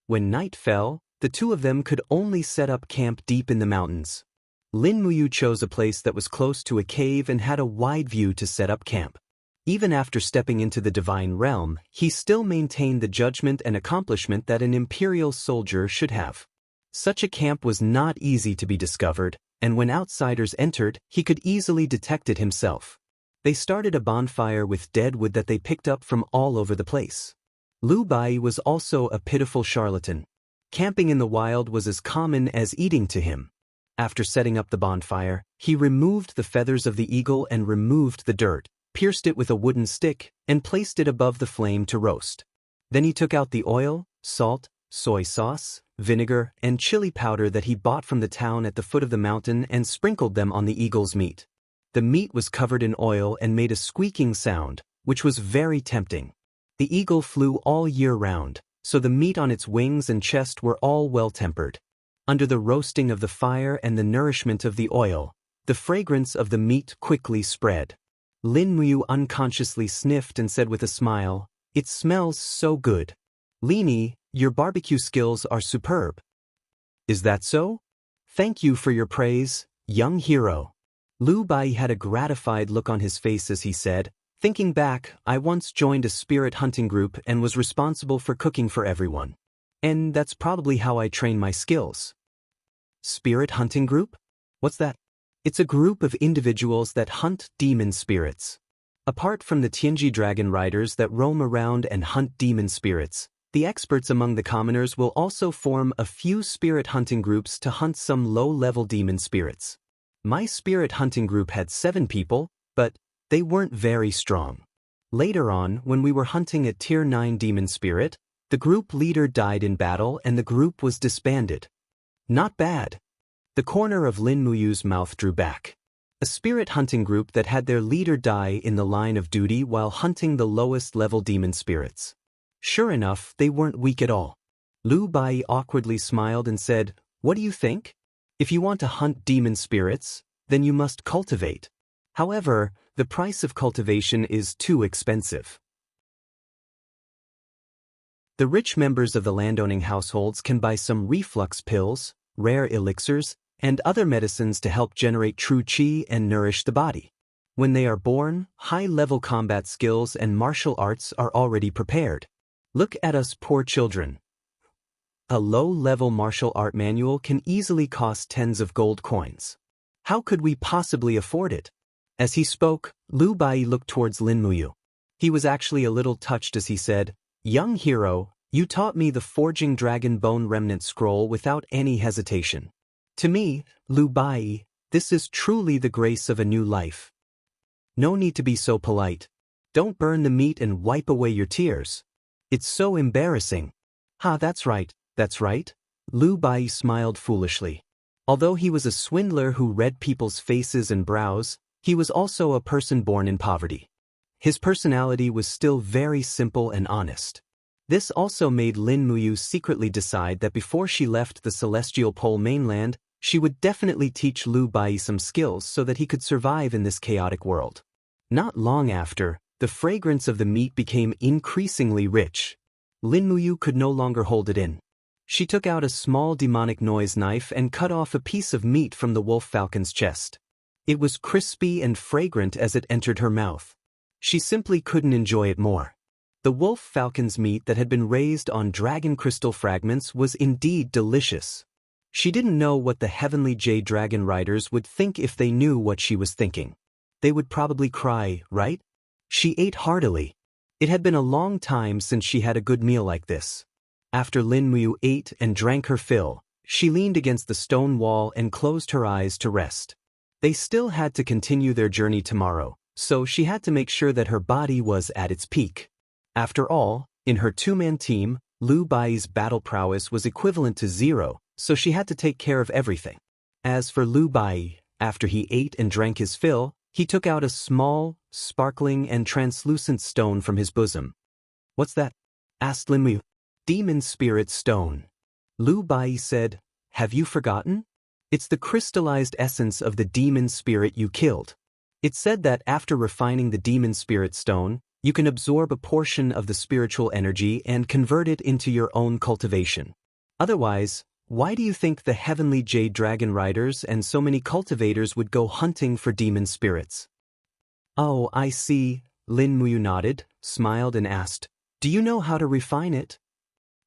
when night fell, the two of them could only set up camp deep in the mountains. Lin Muyu chose a place that was close to a cave and had a wide view to set up camp. Even after stepping into the divine realm, he still maintained the judgment and accomplishment that an imperial soldier should have. Such a camp was not easy to be discovered, and when outsiders entered, he could easily detect it himself. They started a bonfire with dead wood that they picked up from all over the place. Lu Bai was also a pitiful charlatan. Camping in the wild was as common as eating to him. After setting up the bonfire, he removed the feathers of the eagle and removed the dirt, pierced it with a wooden stick, and placed it above the flame to roast. Then he took out the oil, salt, soy sauce, vinegar, and chili powder that he bought from the town at the foot of the mountain and sprinkled them on the eagle's meat. The meat was covered in oil and made a squeaking sound, which was very tempting. The eagle flew all year round, so the meat on its wings and chest were all well-tempered. Under the roasting of the fire and the nourishment of the oil, the fragrance of the meat quickly spread. Lin Muyu unconsciously sniffed and said with a smile, "It smells so good. Lini, your barbecue skills are superb." "Is that so? Thank you for your praise, young hero." Lu Bai had a gratified look on his face as he said, "Thinking back, I once joined a spirit hunting group and was responsible for cooking for everyone. And that's probably how I train my skills." Spirit hunting group? What's that? It's a group of individuals that hunt demon spirits. Apart from the Tianji dragon riders that roam around and hunt demon spirits, the experts among the commoners will also form a few spirit hunting groups to hunt some low-level demon spirits. My spirit hunting group had 7 people, but they weren't very strong. Later on, when we were hunting a Tier 9 demon spirit, the group leader died in battle and the group was disbanded. Not bad. The corner of Lin Muyu's mouth drew back. A spirit hunting group that had their leader die in the line of duty while hunting the lowest level demon spirits. Sure enough, they weren't weak at all. Lu Bai awkwardly smiled and said, "What do you think? If you want to hunt demon spirits, then you must cultivate. However, the price of cultivation is too expensive." The rich members of the landowning households can buy some reflux pills, rare elixirs, and other medicines to help generate true qi and nourish the body. When they are born, high-level combat skills and martial arts are already prepared. Look at us poor children. A low-level martial art manual can easily cost tens of gold coins. How could we possibly afford it? As he spoke, Lu Bai looked towards Lin Muyu. He was actually a little touched as he said, "Young hero, you taught me the forging dragon bone remnant scroll without any hesitation. To me, Lu Bai, this is truly the grace of a new life. No need to be so polite. Don't burn the meat and wipe away your tears. It's so embarrassing." "Ha, that's right, that's right." Lu Bai smiled foolishly. Although he was a swindler who read people's faces and brows, he was also a person born in poverty. His personality was still very simple and honest. This also made Lin Muyu secretly decide that before she left the celestial pole mainland, she would definitely teach Lu Bai some skills so that he could survive in this chaotic world. Not long after, the fragrance of the meat became increasingly rich. Lin Muyu could no longer hold it in. She took out a small demonic noise knife and cut off a piece of meat from the wolf falcon's chest. It was crispy and fragrant as it entered her mouth. She simply couldn't enjoy it more. The wolf falcon's meat that had been raised on dragon crystal fragments was indeed delicious. She didn't know what the heavenly jade dragon riders would think if they knew what she was thinking. They would probably cry, right? She ate heartily. It had been a long time since she had a good meal like this. After Lin Muyu ate and drank her fill, she leaned against the stone wall and closed her eyes to rest. They still had to continue their journey tomorrow, so she had to make sure that her body was at its peak. After all, in her 2-man team, Lu Bai's battle prowess was equivalent to 0, so she had to take care of everything. As for Lu Bai, after he ate and drank his fill, he took out a small, sparkling and translucent stone from his bosom. "What's that?" asked Lin Muyu. "Demon spirit stone." Lu Bai said, "Have you forgotten? It's the crystallized essence of the demon spirit you killed. It's said that after refining the demon spirit stone, you can absorb a portion of the spiritual energy and convert it into your own cultivation. Otherwise, why do you think the heavenly jade dragon riders and so many cultivators would go hunting for demon spirits?" "Oh, I see." Lin Muyu nodded, smiled and asked, "Do you know how to refine it?"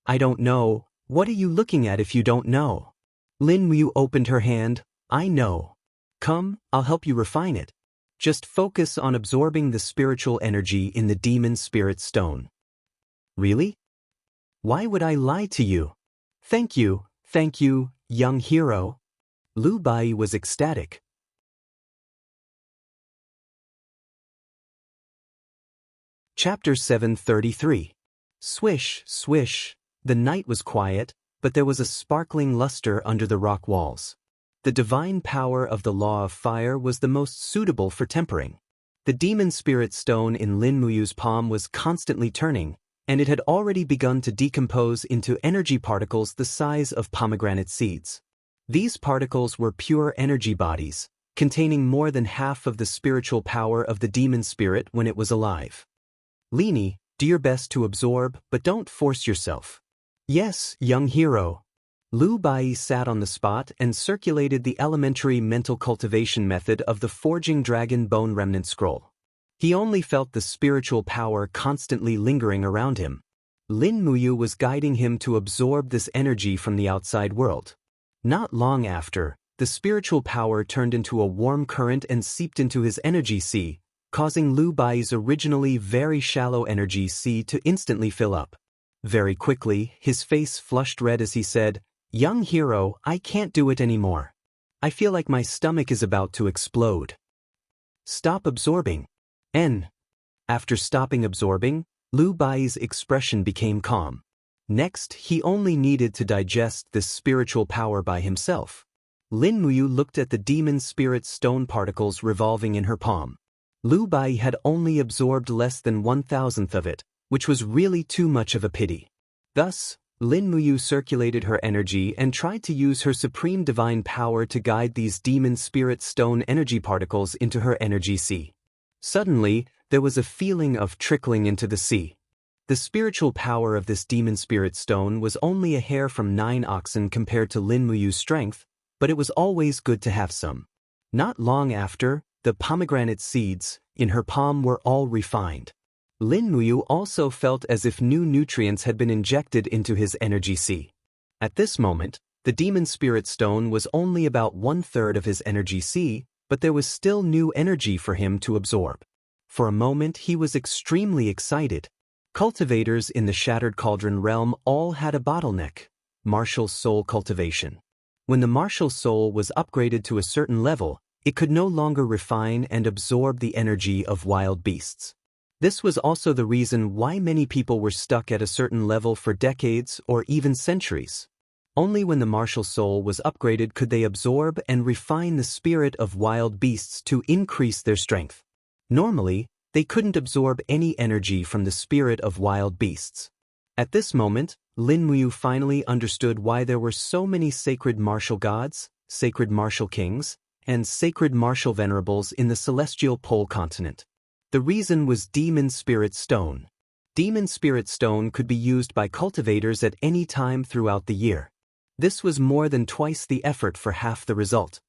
"I don't know. What are you looking at if you don't know?" Lin Muyu opened her hand. "I know. Come, I'll help you refine it. Just focus on absorbing the spiritual energy in the demon spirit stone." "Really? Why would I lie to you?" Thank you, young hero." Lu Bai was ecstatic. Chapter 733. Swish, swish. The night was quiet, but there was a sparkling luster under the rock walls. The divine power of the law of fire was the most suitable for tempering. The demon spirit stone in Lin Muyu's palm was constantly turning, and it had already begun to decompose into energy particles the size of pomegranate seeds. These particles were pure energy bodies, containing more than half of the spiritual power of the demon spirit when it was alive. Lini, do your best to absorb, but don't force yourself. Yes, young hero. Lu Bai sat on the spot and circulated the elementary mental cultivation method of the Forging Dragon Bone Remnant Scroll. He only felt the spiritual power constantly lingering around him. Lin Muyu was guiding him to absorb this energy from the outside world. Not long after, the spiritual power turned into a warm current and seeped into his energy sea, causing Lu Bai's originally very shallow energy sea to instantly fill up. Very quickly, his face flushed red as he said, "Young hero, I can't do it anymore. I feel like my stomach is about to explode." Stop absorbing. After stopping absorbing, Lu Bai's expression became calm. Next, he only needed to digest this spiritual power by himself. Lin Muyu looked at the demon spirit stone particles revolving in her palm. Lu Bai had only absorbed less than 1/1000th of it, which was really too much of a pity. Thus, Lin Muyu circulated her energy and tried to use her supreme divine power to guide these demon spirit stone energy particles into her energy sea. Suddenly, there was a feeling of trickling into the sea. The spiritual power of this demon spirit stone was only a hair from 9 oxen compared to Lin Muyu's strength, but it was always good to have some. Not long after, the pomegranate seeds in her palm were all refined. Lin Muyu also felt as if new nutrients had been injected into his energy sea. At this moment, the demon spirit stone was only about 1/3 of his energy sea, but there was still new energy for him to absorb. For a moment he was extremely excited. Cultivators in the Shattered Cauldron realm all had a bottleneck: martial soul cultivation. When the martial soul was upgraded to a certain level, it could no longer refine and absorb the energy of wild beasts. This was also the reason why many people were stuck at a certain level for decades or even centuries. Only when the martial soul was upgraded could they absorb and refine the spirit of wild beasts to increase their strength. Normally, they couldn't absorb any energy from the spirit of wild beasts. At this moment, Lin Muyu finally understood why there were so many sacred martial gods, sacred martial kings, and sacred martial venerables in the celestial pole continent. The reason was Demon Spirit Stone. Demon Spirit Stone could be used by cultivators at any time throughout the year. This was more than twice the effort for half the result.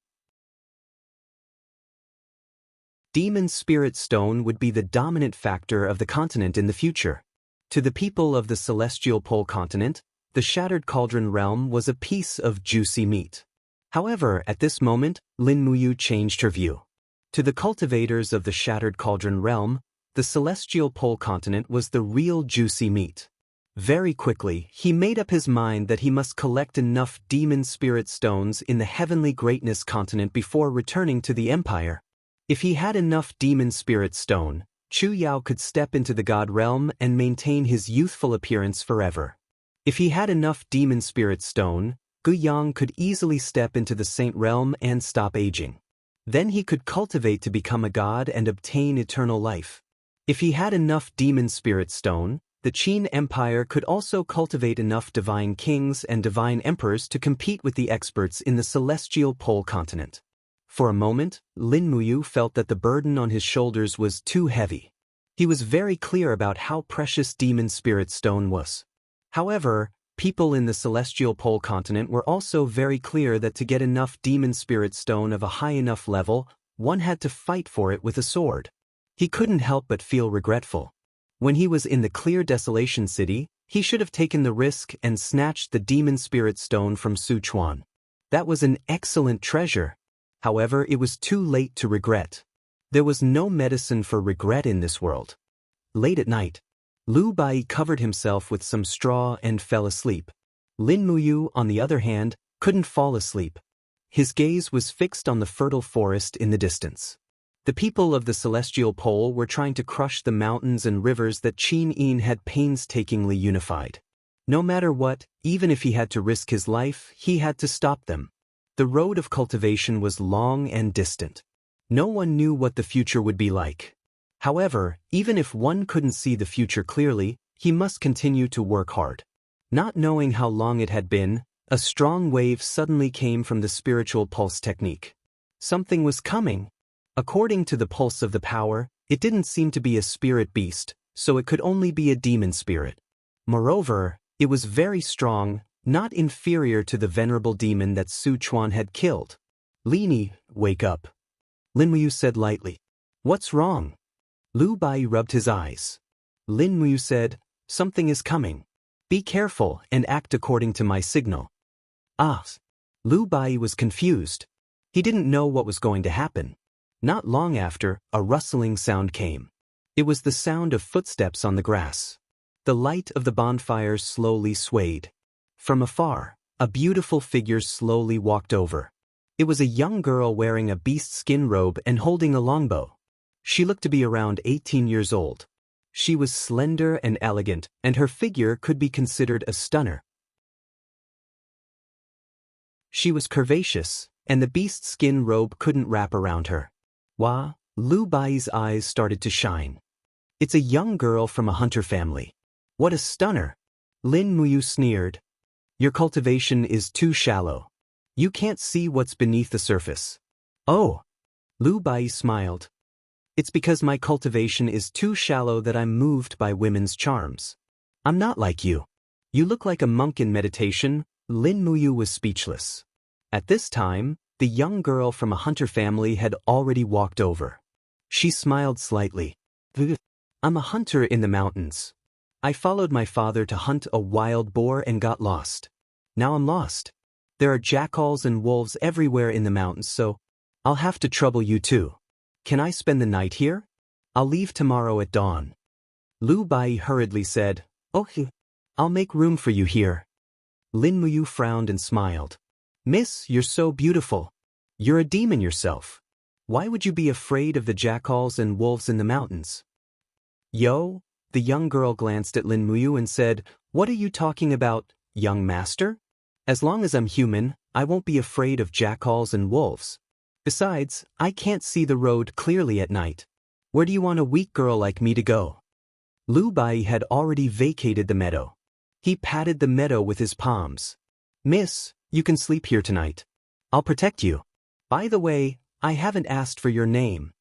Demon Spirit Stone would be the dominant factor of the continent in the future. To the people of the celestial pole continent, the Shattered Cauldron realm was a piece of juicy meat. However, at this moment, Lin Muyu changed her view. To the cultivators of the Shattered Cauldron realm, the celestial pole continent was the real juicy meat. Very quickly, he made up his mind that he must collect enough demon spirit stones in the heavenly greatness continent before returning to the empire. If he had enough demon spirit stone, Chu Yao could step into the god realm and maintain his youthful appearance forever. If he had enough demon spirit stone, Gu Yang could easily step into the saint realm and stop aging. Then he could cultivate to become a god and obtain eternal life. If he had enough demon spirit stone, the Qin Empire could also cultivate enough divine kings and divine emperors to compete with the experts in the celestial pole continent. For a moment, Lin Muyu felt that the burden on his shoulders was too heavy. He was very clear about how precious demon spirit stone was. However, people in the celestial pole continent were also very clear that to get enough demon spirit stone of a high enough level, one had to fight for it with a sword. He couldn't help but feel regretful. When he was in the clear desolation city, he should have taken the risk and snatched the demon spirit stone from Sichuan. That was an excellent treasure. However, it was too late to regret. There was no medicine for regret in this world. Late at night, Lu Bai covered himself with some straw and fell asleep. Lin Muyu, on the other hand, couldn't fall asleep. His gaze was fixed on the fertile forest in the distance. The people of the celestial pole were trying to crush the mountains and rivers that Qin Yin had painstakingly unified. No matter what, even if he had to risk his life, he had to stop them. The road of cultivation was long and distant. No one knew what the future would be like. However, even if one couldn't see the future clearly, he must continue to work hard. Not knowing how long it had been, a strong wave suddenly came from the spiritual pulse technique. Something was coming. According to the pulse of the power, it didn't seem to be a spirit beast, so it could only be a demon spirit. Moreover, it was very strong, not inferior to the venerable demon that Su Chuan had killed. Lini, wake up. Lin Muyu said lightly. What's wrong? Lu Bai rubbed his eyes. Lin Muyu said, something is coming. Be careful and act according to my signal. Ah. Lu Bai was confused. He didn't know what was going to happen. Not long after, a rustling sound came. It was the sound of footsteps on the grass. The light of the bonfires slowly swayed. From afar, a beautiful figure slowly walked over. It was a young girl wearing a beast skin robe and holding a longbow. She looked to be around 18 years old. She was slender and elegant, and her figure could be considered a stunner. She was curvaceous, and the beast skin robe couldn't wrap around her. Wah, Lu Bai's eyes started to shine. It's a young girl from a hunter family. What a stunner! Lin Muyu sneered. Your cultivation is too shallow. You can't see what's beneath the surface. Oh! Lu Bai smiled. It's because my cultivation is too shallow that I'm moved by women's charms. I'm not like you. You look like a monk in meditation. Lin Muyu was speechless. At this time, the young girl from a hunter family had already walked over. She smiled slightly. I'm a hunter in the mountains. I followed my father to hunt a wild boar and got lost. Now I'm lost. There are jackals and wolves everywhere in the mountains, so I'll have to trouble you too. Can I spend the night here? I'll leave tomorrow at dawn. Lu Bai hurriedly said, Okay, I'll make room for you here. Lin Muyu frowned and smiled. Miss, you're so beautiful. You're a demon yourself. Why would you be afraid of the jackals and wolves in the mountains? Yo, the young girl glanced at Lin Muyu and said, What are you talking about, young master? As long as I'm human, I won't be afraid of jackals and wolves. Besides, I can't see the road clearly at night. Where do you want a weak girl like me to go? Lu Bai had already vacated the meadow. He patted the meadow with his palms. Miss, you can sleep here tonight. I'll protect you. By the way, I haven't asked for your name.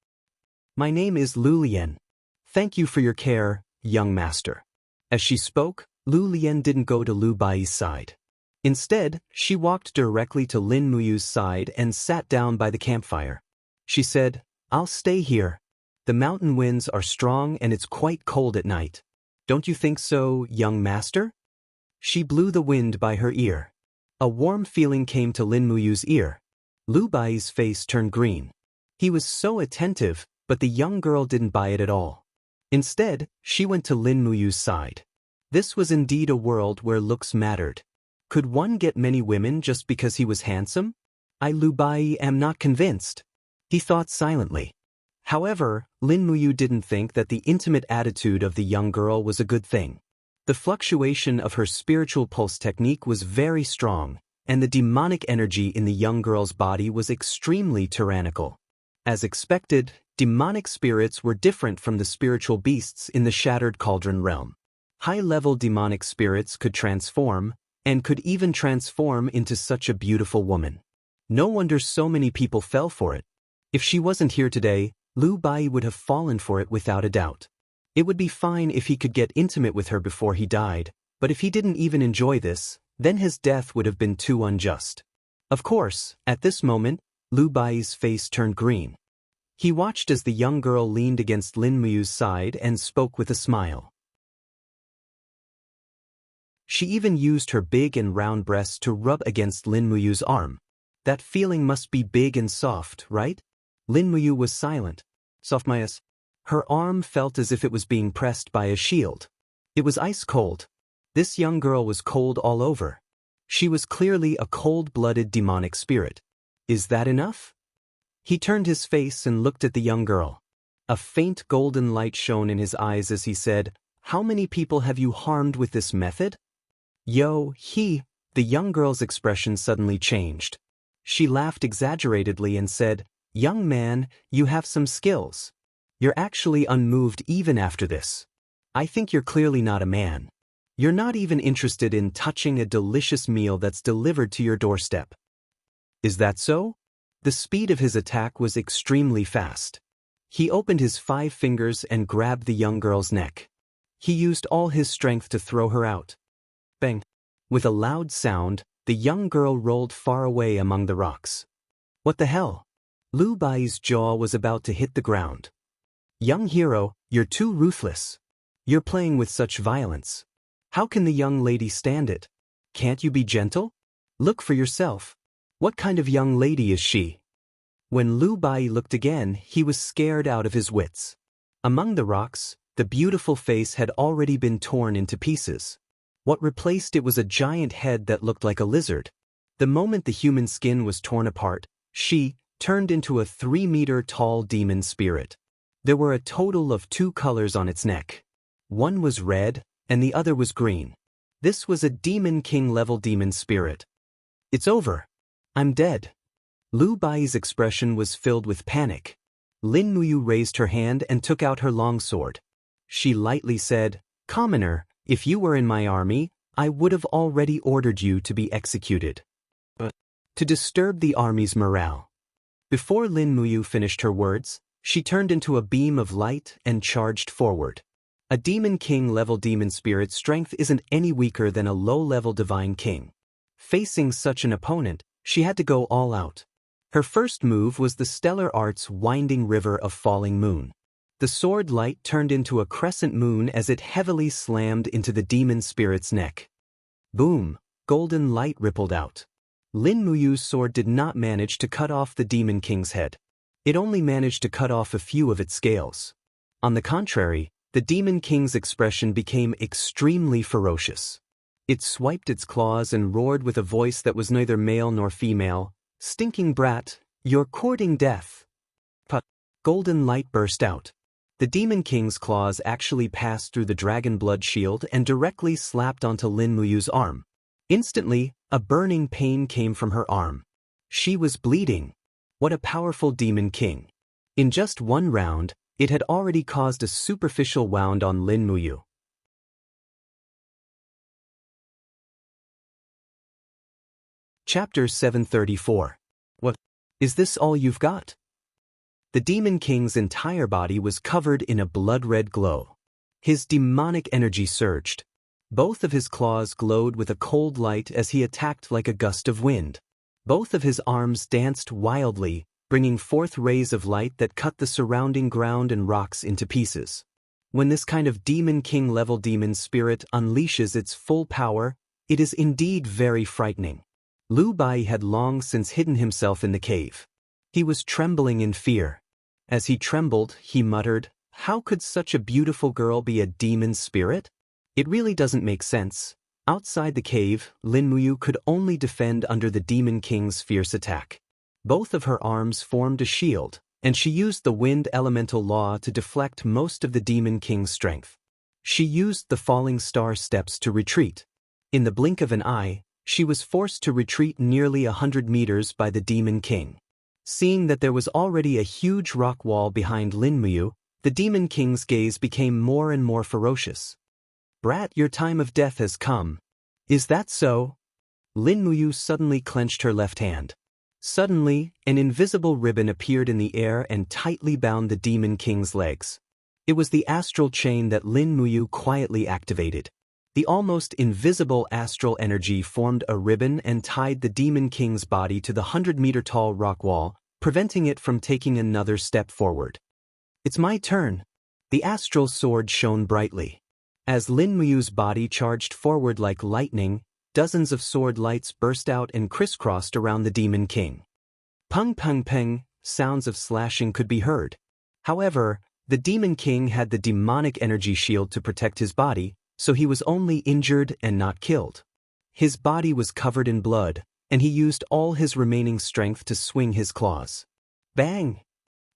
My name is Lu Lian. Thank you for your care, young master. As she spoke, Lu Lian didn't go to Lu Bai's side. Instead, she walked directly to Lin Muyu's side and sat down by the campfire. She said, I'll stay here. The mountain winds are strong and it's quite cold at night. Don't you think so, young master? She blew the wind by her ear. A warm feeling came to Lin Muyu's ear. Lu Bai's face turned green. He was so attentive, but the young girl didn't buy it at all. Instead, she went to Lin Muyu's side. This was indeed a world where looks mattered. Could one get many women just because he was handsome? I Lu Bai am not convinced. He thought silently. However, Lin Muyu didn't think that the intimate attitude of the young girl was a good thing. The fluctuation of her spiritual pulse technique was very strong, and the demonic energy in the young girl's body was extremely tyrannical. As expected, demonic spirits were different from the spiritual beasts in the Shattered Cauldron realm. High-level demonic spirits could transform, and could even transform into such a beautiful woman. No wonder so many people fell for it. If she wasn't here today, Lu Bai would have fallen for it without a doubt. It would be fine if he could get intimate with her before he died, but if he didn't even enjoy this, then his death would have been too unjust. Of course, at this moment, Lu Bai's face turned green. He watched as the young girl leaned against Lin Muyu's side and spoke with a smile. She even used her big and round breasts to rub against Lin Muyu's arm. That feeling must be big and soft, right? Lin Muyu was silent. Softmayas. Her arm felt as if it was being pressed by a shield. It was ice cold. This young girl was cold all over. She was clearly a cold-blooded demonic spirit. Is that enough? He turned his face and looked at the young girl. A faint golden light shone in his eyes as he said, How many people have you harmed with this method? The young girl's expression suddenly changed. She laughed exaggeratedly and said, "Young man, you have some skills. You're actually unmoved even after this. I think you're clearly not a man. You're not even interested in touching a delicious meal that's delivered to your doorstep. Is that so?" The speed of his attack was extremely fast. He opened his 5 fingers and grabbed the young girl's neck. He used all his strength to throw her out. Bang! With a loud sound, the young girl rolled far away among the rocks. What the hell? Lu Bai's jaw was about to hit the ground. "Young hero, you're too ruthless. You're playing with such violence. How can the young lady stand it? Can't you be gentle? Look for yourself. What kind of young lady is she?" When Lu Bai looked again, he was scared out of his wits. Among the rocks, the beautiful face had already been torn into pieces. What replaced it was a giant head that looked like a lizard. The moment the human skin was torn apart, she turned into a 3-meter-tall demon spirit. There were a total of 2 colors on its neck. One was red, and the other was green. This was a Demon King-level demon spirit. "It's over. I'm dead." Lu Bai's expression was filled with panic. Lin Muyu raised her hand and took out her longsword. She lightly said, "Commoner, if you were in my army, I would have already ordered you to be executed." But to disturb the army's morale. Before Lin Muyu finished her words, she turned into a beam of light and charged forward. A Demon King-level demon spirit's strength isn't any weaker than a low-level divine king. Facing such an opponent, she had to go all out. Her first move was the Stellar Arts Winding River of Falling Moon. The sword light turned into a crescent moon as it heavily slammed into the demon spirit's neck. Boom! Golden light rippled out. Lin Muyu's sword did not manage to cut off the Demon King's head. It only managed to cut off a few of its scales. On the contrary, the Demon King's expression became extremely ferocious. It swiped its claws and roared with a voice that was neither male nor female. "Stinking brat, you're courting death." But golden light burst out. The Demon King's claws actually passed through the dragon blood shield and directly slapped onto Lin Muyu's arm. Instantly, a burning pain came from her arm. She was bleeding. What a powerful Demon King. In just 1 round, it had already caused a superficial wound on Lin Muyu. Chapter 734. What? Is this all you've got? The Demon King's entire body was covered in a blood-red glow. His demonic energy surged. Both of his claws glowed with a cold light as he attacked like a gust of wind. Both of his arms danced wildly, bringing forth rays of light that cut the surrounding ground and rocks into pieces. When this kind of Demon King-level demon spirit unleashes its full power, it is indeed very frightening. Lu Bai had long since hidden himself in the cave. He was trembling in fear. As he trembled, he muttered, "How could such a beautiful girl be a demon spirit? It really doesn't make sense." Outside the cave, Lin Muyu could only defend under the Demon King's fierce attack. Both of her arms formed a shield, and she used the wind elemental law to deflect most of the Demon King's strength. She used the falling star steps to retreat. In the blink of an eye, she was forced to retreat nearly 100 meters by the Demon King. Seeing that there was already a huge rock wall behind Lin Muyu, the Demon King's gaze became more and more ferocious. "Brat, your time of death has come." "Is that so?" Lin Muyu suddenly clenched her left hand. Suddenly, an invisible ribbon appeared in the air and tightly bound the Demon King's legs. It was the astral chain that Lin Muyu quietly activated. The almost invisible astral energy formed a ribbon and tied the Demon King's body to the 100-meter-tall rock wall, preventing it from taking another step forward. "It's my turn." The astral sword shone brightly. As Lin Muyu's body charged forward like lightning, dozens of sword lights burst out and crisscrossed around the Demon King. Pung pung peng, sounds of slashing could be heard. However, the Demon King had the demonic energy shield to protect his body, so he was only injured and not killed. His body was covered in blood, and he used all his remaining strength to swing his claws. Bang!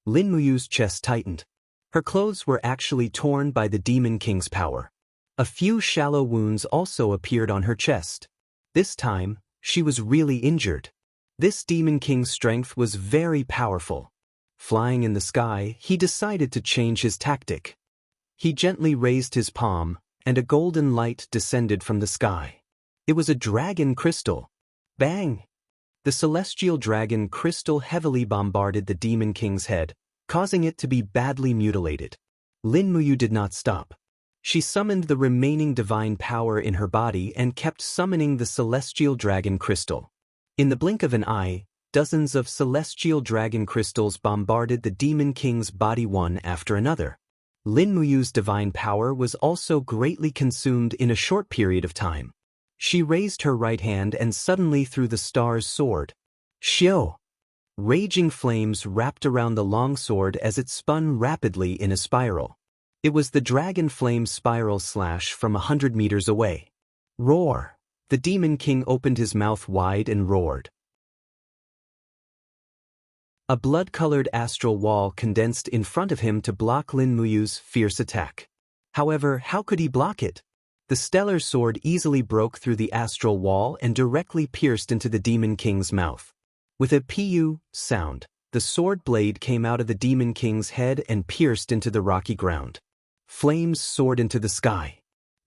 Lin Muyu's chest tightened. Her clothes were actually torn by the Demon King's power. A few shallow wounds also appeared on her chest. This time, she was really injured. This Demon King's strength was very powerful. Flying in the sky, he decided to change his tactic. He gently raised his palm, and a golden light descended from the sky. It was a dragon crystal. Bang! The celestial dragon crystal heavily bombarded the Demon King's head, causing it to be badly mutilated. Lin Muyu did not stop. She summoned the remaining divine power in her body and kept summoning the celestial dragon crystal. In the blink of an eye, dozens of celestial dragon crystals bombarded the Demon King's body one after another. Lin Muyu's divine power was also greatly consumed in a short period of time. She raised her right hand and suddenly threw the star's sword. Xiao! Raging flames wrapped around the long sword as it spun rapidly in a spiral. It was the dragon flame spiral slash from 100 meters away. Roar! The Demon King opened his mouth wide and roared. A blood-colored astral wall condensed in front of him to block Lin Muyu's fierce attack. However, how could he block it? The stellar sword easily broke through the astral wall and directly pierced into the Demon King's mouth. With a pu sound, the sword blade came out of the Demon King's head and pierced into the rocky ground. Flames soared into the sky.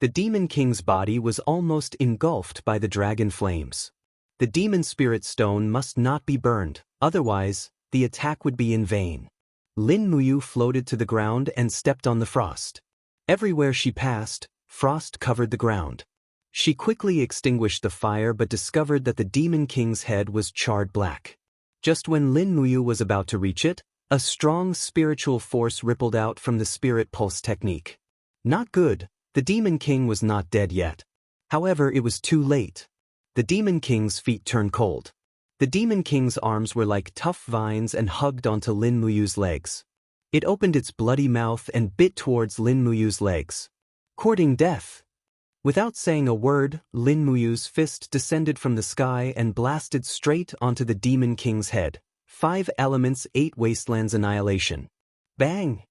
The Demon King's body was almost engulfed by the dragon flames. The Demon Spirit Stone must not be burned, otherwise, the attack would be in vain. Lin Muyu floated to the ground and stepped on the frost. Everywhere she passed, frost covered the ground. She quickly extinguished the fire but discovered that the Demon King's head was charred black. Just when Lin Muyu was about to reach it, a strong spiritual force rippled out from the Spirit Pulse technique. Not good, the Demon King was not dead yet. However, it was too late. The Demon King's feet turned cold. The Demon King's arms were like tough vines and hugged onto Lin Muyu's legs. It opened its bloody mouth and bit towards Lin Muyu's legs. Courting death. Without saying a word, Lin Muyu's fist descended from the sky and blasted straight onto the Demon King's head. 5 elements 8 wastelands annihilation. Bang!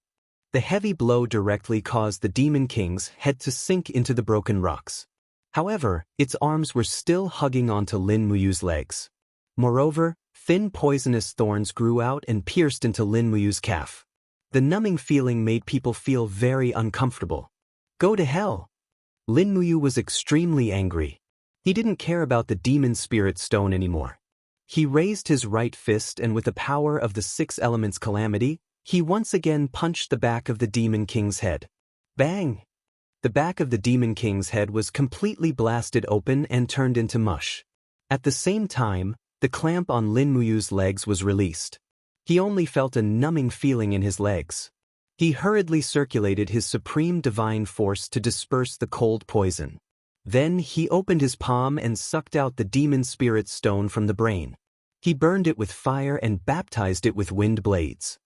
The heavy blow directly caused the Demon King's head to sink into the broken rocks. However, its arms were still hugging onto Lin Muyu's legs. Moreover, thin poisonous thorns grew out and pierced into Lin Muyu's calf. The numbing feeling made people feel very uncomfortable. Go to hell! Lin Muyu was extremely angry. He didn't care about the Demon Spirit Stone anymore. He raised his right fist and with the power of the 6 elements calamity, he once again punched the back of the Demon King's head. Bang! The back of the Demon King's head was completely blasted open and turned into mush. At the same time, the clamp on Lin Muyu's legs was released. He only felt a numbing feeling in his legs. He hurriedly circulated his supreme divine force to disperse the cold poison. Then he opened his palm and sucked out the Demon Spirit Stone from the brain. He burned it with fire and baptized it with wind blades.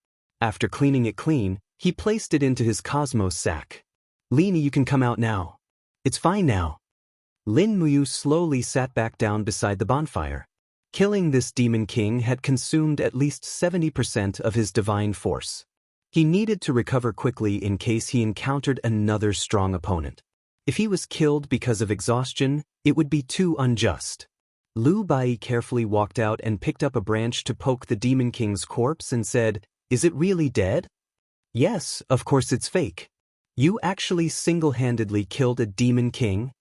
After cleaning it clean, he placed it into his cosmos sack. Lini, you can come out now. It's fine now. Lin Muyu slowly sat back down beside the bonfire. Killing this Demon King had consumed at least 70% of his divine force. He needed to recover quickly in case he encountered another strong opponent. If he was killed because of exhaustion, it would be too unjust. Lu Bai carefully walked out and picked up a branch to poke the Demon King's corpse and said, "Is it really dead?" "Yes, of course it's fake. You actually single-handedly killed a Demon King?"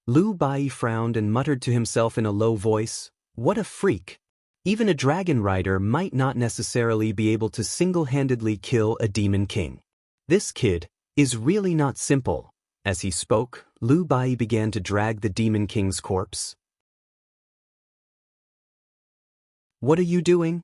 Lu Bai frowned and muttered to himself in a low voice, "What a freak. Even a dragon rider might not necessarily be able to single-handedly kill a Demon King. This kid is really not simple." As he spoke, Lu Bai began to drag the Demon King's corpse. "What are you doing?"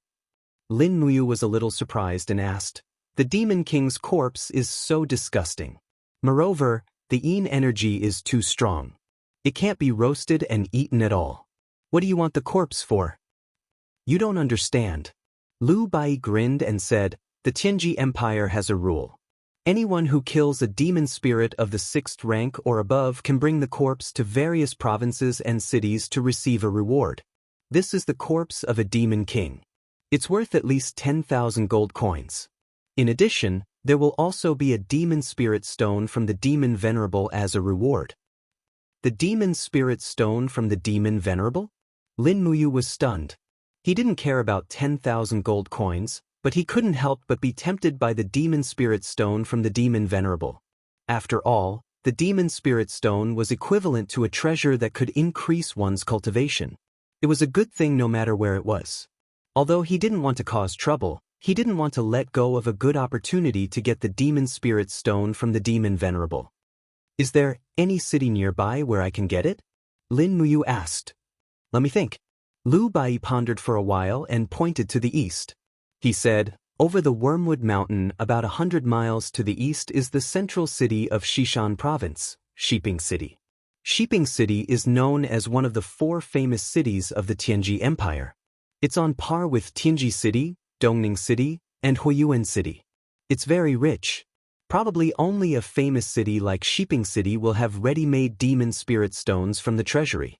Lin Muyu was a little surprised and asked. "The Demon King's corpse is so disgusting. Moreover, the Yin energy is too strong. It can't be roasted and eaten at all. What do you want the corpse for?" "You don't understand." Lu Bai grinned and said, "The Tianji Empire has a rule. Anyone who kills a demon spirit of the 6th rank or above can bring the corpse to various provinces and cities to receive a reward. This is the corpse of a Demon King. It's worth at least 10,000 gold coins. In addition, there will also be a Demon Spirit Stone from the Demon Venerable as a reward." "The Demon Spirit Stone from the Demon Venerable?" Lin Muyu was stunned. He didn't care about 10,000 gold coins, but he couldn't help but be tempted by the demon spirit stone from the demon venerable. After all, the demon spirit stone was equivalent to a treasure that could increase one's cultivation. It was a good thing no matter where it was. Although he didn't want to cause trouble, he didn't want to let go of a good opportunity to get the demon spirit stone from the demon venerable. Is there any city nearby where I can get it? Lin Muyu asked. Let me think. Lu Bai pondered for a while and pointed to the east. He said, over the Wormwood Mountain about 100 miles to the east is the central city of Xishan Province, Shiping City. Shiping City is known as one of the 4 famous cities of the Tianji Empire. It's on par with Tianji City, Dongning City, and Huiyuan City. It's very rich. Probably only a famous city like Shiping City will have ready-made demon spirit stones from the treasury.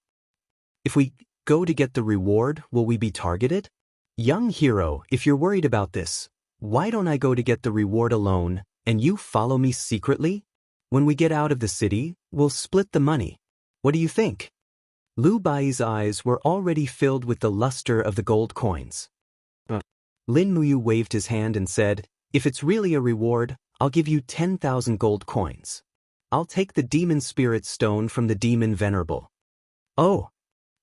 If we go to get the reward, will we be targeted? Young hero, if you're worried about this, why don't I go to get the reward alone, and you follow me secretly? When we get out of the city, we'll split the money. What do you think? Lu Bai's eyes were already filled with the luster of the gold coins. Lin Muyu waved his hand and said, if it's really a reward, I'll give you 10,000 gold coins. I'll take the demon spirit stone from the demon venerable. Oh!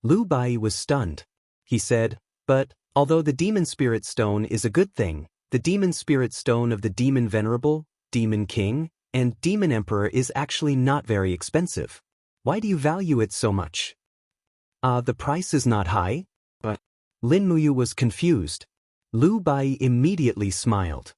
Lu Bai was stunned. He said, but, although the demon spirit stone is a good thing, the demon spirit stone of the demon venerable, demon king, and demon emperor is actually not very expensive. Why do you value it so much? The price is not high? But Lin Muyu was confused. Lu Bai immediately smiled.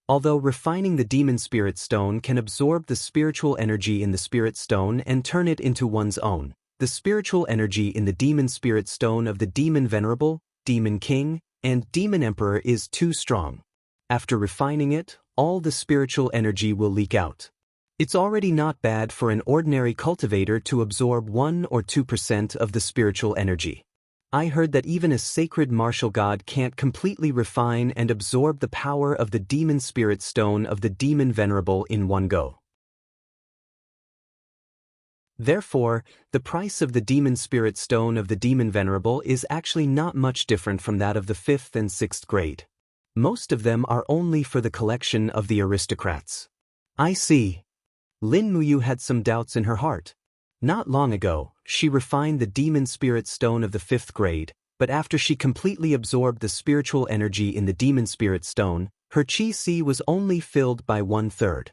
Although refining the demon spirit stone can absorb the spiritual energy in the spirit stone and turn it into one's own, the spiritual energy in the demon spirit stone of the demon venerable, demon king, and demon emperor is too strong. After refining it, all the spiritual energy will leak out. It's already not bad for an ordinary cultivator to absorb 1 or 2% of the spiritual energy. I heard that even a sacred martial god can't completely refine and absorb the power of the demon spirit stone of the demon venerable in one go. Therefore, the price of the demon spirit stone of the demon venerable is actually not much different from that of the 5th and 6th grade. Most of them are only for the collection of the aristocrats. I see. Lin Muyu had some doubts in her heart. Not long ago, she refined the demon spirit stone of the 5th grade, but after she completely absorbed the spiritual energy in the demon spirit stone, her chi was only filled by 1/3.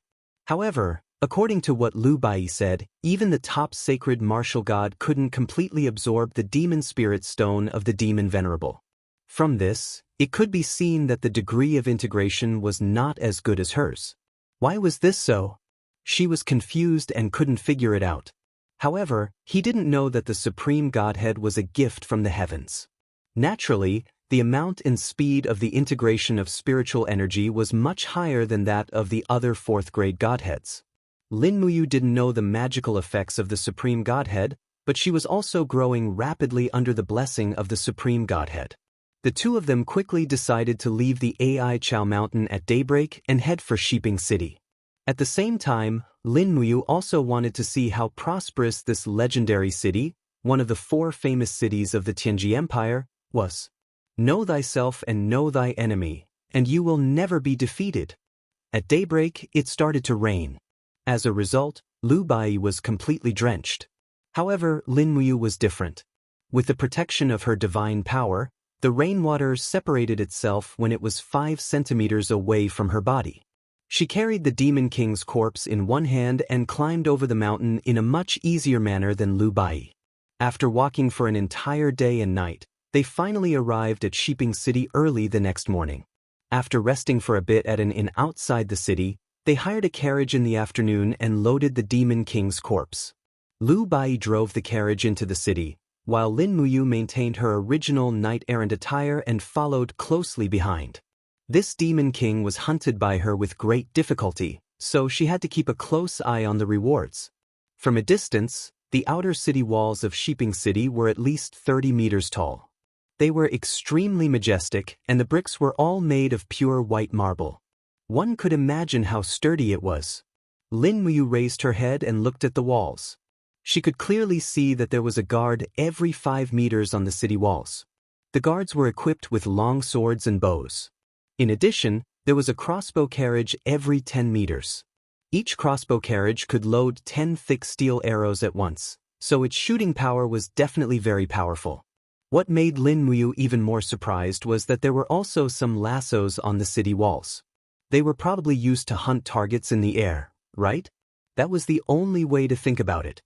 However, according to what Lu Bai said, even the top sacred martial god couldn't completely absorb the demon spirit stone of the demon venerable. From this, it could be seen that the degree of integration was not as good as hers. Why was this so? She was confused and couldn't figure it out. However, he didn't know that the Supreme Godhead was a gift from the heavens. Naturally, the amount and speed of the integration of spiritual energy was much higher than that of the other 4th grade Godheads. Lin Muyu didn't know the magical effects of the Supreme Godhead, but she was also growing rapidly under the blessing of the Supreme Godhead. The two of them quickly decided to leave the Ai Chao Mountain at daybreak and head for Shiping City. At the same time, Lin Muyu also wanted to see how prosperous this legendary city, one of the 4 famous cities of the Tianji Empire, was. Know thyself and know thy enemy, and you will never be defeated. At daybreak, it started to rain. As a result, Lu Bai was completely drenched. However, Lin Muyu was different. With the protection of her divine power, the rainwater separated itself when it was 5 centimeters away from her body. She carried the Demon King's corpse in one hand and climbed over the mountain in a much easier manner than Lu Bai. After walking for an entire day and night, they finally arrived at Shiping City early the next morning. After resting for a bit at an inn outside the city, they hired a carriage in the afternoon and loaded the Demon King's corpse. Lu Bai drove the carriage into the city, while Lin Muyu maintained her original knight-errant attire and followed closely behind. This Demon King was hunted by her with great difficulty, so she had to keep a close eye on the rewards. From a distance, the outer city walls of Shiping City were at least 30 meters tall. They were extremely majestic, and the bricks were all made of pure white marble. One could imagine how sturdy it was. Lin Muyu raised her head and looked at the walls. She could clearly see that there was a guard every 5 meters on the city walls. The guards were equipped with long swords and bows. In addition, there was a crossbow carriage every 10 meters. Each crossbow carriage could load 10 thick steel arrows at once, so its shooting power was definitely very powerful. What made Lin Muyu even more surprised was that there were also some lassos on the city walls. They were probably used to hunt targets in the air, right? That was the only way to think about it.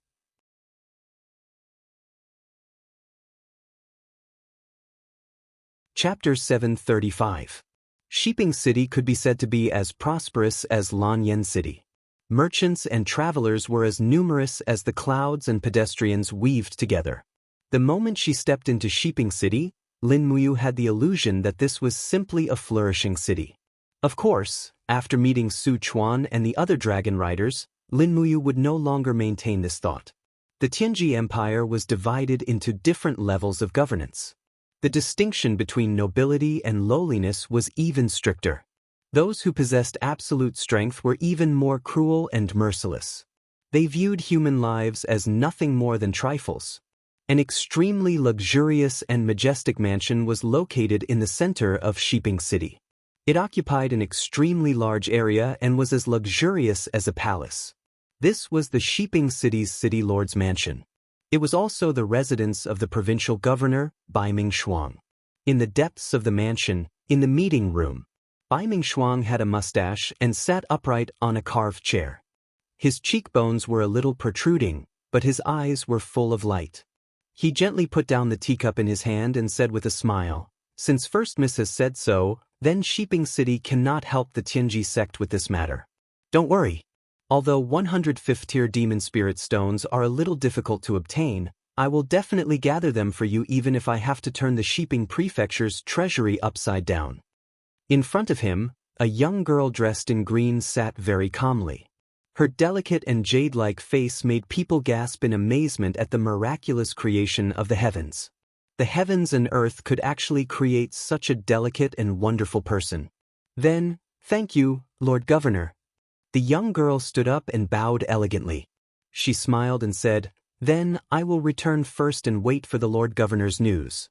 Chapter 735. Shiping City could be said to be as prosperous as Lanyan City. Merchants and travelers were as numerous as the clouds and pedestrians weaved together. The moment she stepped into Shiping City, Lin Muyu had the illusion that this was simply a flourishing city. Of course, after meeting Su Chuan and the other dragon riders, Lin Muyu would no longer maintain this thought. The Tianji Empire was divided into different levels of governance. The distinction between nobility and lowliness was even stricter. Those who possessed absolute strength were even more cruel and merciless. They viewed human lives as nothing more than trifles. An extremely luxurious and majestic mansion was located in the center of Shiping City. It occupied an extremely large area and was as luxurious as a palace. This was the Shiping City's city lord's mansion. It was also the residence of the provincial governor, Bai Mingshuang. In the depths of the mansion, in the meeting room, Bai Mingshuang had a mustache and sat upright on a carved chair. His cheekbones were a little protruding, but his eyes were full of light. He gently put down the teacup in his hand and said with a smile, "Since First Miss has said so, then Shiping City cannot help the Tianji sect with this matter. Don't worry. Although 105th-tier demon spirit stones are a little difficult to obtain, I will definitely gather them for you even if I have to turn the Shiping Prefecture's treasury upside down." In front of him, a young girl dressed in green sat very calmly. Her delicate and jade-like face made people gasp in amazement at the miraculous creation of the heavens. The heavens and earth could actually create such a delicate and wonderful person. Then, "Thank you, Lord Governor." The young girl stood up and bowed elegantly. She smiled and said, "Then I will return first and wait for the Lord Governor's news."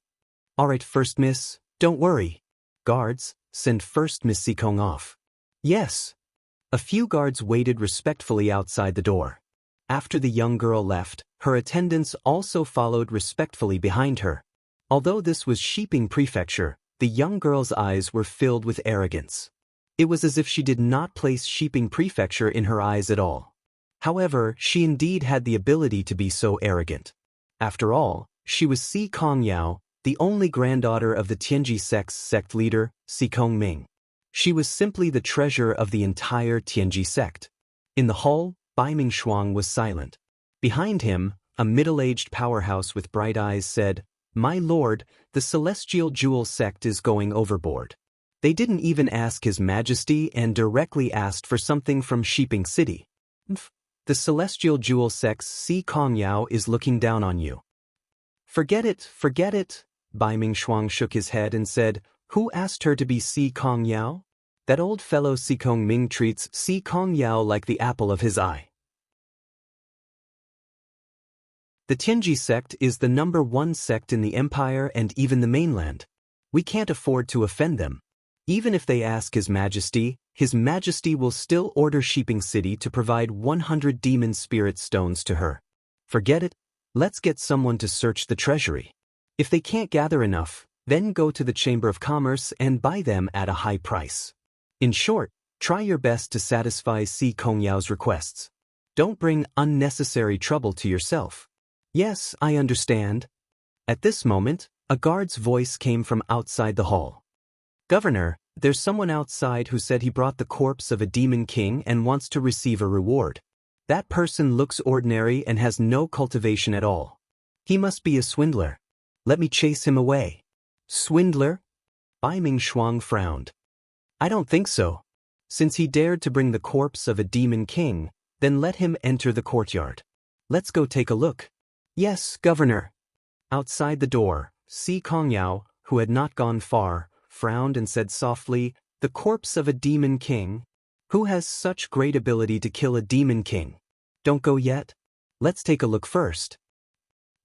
"All right, First Miss, don't worry. Guards, send First Miss Sikong off." "Yes." A few guards waited respectfully outside the door. After the young girl left, her attendants also followed respectfully behind her. Although this was Shiping Prefecture, the young girl's eyes were filled with arrogance. It was as if she did not place Shiping Prefecture in her eyes at all. However, she indeed had the ability to be so arrogant. After all, she was Si Kong Yao, the only granddaughter of the Tianji sect's sect leader, Si Kong Ming. She was simply the treasure of the entire Tianji sect. In the hall, Bai Mingshuang was silent. Behind him, a middle-aged powerhouse with bright eyes said, "My lord, the Celestial Jewel sect is going overboard." They didn't even ask His Majesty and directly asked for something from Shiping City. "The Celestial Jewel sect's Si Kong Yao is looking down on you." Forget it, forget it." Bai Mingshuang shook his head and said, "Who asked her to be Si Kong Yao? That old fellow Si Kong Ming treats Si Kong Yao like the apple of his eye." The Tianji sect is the #1 sect in the empire and even the mainland. We can't afford to offend them. Even if they ask His Majesty will still order Shiping City to provide 100 demon spirit stones to her. Forget it. Let's get someone to search the treasury. If they can't gather enough, then go to the Chamber of Commerce and buy them at a high price. In short, try your best to satisfy Si Kong Yao's requests. Don't bring unnecessary trouble to yourself. "Yes, I understand." At this moment, a guard's voice came from outside the hall. "Governor, there's someone outside who said he brought the corpse of a demon king and wants to receive a reward. That person looks ordinary and has no cultivation at all. He must be a swindler. Let me chase him away." "Swindler?" Bai Mingshuang frowned. "I don't think so. Since he dared to bring the corpse of a demon king, then let him enter the courtyard. Let's go take a look." "Yes, Governor." Outside the door, Si Kong Yao, who had not gone far, frowned and said softly, "The corpse of a demon king? Who has such great ability to kill a demon king? Don't go yet. Let's take a look first."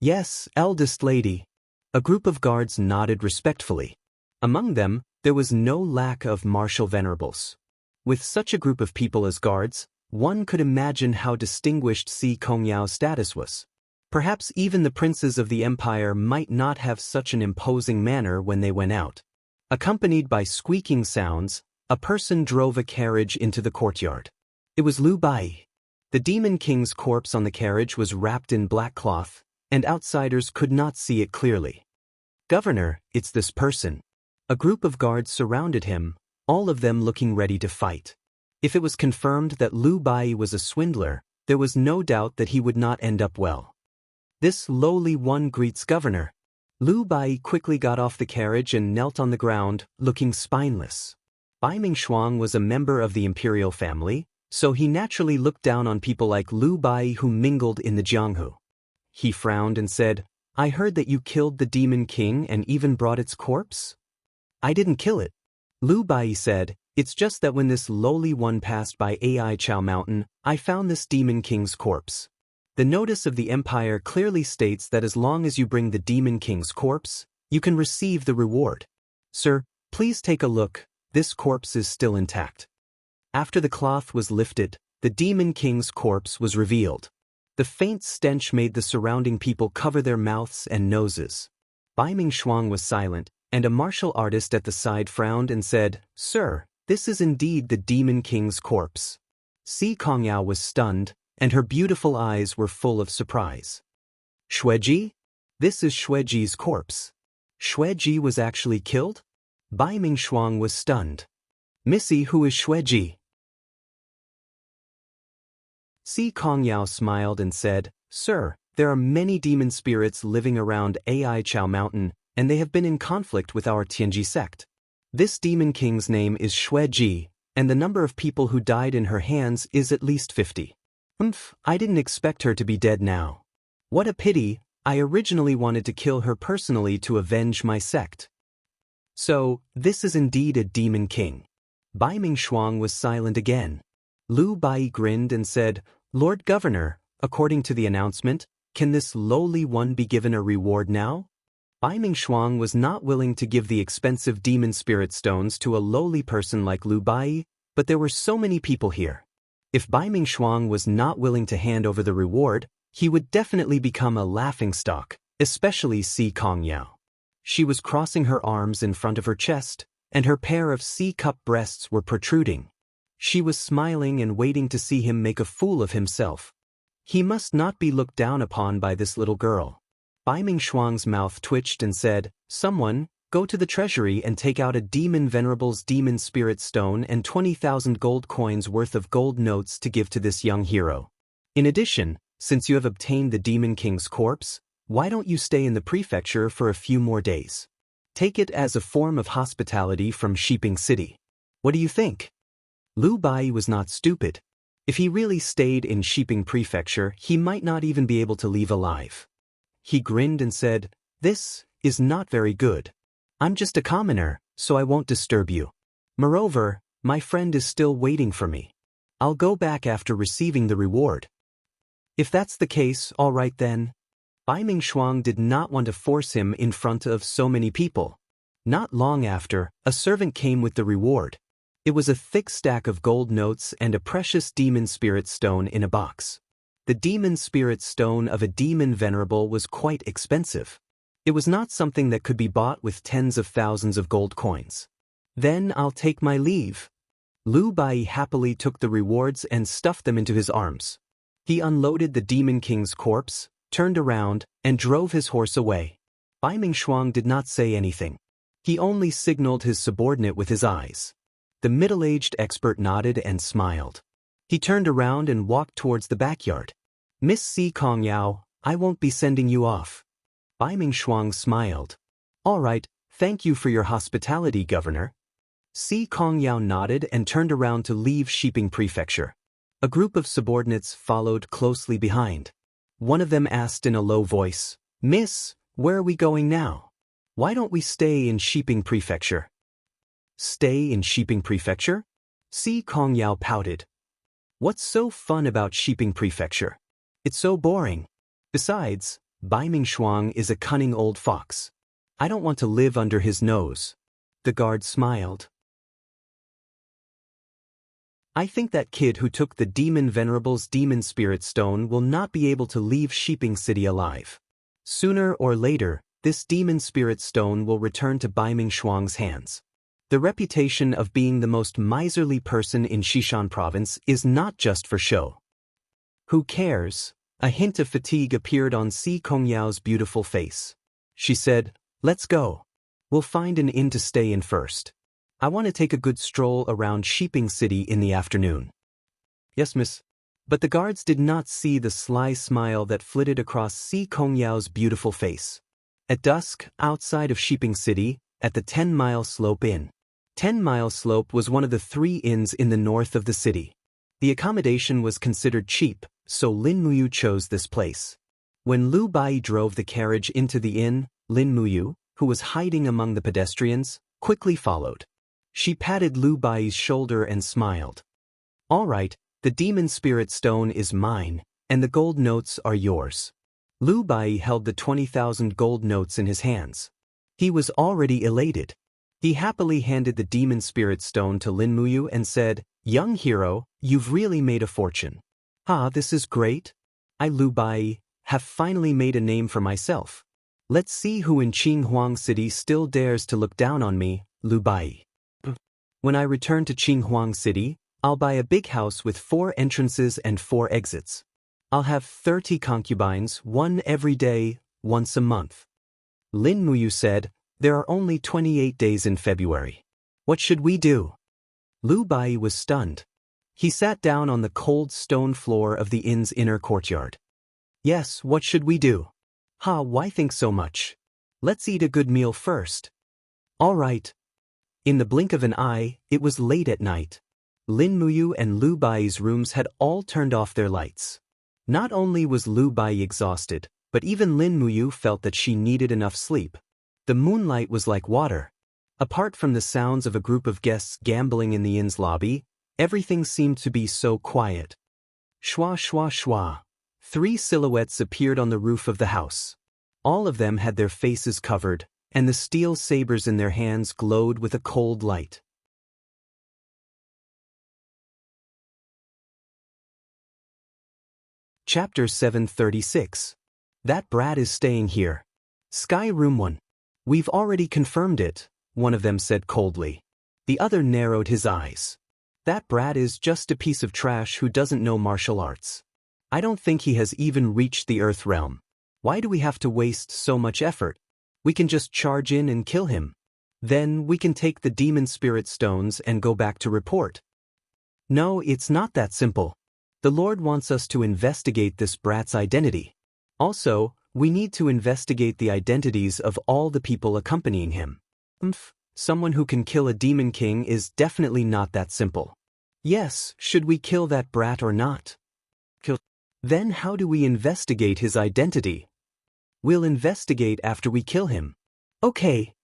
"Yes, eldest lady." A group of guards nodded respectfully. Among them, there was no lack of martial venerables. With such a group of people as guards, one could imagine how distinguished Si Kongyao's status was. Perhaps even the princes of the empire might not have such an imposing manner when they went out. Accompanied by squeaking sounds, a person drove a carriage into the courtyard. It was Lu Bai. The Demon King's corpse on the carriage was wrapped in black cloth, and outsiders could not see it clearly. "Governor, it's this person." A group of guards surrounded him, all of them looking ready to fight. If it was confirmed that Lu Bai was a swindler, there was no doubt that he would not end up well. "This lowly one greets Governor." Lu Bai quickly got off the carriage and knelt on the ground, looking spineless. Bai Mingshuang was a member of the imperial family, so he naturally looked down on people like Lu Bai who mingled in the Jianghu. He frowned and said, "I heard that you killed the Demon King and even brought its corpse?" "I didn't kill it," Lu Bai said. "It's just that when this lowly one passed by Ai Chao Mountain, I found this Demon King's corpse. The notice of the Empire clearly states that as long as you bring the Demon King's corpse, you can receive the reward. Sir, please take a look, this corpse is still intact." After the cloth was lifted, the Demon King's corpse was revealed. The faint stench made the surrounding people cover their mouths and noses. Bai Mingshuang was silent, and a martial artist at the side frowned and said, "Sir, this is indeed the Demon King's corpse." Si Kongyao was stunned, and her beautiful eyes were full of surprise. "Xueji? This is Xueji's corpse. Xueji was actually killed?" Bai Mingshuang was stunned. "Missy, who is Xueji?" Si Kongyao smiled and said, "Sir, there are many demon spirits living around Ai Chao Mountain, and they have been in conflict with our Tianji sect. This Demon King's name is Xueji, and the number of people who died in her hands is at least 50. I didn't expect her to be dead now. What a pity, I originally wanted to kill her personally to avenge my sect." "So, this is indeed a Demon King." Bai Mingshuang was silent again. Lu Bai grinned and said, "Lord Governor, according to the announcement, can this lowly one be given a reward now?" Bai Mingshuang was not willing to give the expensive demon spirit stones to a lowly person like Lu Bai, but there were so many people here. If Bai Mingshuang was not willing to hand over the reward, he would definitely become a laughingstock, especially Si Kongyao. She was crossing her arms in front of her chest, and her pair of C-cup breasts were protruding. She was smiling and waiting to see him make a fool of himself. He must not be looked down upon by this little girl. Bai Mingshuang's mouth twitched and said, "Someone, go to the treasury and take out a Demon Venerable's Demon Spirit Stone and 20,000 gold coins worth of gold notes to give to this young hero. In addition, since you have obtained the Demon King's corpse, why don't you stay in the prefecture for a few more days? Take it as a form of hospitality from Shiping City. What do you think?" Lu Bai was not stupid. If he really stayed in Shiping Prefecture, he might not even be able to leave alive. He grinned and said, "This is not very good. I'm just a commoner, so I won't disturb you. Moreover, my friend is still waiting for me. I'll go back after receiving the reward." "If that's the case, all right then." Bai Mingshuang did not want to force him in front of so many people. Not long after, a servant came with the reward. It was a thick stack of gold notes and a precious demon spirit stone in a box. The demon spirit stone of a demon venerable was quite expensive. It was not something that could be bought with tens of thousands of gold coins. "Then I'll take my leave." Lu Bai happily took the rewards and stuffed them into his arms. He unloaded the Demon King's corpse, turned around, and drove his horse away. Bai Mingshuang did not say anything. He only signaled his subordinate with his eyes. The middle-aged expert nodded and smiled. He turned around and walked towards the backyard. "Miss Si Kongyao, I won't be sending you off." Bai Mingshuang smiled. "All right, thank you for your hospitality, Governor." Si Kongyao nodded and turned around to leave Shiping Prefecture. A group of subordinates followed closely behind. One of them asked in a low voice, "Miss, where are we going now? Why don't we stay in Shiping Prefecture?" "Stay in Shiping Prefecture?" Si Kongyao pouted. "What's so fun about Shiping Prefecture? It's so boring. Besides, Bai Mingshuang is a cunning old fox. I don't want to live under his nose. The guard smiled. I think that kid who took the Demon Venerable's Demon Spirit Stone will not be able to leave Sheeping City alive. Sooner or later, this Demon Spirit Stone will return to Bai Ming Shuang's hands. The reputation of being the most miserly person in Xishan province is not just for show. Who cares? A hint of fatigue appeared on Si Kongyao's beautiful face. She said, "Let's go. We'll find an inn to stay in first. I want to take a good stroll around Sheeping City in the afternoon." "Yes, miss." But the guards did not see the sly smile that flitted across Si Kongyao's beautiful face. At dusk, outside of Sheeping City, at the 10-Mile Slope Inn. 10-Mile Slope was one of the 3 inns in the north of the city. The accommodation was considered cheap, so Lin Muyu chose this place. When Lu Bai drove the carriage into the inn, Lin Muyu, who was hiding among the pedestrians, quickly followed. She patted Lu Bai's shoulder and smiled. "All right, the Demon Spirit Stone is mine, and the gold notes are yours." Lu Bai held the 20,000 gold notes in his hands. He was already elated. He happily handed the Demon Spirit Stone to Lin Muyu and said, "Young hero, you've really made a fortune." "Ah, this is great. I, Lu Bai, have finally made a name for myself. Let's see who in Qinghuang City still dares to look down on me, Lu Bai. When I return to Qinghuang City, I'll buy a big house with 4 entrances and 4 exits. I'll have 30 concubines, 1 every day, once a month." Lin Muyu said, "There are only 28 days in February. What should we do?" Lu Bai was stunned. He sat down on the cold stone floor of the inn's inner courtyard. "Yes, what should we do?" "Ha, why think so much? Let's eat a good meal first." "All right." In the blink of an eye, it was late at night. Lin Muyu and Lu Bai's rooms had all turned off their lights. Not only was Lu Bai exhausted, but even Lin Muyu felt that she needed enough sleep. The moonlight was like water. Apart from the sounds of a group of guests gambling in the inn's lobby, everything seemed to be so quiet. Shwa shwa shwa. 3 silhouettes appeared on the roof of the house. All of them had their faces covered, and the steel sabers in their hands glowed with a cold light. Chapter 736. That brat is staying here. Sky Room 1. "We've already confirmed it," one of them said coldly. The other narrowed his eyes. "That brat is just a piece of trash who doesn't know martial arts. I don't think he has even reached the Earth realm. Why do we have to waste so much effort? We can just charge in and kill him. Then we can take the Demon Spirit Stones and go back to report." "No, it's not that simple. The Lord wants us to investigate this brat's identity. Also, we need to investigate the identities of all the people accompanying him. Someone who can kill a demon king is definitely not that simple. Yes, should we kill that brat or not?" "Kill." "Then how do we investigate his identity?" "We'll investigate after we kill him." "Okay."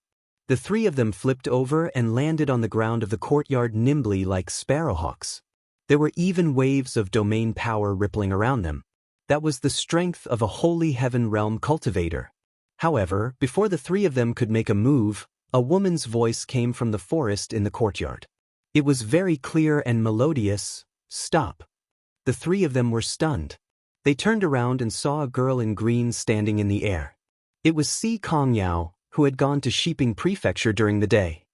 The 3 of them flipped over and landed on the ground of the courtyard nimbly like sparrowhawks. There were even waves of domain power rippling around them. That was the strength of a holy heaven realm cultivator. However, before the 3 of them could make a move, a woman's voice came from the forest in the courtyard. It was very clear and melodious. "Stop." The 3 of them were stunned. They turned around and saw a girl in green standing in the air. It was Si Kongyao, who had gone to Sheeping Prefecture during the day.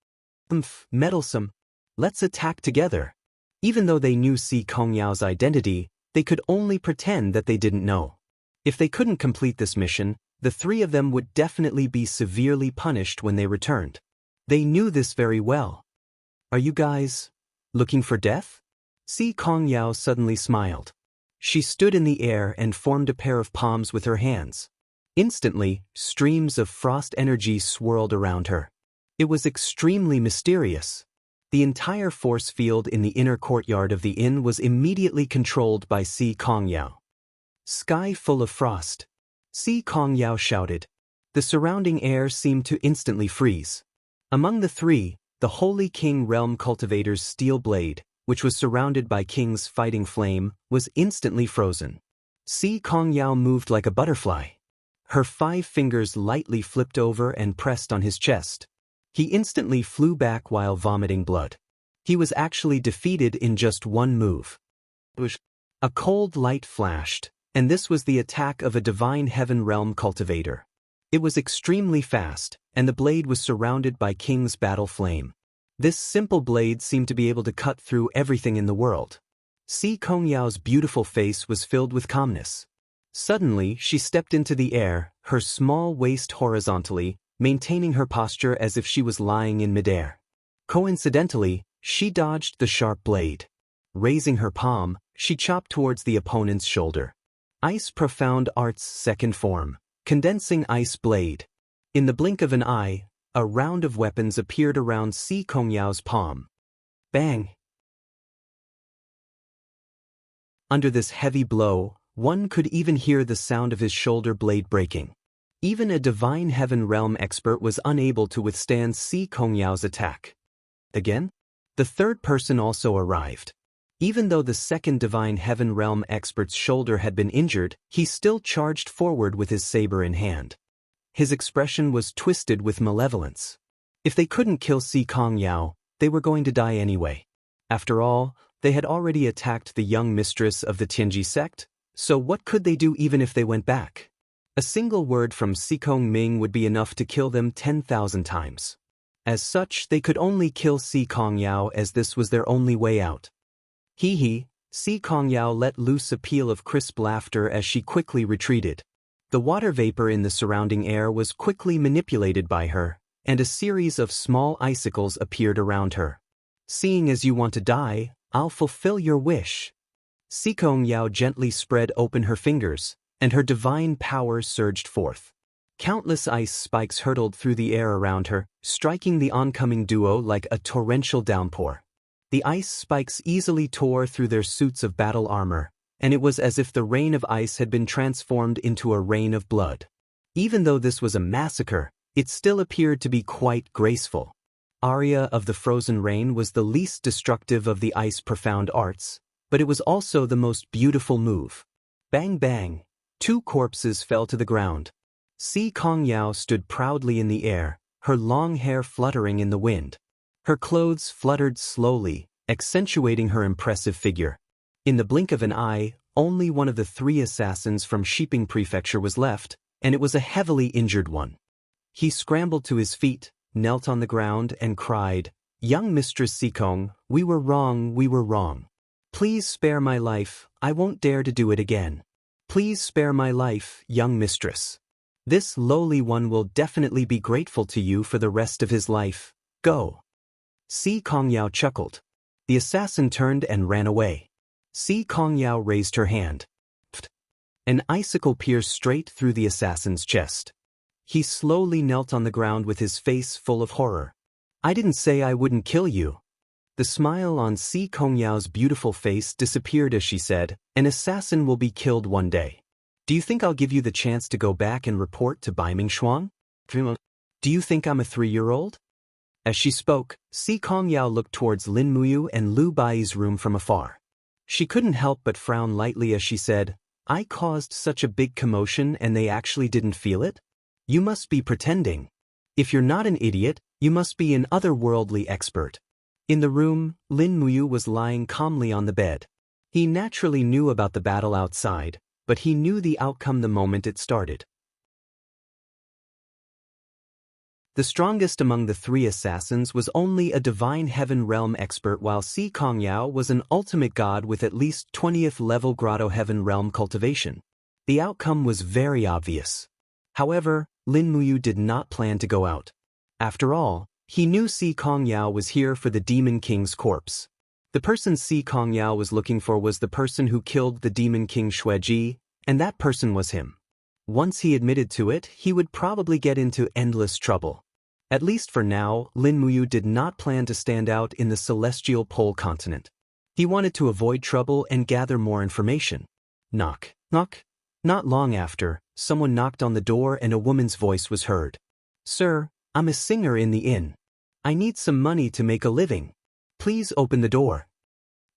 Meddlesome. Let's attack together." Even though they knew Si Kongyao's identity, they could only pretend that they didn't know. If they couldn't complete this mission, the 3 of them would definitely be severely punished when they returned. They knew this very well. "Are you guys looking for death?" Si Kongyao suddenly smiled. She stood in the air and formed a pair of palms with her hands. Instantly, streams of frost energy swirled around her. It was extremely mysterious. The entire force field in the inner courtyard of the inn was immediately controlled by Si Kongyao. "Sky full of frost." Si Kongyao shouted. The surrounding air seemed to instantly freeze. Among the 3, the Holy King Realm Cultivator's steel blade, which was surrounded by King's fighting flame, was instantly frozen. Si Kongyao moved like a butterfly. Her 5 fingers lightly flipped over and pressed on his chest. He instantly flew back while vomiting blood. He was actually defeated in just one move. A cold light flashed, and this was the attack of a divine heaven realm cultivator. It was extremely fast, and the blade was surrounded by King's battle flame. This simple blade seemed to be able to cut through everything in the world. Si Kongyao's beautiful face was filled with calmness. Suddenly, she stepped into the air, her small waist horizontally, maintaining her posture as if she was lying in midair. Coincidentally, she dodged the sharp blade. Raising her palm, she chopped towards the opponent's shoulder. Ice Profound Art's second form, Condensing Ice Blade. In the blink of an eye, a round of weapons appeared around Si Kongyao's palm. Bang! Under this heavy blow, one could even hear the sound of his shoulder blade breaking. Even a divine heaven realm expert was unable to withstand Si Kongyao's attack. Again? The third person also arrived. Even though the second divine heaven realm expert's shoulder had been injured, he still charged forward with his saber in hand. His expression was twisted with malevolence. If they couldn't kill Si Kongyao, they were going to die anyway. After all, they had already attacked the young mistress of the Tianji sect, so what could they do even if they went back? A single word from Si Kongming would be enough to kill them 10,000 times. As such, they could only kill Si Kongyao as this was their only way out. Hee, Si Kongyao let loose a peal of crisp laughter as she quickly retreated. The water vapor in the surrounding air was quickly manipulated by her, and a series of small icicles appeared around her. Seeing as you want to die, I'll fulfill your wish. Si Kongyao gently spread open her fingers, and her divine power surged forth. Countless ice spikes hurtled through the air around her, striking the oncoming duo like a torrential downpour. The ice spikes easily tore through their suits of battle armor, and it was as if the rain of ice had been transformed into a rain of blood. Even though this was a massacre, it still appeared to be quite graceful. Aria of the Frozen Rain was the least destructive of the Ice Profound Arts, but it was also the most beautiful move. Bang bang! 2 corpses fell to the ground. Si Kongyao stood proudly in the air, her long hair fluttering in the wind. Her clothes fluttered slowly, accentuating her impressive figure. In the blink of an eye, only one of the 3 assassins from Shiping Prefecture was left, and it was a heavily injured one. He scrambled to his feet, knelt on the ground, and cried, "Young Mistress Sikong, we were wrong, we were wrong. Please spare my life, I won't dare to do it again. Please spare my life, young mistress. This lowly one will definitely be grateful to you for the rest of his life. Go." Si Kongyao chuckled. The assassin turned and ran away. Si Kongyao raised her hand. Pft! An icicle pierced straight through the assassin's chest. He slowly knelt on the ground with his face full of horror. "I didn't say I wouldn't kill you." The smile on Si Kongyao's beautiful face disappeared as she said, "An assassin will be killed one day. Do you think I'll give you the chance to go back and report to Bai Mingshuang? Do you think I'm a 3-year-old? As she spoke, Si Kongyao looked towards Lin Muyu and Lu Bai's room from afar. She couldn't help but frown lightly as she said, "I caused such a big commotion and they actually didn't feel it? You must be pretending. If you're not an idiot, you must be an otherworldly expert." In the room, Lin Muyu was lying calmly on the bed. He naturally knew about the battle outside, but he knew the outcome the moment it started. The strongest among the 3 assassins was only a divine heaven realm expert, while Si Kongyao was an ultimate god with at least 20th level grotto heaven realm cultivation. The outcome was very obvious. However, Lin Muyu did not plan to go out. After all, he knew Si Kongyao was here for the Demon King's corpse. The person Si Kongyao was looking for was the person who killed the Demon King Xueji, and that person was him. Once he admitted to it, he would probably get into endless trouble. At least for now, Lin Muyu did not plan to stand out in the celestial pole continent. He wanted to avoid trouble and gather more information. Knock, knock. Not long after, someone knocked on the door and a woman's voice was heard. "Sir, I'm a singer in the inn. I need some money to make a living. Please open the door."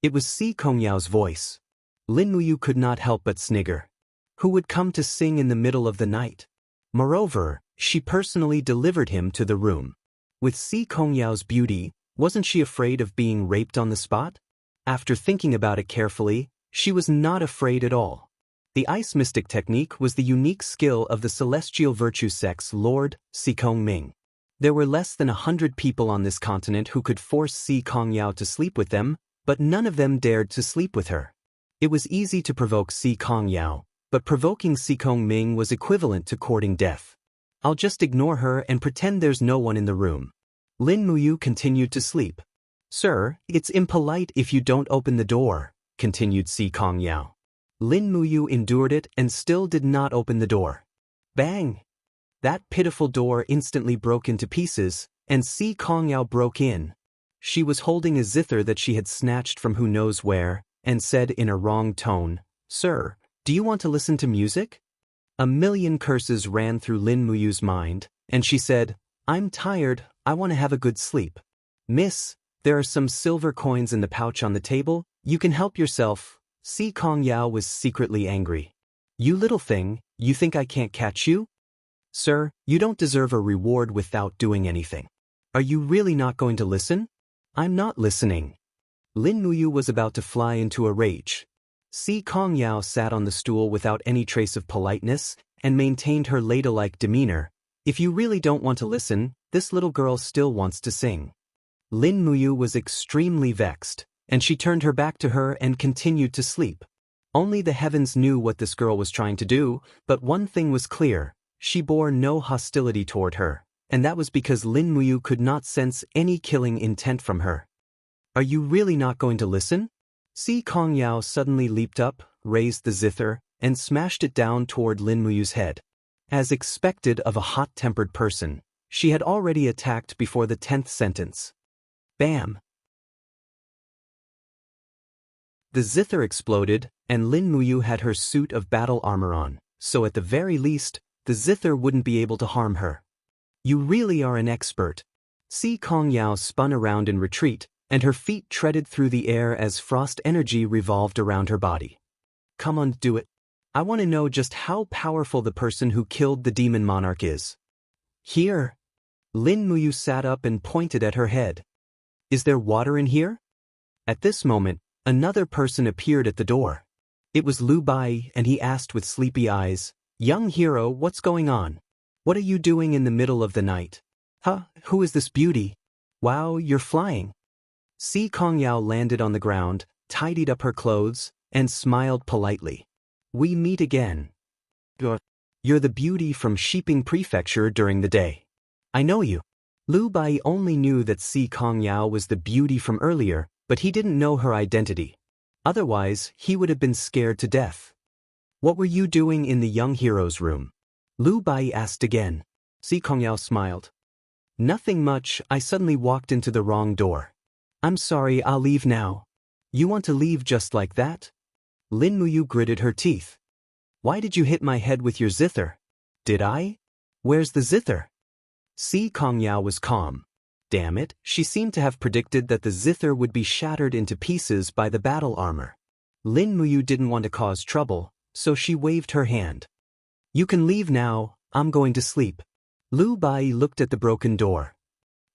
It was Si Kongyao's voice. Lin Muyu could not help but snigger. Who would come to sing in the middle of the night? Moreover, she personally delivered him to the room. With Si Kongyao's beauty, wasn't she afraid of being raped on the spot? After thinking about it carefully, she was not afraid at all. The ice mystic technique was the unique skill of the celestial virtue sex Lord Si Kongming. There were less than 100 people on this continent who could force Si Kongyao to sleep with them, but none of them dared to sleep with her. It was easy to provoke Si Kongyao, but provoking Si Kongming was equivalent to courting death. I'll just ignore her and pretend there's no one in the room. Lin Muyu continued to sleep. Sir, it's impolite if you don't open the door, continued Si Kongyao. Lin Muyu endured it and still did not open the door. Bang! That pitiful door instantly broke into pieces, and Si Kongyao broke in. She was holding a zither that she had snatched from who knows where, and said in a wrong tone, Sir, do you want to listen to music? A million curses ran through Lin Muyu's mind, and she said, I'm tired, I want to have a good sleep. Miss, there are some silver coins in the pouch on the table, you can help yourself. Si Kongyao was secretly angry. You little thing, you think I can't catch you? Sir, you don't deserve a reward without doing anything. Are you really not going to listen? I'm not listening. Lin Muyu was about to fly into a rage. Si Kongyao sat on the stool without any trace of politeness and maintained her ladle-like demeanor. If you really don't want to listen, this little girl still wants to sing. Lin Muyu was extremely vexed, and she turned her back to her and continued to sleep. Only the heavens knew what this girl was trying to do, but one thing was clear, she bore no hostility toward her, and that was because Lin Muyu could not sense any killing intent from her. Are you really not going to listen? Si Kongyao suddenly leaped up, raised the zither, and smashed it down toward Lin Muyu's head. As expected of a hot-tempered person, she had already attacked before the 10th sentence. Bam! The zither exploded, and Lin Muyu had her suit of battle armor on, so at the very least, the zither wouldn't be able to harm her. You really are an expert. Si Kongyao spun around in retreat, and her feet treaded through the air as frost energy revolved around her body. Come on, do it. I want to know just how powerful the person who killed the demon monarch is. Here. Lin Muyu sat up and pointed at her head. Is there water in here? At this moment, another person appeared at the door. It was Lu Bai, and he asked with sleepy eyes, Young hero, what's going on? What are you doing in the middle of the night? Huh, who is this beauty? Wow, you're flying. Si Kongyao landed on the ground, tidied up her clothes, and smiled politely. We meet again. You're the beauty from Shiping Prefecture during the day. I know you. Lu Bai only knew that Si Kongyao was the beauty from earlier, but he didn't know her identity. Otherwise, he would have been scared to death. What were you doing in the young hero's room? Lu Bai asked again. Si Kongyao smiled. Nothing much, I suddenly walked into the wrong door. I'm sorry, I'll leave now. You want to leave just like that? Lin Muyu gritted her teeth. Why did you hit my head with your zither? Did I? Where's the zither? Si Kongyao was calm. Damn it, she seemed to have predicted that the zither would be shattered into pieces by the battle armor. Lin Muyu didn't want to cause trouble, so she waved her hand. You can leave now, I'm going to sleep. Lu Bai looked at the broken door.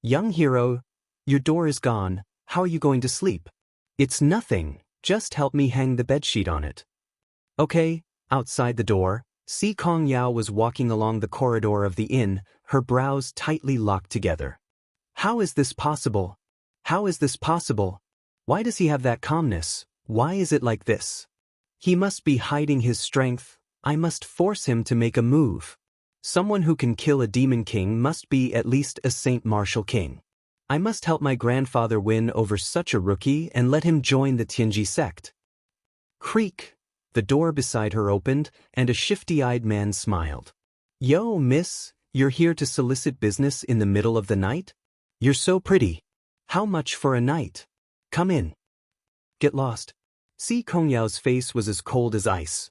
Young hero, your door is gone, how are you going to sleep? It's nothing, just help me hang the bedsheet on it. Okay. Outside the door, Si Kongyao was walking along the corridor of the inn, her brows tightly locked together. How is this possible? How is this possible? Why does he have that calmness? Why is it like this? He must be hiding his strength. I must force him to make a move. Someone who can kill a demon king must be at least a Saint Martial king. I must help my grandfather win over such a rookie and let him join the Tianji sect. Creak. The door beside her opened, and a shifty-eyed man smiled. Yo, miss, you're here to solicit business in the middle of the night? You're so pretty. How much for a night? Come in. Get lost. Si Kongyao's face was as cold as ice.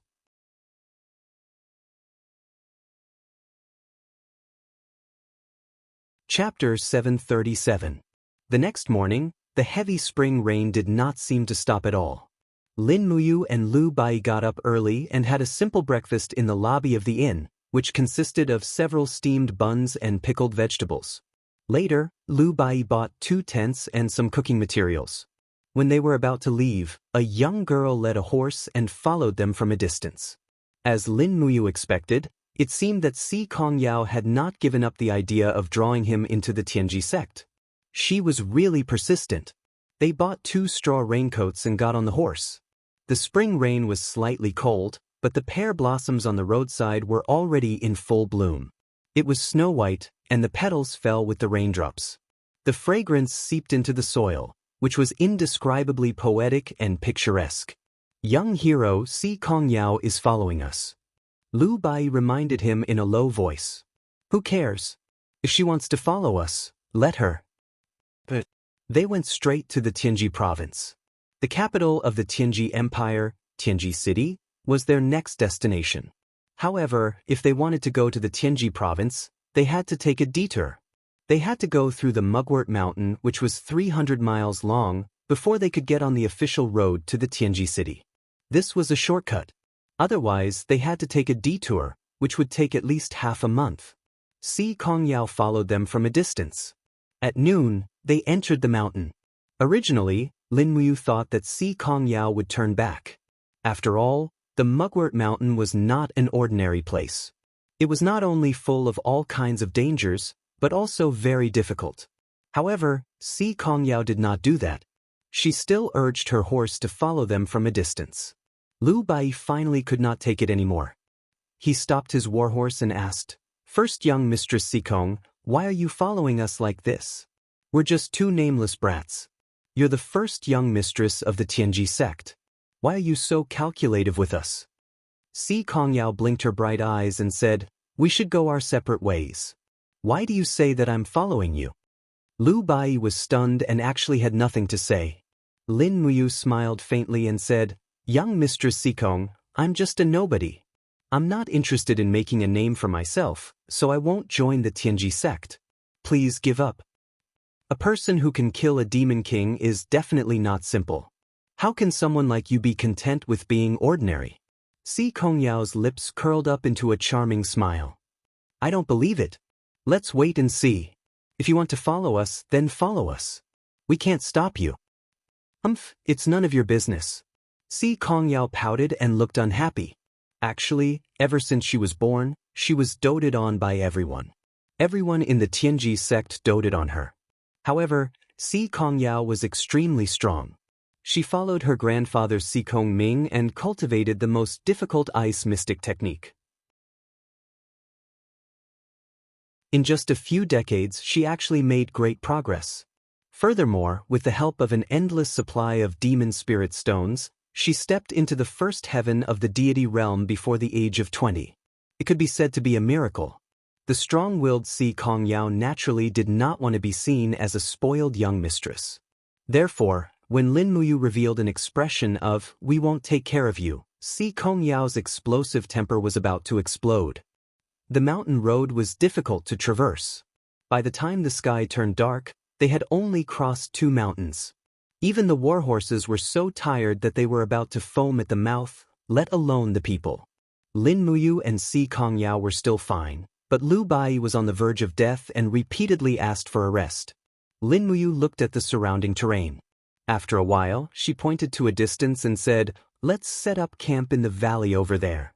Chapter 737. The next morning, the heavy spring rain did not seem to stop at all. Lin Muyu and Lu Bai got up early and had a simple breakfast in the lobby of the inn, which consisted of several steamed buns and pickled vegetables. Later, Lu Bai bought 2 tents and some cooking materials. When they were about to leave, a young girl led a horse and followed them from a distance. As Lin Muyu expected, it seemed that Si Kongyao had not given up the idea of drawing him into the Tianji sect. She was really persistent. They bought 2 straw raincoats and got on the horse. The spring rain was slightly cold, but the pear blossoms on the roadside were already in full bloom. It was snow-white, and the petals fell with the raindrops. The fragrance seeped into the soil, which was indescribably poetic and picturesque. Young hero Si Kongyao is following us. Lu Bai reminded him in a low voice. Who cares? If she wants to follow us, let her. But they went straight to the Tianji province. The capital of the Tianji Empire, Tianji City, was their next destination. However, if they wanted to go to the Tianji province, they had to take a detour. They had to go through the Mugwort Mountain, which was 300 miles long, before they could get on the official road to the Tianji city. This was a shortcut. Otherwise, they had to take a detour, which would take at least half a month. Si Kongyao followed them from a distance. At noon, they entered the mountain. Originally, Lin Muyu thought that Si Kongyao would turn back. After all, the Mugwort Mountain was not an ordinary place. It was not only full of all kinds of dangers, but also very difficult. However, Si Kongyao did not do that. She still urged her horse to follow them from a distance. Lu Bai finally could not take it anymore. He stopped his warhorse and asked, "First young Mistress Sikong, why are you following us like this? We're just 2 nameless brats. You're the first young mistress of the Tianji sect. Why are you so calculative with us?" Si Kongyao blinked her bright eyes and said, "We should go our separate ways. Why do you say that I'm following you?" Lu Bai was stunned and actually had nothing to say. Lin Muyu smiled faintly and said, "Young Mistress Sikong, I'm just a nobody. I'm not interested in making a name for myself, so I won't join the Tianji sect. Please give up." A person who can kill a demon king is definitely not simple. How can someone like you be content with being ordinary? Si Kongyao's lips curled up into a charming smile. "I don't believe it. Let's wait and see. If you want to follow us, then follow us. We can't stop you." It's none of your business." Si Kongyao pouted and looked unhappy. Actually, ever since she was born, she was doted on by everyone. Everyone in the Tianji sect doted on her. However, Si Kongyao was extremely strong. She followed her grandfather Si Kongming and cultivated the most difficult ice mystic technique. In just a few decades, she actually made great progress. Furthermore, with the help of an endless supply of demon spirit stones, she stepped into the first heaven of the deity realm before the age of 20. It could be said to be a miracle. The strong-willed Si Kongyao naturally did not want to be seen as a spoiled young mistress. Therefore, when Lin Muyu revealed an expression of, "We won't take care of you," Si Kongyao's explosive temper was about to explode. The mountain road was difficult to traverse. By the time the sky turned dark, they had only crossed 2 mountains. Even the warhorses were so tired that they were about to foam at the mouth, let alone the people. Lin Muyu and Si Kongyao were still fine, but Lu Bai was on the verge of death and repeatedly asked for a rest. Lin Muyu looked at the surrounding terrain. After a while, she pointed to a distance and said, "Let's set up camp in the valley over there."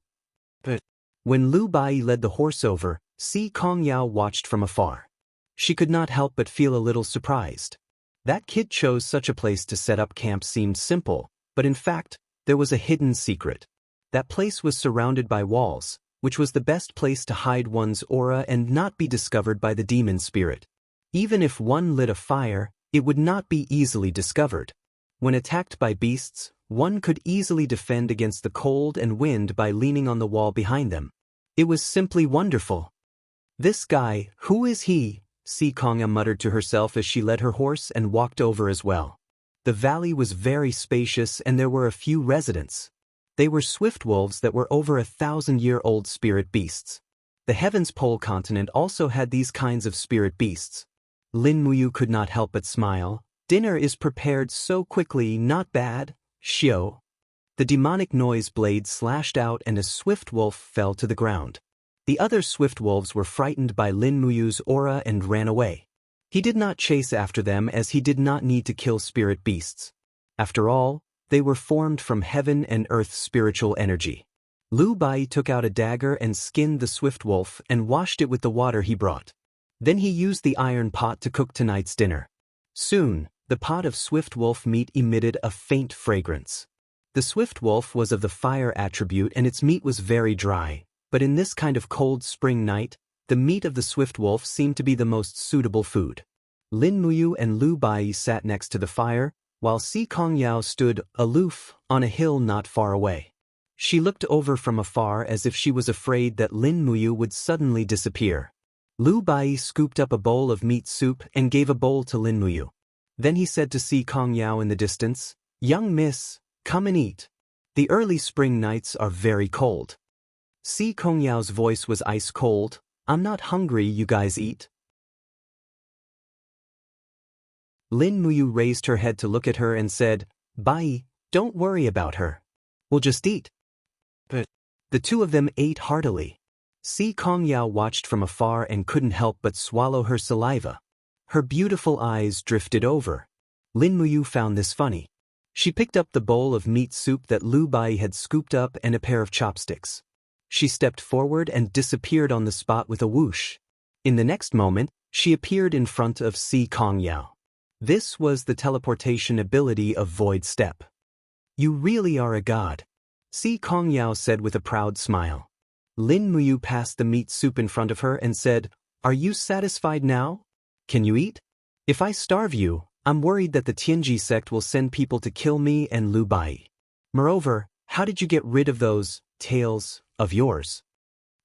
But when Lu Bai led the horse over, Si Kongyao watched from afar. She could not help but feel a little surprised. That kid chose such a place to set up camp seemed simple, but in fact, there was a hidden secret. That place was surrounded by walls, which was the best place to hide one's aura and not be discovered by the demon spirit. Even if one lit a fire, it would not be easily discovered. When attacked by beasts, one could easily defend against the cold and wind by leaning on the wall behind them. It was simply wonderful. "This guy, who is he?" Si Kongyao muttered to herself as she led her horse and walked over as well. The valley was very spacious and there were a few residents. They were swift wolves that were over 1,000-year-old spirit beasts. The Heaven's Pole continent also had these kinds of spirit beasts. Lin Muyu could not help but smile. "Dinner is prepared so quickly, not bad, Xiao." The demonic noise blade slashed out and a swift wolf fell to the ground. The other swift wolves were frightened by Lin Muyu's aura and ran away. He did not chase after them as he did not need to kill spirit beasts. After all, they were formed from heaven and earth's spiritual energy. Lu Bai took out a dagger and skinned the swift wolf and washed it with the water he brought. Then he used the iron pot to cook tonight's dinner. Soon, the pot of swift wolf meat emitted a faint fragrance. The swift wolf was of the fire attribute and its meat was very dry, but in this kind of cold spring night, the meat of the swift wolf seemed to be the most suitable food. Lin Muyu and Lu Bai sat next to the fire, while Si Kongyao stood, aloof, on a hill not far away. She looked over from afar as if she was afraid that Lin Muyu would suddenly disappear. Lu Bai scooped up a bowl of meat soup and gave a bowl to Lin Muyu. Then he said to Si Kongyao in the distance, "Young miss, come and eat. The early spring nights are very cold." Si Kongyao's voice was ice cold. "I'm not hungry, you guys eat." Lin Muyu raised her head to look at her and said, "Bai, don't worry about her. We'll just eat." But the two of them ate heartily. Si Kongyao watched from afar and couldn't help but swallow her saliva. Her beautiful eyes drifted over. Lin Muyu found this funny. She picked up the bowl of meat soup that Lu Bai had scooped up and a pair of chopsticks. She stepped forward and disappeared on the spot with a whoosh. In the next moment, she appeared in front of Si Kongyao. This was the teleportation ability of Void Step. "You really are a god," Si Kongyao said with a proud smile. Lin Muyu passed the meat soup in front of her and said, "Are you satisfied now? Can you eat? If I starve you, I'm worried that the Tianji sect will send people to kill me and Lu Bai. Moreover, how did you get rid of those tails of yours?"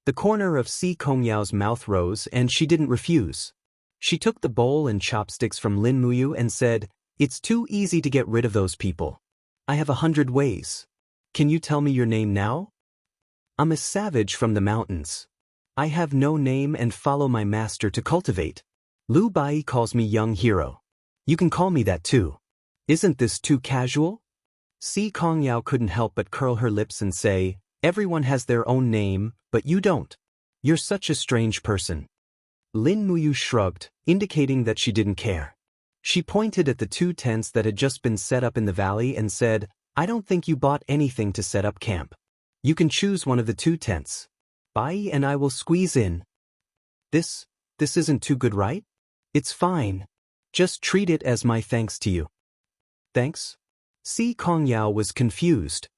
The corner of Si Kongyao's mouth rose and she didn't refuse. She took the bowl and chopsticks from Lin Muyu and said, "It's too easy to get rid of those people. I have 100 ways. Can you tell me your name now?" "I'm a savage from the mountains. I have no name and follow my master to cultivate. Lu Bai calls me young hero. You can call me that too. Isn't this too casual?" Si Kongyao couldn't help but curl her lips and say, "Everyone has their own name, but you don't. You're such a strange person." Lin Muyu shrugged, indicating that she didn't care. She pointed at the two tents that had just been set up in the valley and said, "I don't think you bought anything to set up camp. You can choose one of the two tents. Bai and I will squeeze in." This isn't too good, right? "It's fine. Just treat it as my thanks to you." "Thanks?" Si Kongyao was confused.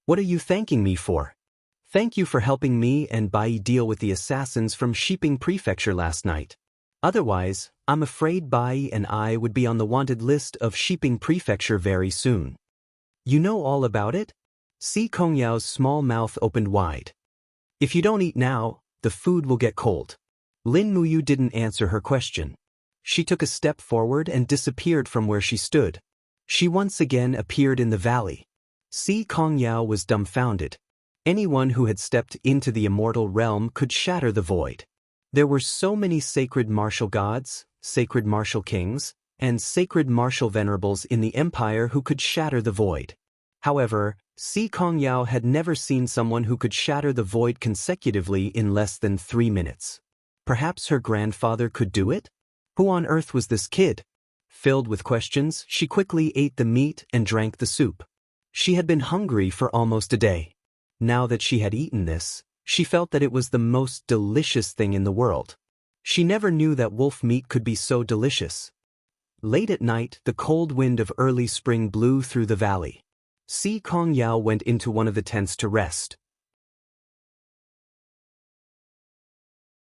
"What are you thanking me for?" "Thank you for helping me and Bai deal with the assassins from Shiping Prefecture last night. Otherwise, I'm afraid Bai and I would be on the wanted list of Shiping Prefecture very soon." "You know all about it?" Si Kongyao's small mouth opened wide. "If you don't eat now, the food will get cold." Lin Muyu didn't answer her question. She took a step forward and disappeared from where she stood. She once again appeared in the valley. Si Kongyao was dumbfounded. Anyone who had stepped into the immortal realm could shatter the void. There were so many sacred martial gods, sacred martial kings, and sacred martial venerables in the empire who could shatter the void. However, Si Kongyao had never seen someone who could shatter the void consecutively in less than 3 minutes. Perhaps her grandfather could do it? Who on earth was this kid? Filled with questions, she quickly ate the meat and drank the soup. She had been hungry for almost a day. Now that she had eaten this, she felt that it was the most delicious thing in the world. She never knew that wolf meat could be so delicious. Late at night, the cold wind of early spring blew through the valley. Si Kongyao went into one of the tents to rest.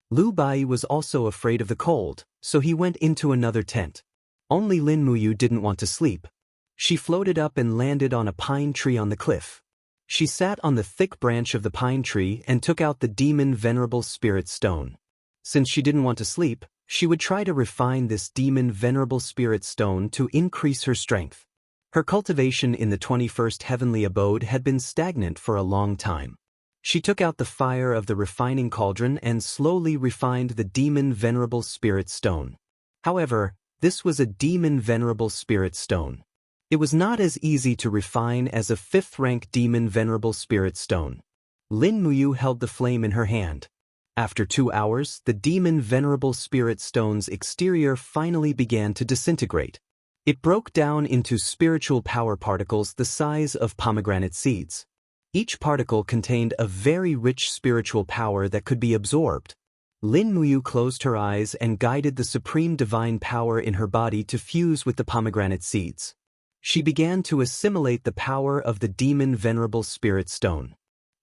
Lu Bai was also afraid of the cold, so he went into another tent. Only Lin Muyu didn't want to sleep. She floated up and landed on a pine tree on the cliff. She sat on the thick branch of the pine tree and took out the demon venerable spirit stone. Since she didn't want to sleep, she would try to refine this demon venerable spirit stone to increase her strength. Her cultivation in the 21st heavenly abode had been stagnant for a long time. She took out the fire of the refining cauldron and slowly refined the demon venerable spirit stone. However, this was a demon venerable spirit stone. It was not as easy to refine as a 5th rank demon venerable spirit stone. Lin Muyu held the flame in her hand. After 2 hours, the demon Venerable Spirit Stone's exterior finally began to disintegrate. It broke down into spiritual power particles the size of pomegranate seeds. Each particle contained a very rich spiritual power that could be absorbed. Lin Muyu closed her eyes and guided the supreme divine power in her body to fuse with the pomegranate seeds. She began to assimilate the power of the demon Venerable Spirit Stone.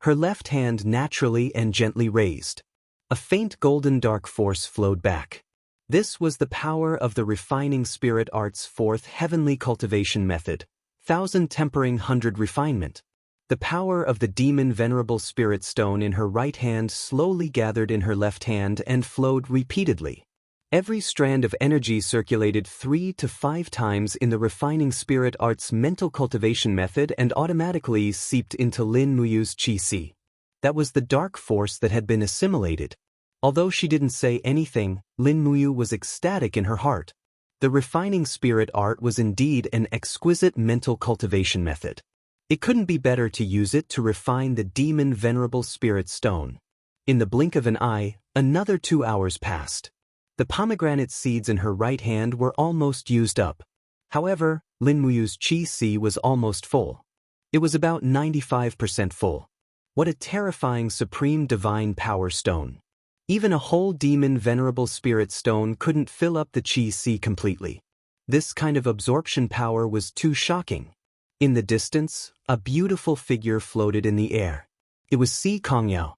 Her left hand naturally and gently raised. A faint golden dark force flowed back. This was the power of the refining spirit art's fourth heavenly cultivation method, 1000 tempering 100 refinement. The power of the demon Venerable Spirit Stone in her right hand slowly gathered in her left hand and flowed repeatedly. Every strand of energy circulated 3 to 5 times in the refining spirit art's mental cultivation method and automatically seeped into Lin Muyu's qi. That was the dark force that had been assimilated. Although she didn't say anything, Lin Muyu was ecstatic in her heart. The refining spirit art was indeed an exquisite mental cultivation method. It couldn't be better to use it to refine the demon Venerable Spirit Stone. In the blink of an eye, another 2 hours passed. The pomegranate seeds in her right hand were almost used up. However, Lin Muyu's qi was almost full. It was about 95% full. What a terrifying supreme divine power stone. Even a whole demon Venerable Spirit Stone couldn't fill up the qi completely. This kind of absorption power was too shocking. In the distance, a beautiful figure floated in the air. It was Si Kongyao.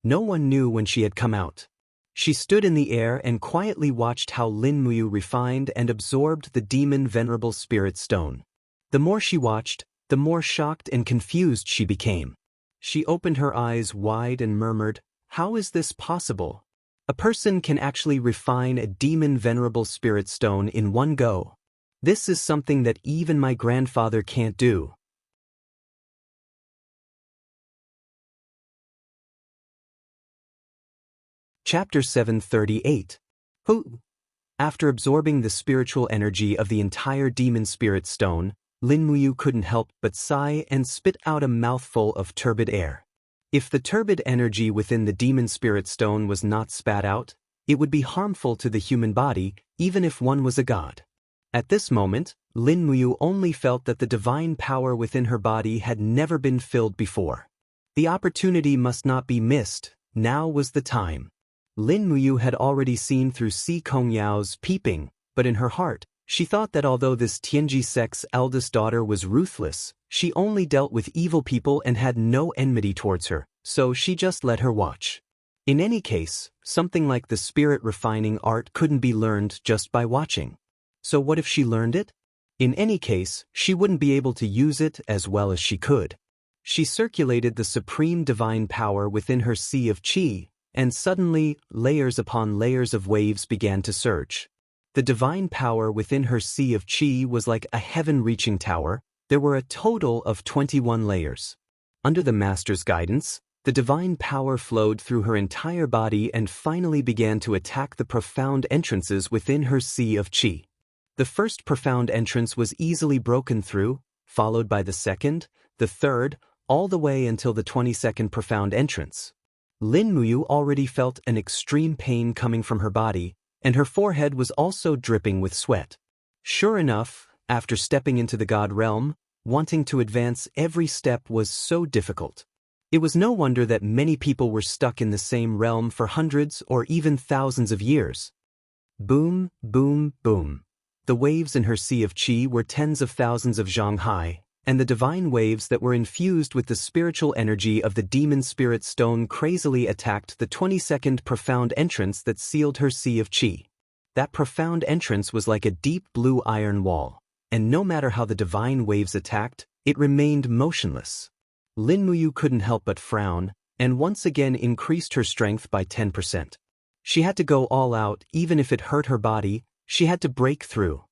No one knew when she had come out. She stood in the air and quietly watched how Lin Muyu refined and absorbed the demon Venerable Spirit Stone. The more she watched, the more shocked and confused she became. She opened her eyes wide and murmured, "How is this possible? A person can actually refine a demon Venerable Spirit Stone in one go. This is something that even my grandfather can't do." Chapter 738. Who? After absorbing the spiritual energy of the entire demon spirit stone, Lin Muyu couldn't help but sigh and spit out a mouthful of turbid air. If the turbid energy within the demon spirit stone was not spat out, it would be harmful to the human body, even if one was a god. At this moment, Lin Muyu only felt that the divine power within her body had never been filled before. The opportunity must not be missed. Now was the time. Lin Muyu had already seen through Si Kongyao's peeping, but in her heart, she thought that although this Tianji sect's eldest daughter was ruthless, she only dealt with evil people and had no enmity towards her, so she just let her watch. In any case, something like the spirit refining art couldn't be learned just by watching. So what if she learned it? In any case, she wouldn't be able to use it as well as she could. She circulated the supreme divine power within her sea of qi, and suddenly, layers upon layers of waves began to surge. The divine power within her sea of qi was like a heaven-reaching tower. There were a total of 21 layers. Under the master's guidance, the divine power flowed through her entire body and finally began to attack the profound entrances within her sea of qi. The first profound entrance was easily broken through, followed by the second, the third, all the way until the 22nd profound entrance. Lin Muyu already felt an extreme pain coming from her body, and her forehead was also dripping with sweat. Sure enough, after stepping into the god realm, wanting to advance every step was so difficult. It was no wonder that many people were stuck in the same realm for hundreds or even thousands of years. Boom, boom, boom. The waves in her sea of qi were tens of thousands of zhang high, and the divine waves that were infused with the spiritual energy of the demon spirit stone crazily attacked the 22nd profound entrance that sealed her sea of qi. That profound entrance was like a deep blue iron wall, and no matter how the divine waves attacked, it remained motionless. Lin Muyu couldn't help but frown, and once again increased her strength by 10%. She had to go all out, even if it hurt her body. She had to break through.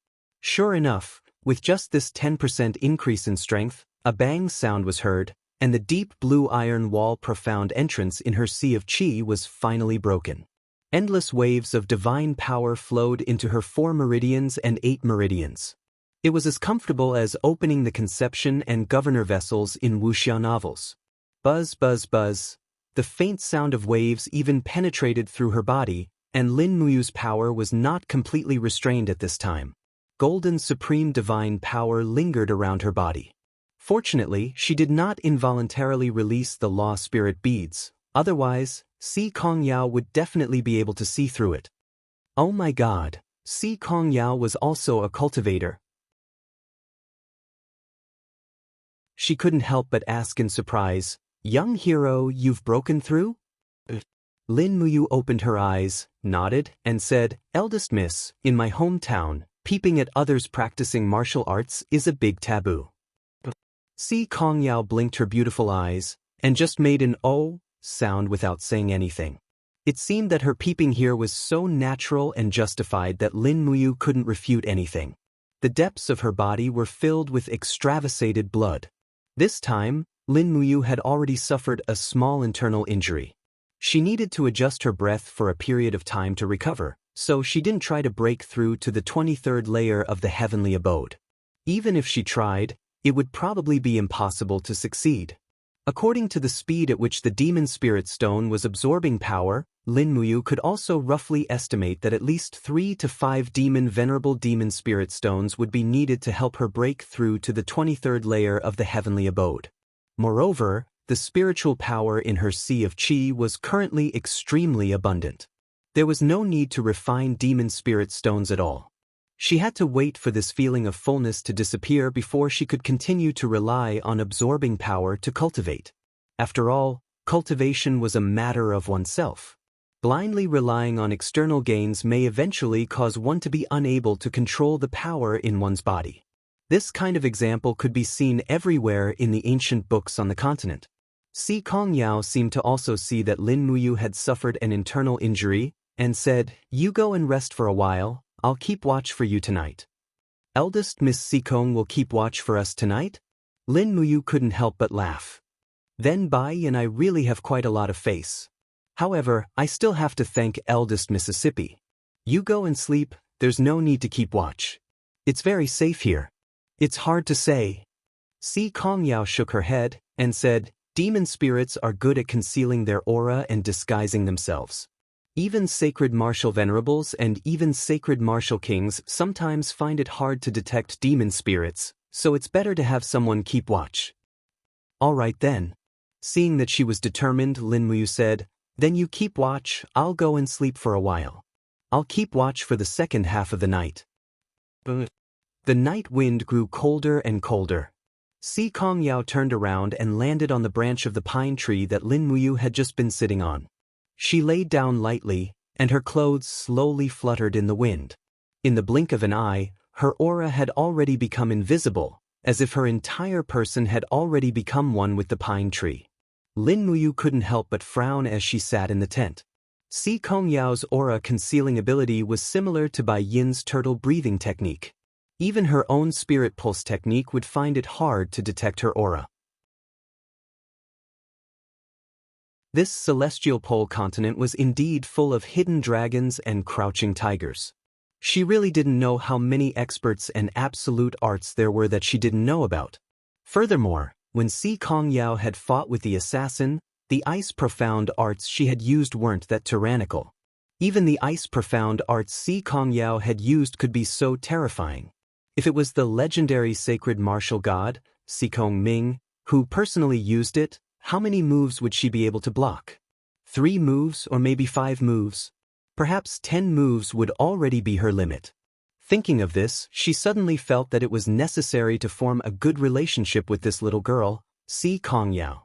Sure enough, with just this 10% increase in strength, a bang sound was heard, and the deep blue iron wall profound entrance in her sea of qi was finally broken. Endless waves of divine power flowed into her 4 meridians and 8 meridians. It was as comfortable as opening the conception and governor vessels in wuxia novels. Buzz, buzz, buzz. The faint sound of waves even penetrated through her body, and Lin Muyu's power was not completely restrained at this time. Golden supreme divine power lingered around her body. Fortunately, she did not involuntarily release the law spirit beads, otherwise, Si Kongyao would definitely be able to see through it. Oh my god, Si Kongyao was also a cultivator. She couldn't help but ask in surprise, "Young hero, you've broken through?" Lin Muyu opened her eyes, nodded, and said, "Eldest miss, in my hometown, peeping at others practicing martial arts is a big taboo." Si Kongyao blinked her beautiful eyes, and just made an "oh" sound without saying anything. It seemed that her peeping here was so natural and justified that Lin Muyu couldn't refute anything. The depths of her body were filled with extravasated blood. This time, Lin Muyu had already suffered a small internal injury. She needed to adjust her breath for a period of time to recover, so she didn't try to break through to the 23rd layer of the heavenly abode. Even if she tried, it would probably be impossible to succeed. According to the speed at which the demon spirit stone was absorbing power, Lin Muyu could also roughly estimate that at least 3 to 5 venerable demon spirit stones would be needed to help her break through to the 23rd layer of the heavenly abode. Moreover, the spiritual power in her sea of qi was currently extremely abundant. There was no need to refine demon spirit stones at all. She had to wait for this feeling of fullness to disappear before she could continue to rely on absorbing power to cultivate. After all, cultivation was a matter of oneself. Blindly relying on external gains may eventually cause one to be unable to control the power in one's body. This kind of example could be seen everywhere in the ancient books on the continent. Si Kongyao seemed to also see that Lin Muyu had suffered an internal injury, and said, "You go and rest for a while, I'll keep watch for you tonight." "Eldest Miss Sikong will keep watch for us tonight?" Lin Muyu couldn't help but laugh. "Then bye, and I really have quite a lot of face. However, I still have to thank eldest Mississippi. You go and sleep, there's no need to keep watch. It's very safe here." "It's hard to say." Si Kongyao shook her head, and said, "Demon spirits are good at concealing their aura and disguising themselves. Even sacred martial venerables and even sacred martial kings sometimes find it hard to detect demon spirits, so it's better to have someone keep watch." "All right then." Seeing that she was determined, Lin Muyu said, "Then you keep watch, I'll go and sleep for a while. I'll keep watch for the second half of the night." The night wind grew colder and colder. Si Kongyao turned around and landed on the branch of the pine tree that Lin Muyu had just been sitting on. She laid down lightly, and her clothes slowly fluttered in the wind. In the blink of an eye, her aura had already become invisible, as if her entire person had already become one with the pine tree. Lin Muyu couldn't help but frown as she sat in the tent. Si Kongyao's aura concealing ability was similar to Bai Yin's turtle breathing technique. Even her own spirit pulse technique would find it hard to detect her aura. This celestial pole continent was indeed full of hidden dragons and crouching tigers. She really didn't know how many experts and absolute arts there were that she didn't know about. Furthermore, when Si Kongyao had fought with the assassin, the ice profound arts she had used weren't that tyrannical. Even the ice profound arts Si Kongyao had used could be so terrifying. If it was the legendary sacred martial god, Si Kong Ming, who personally used it, how many moves would she be able to block? 3 moves or maybe 5 moves? Perhaps 10 moves would already be her limit. Thinking of this, she suddenly felt that it was necessary to form a good relationship with this little girl, Si Kongyao.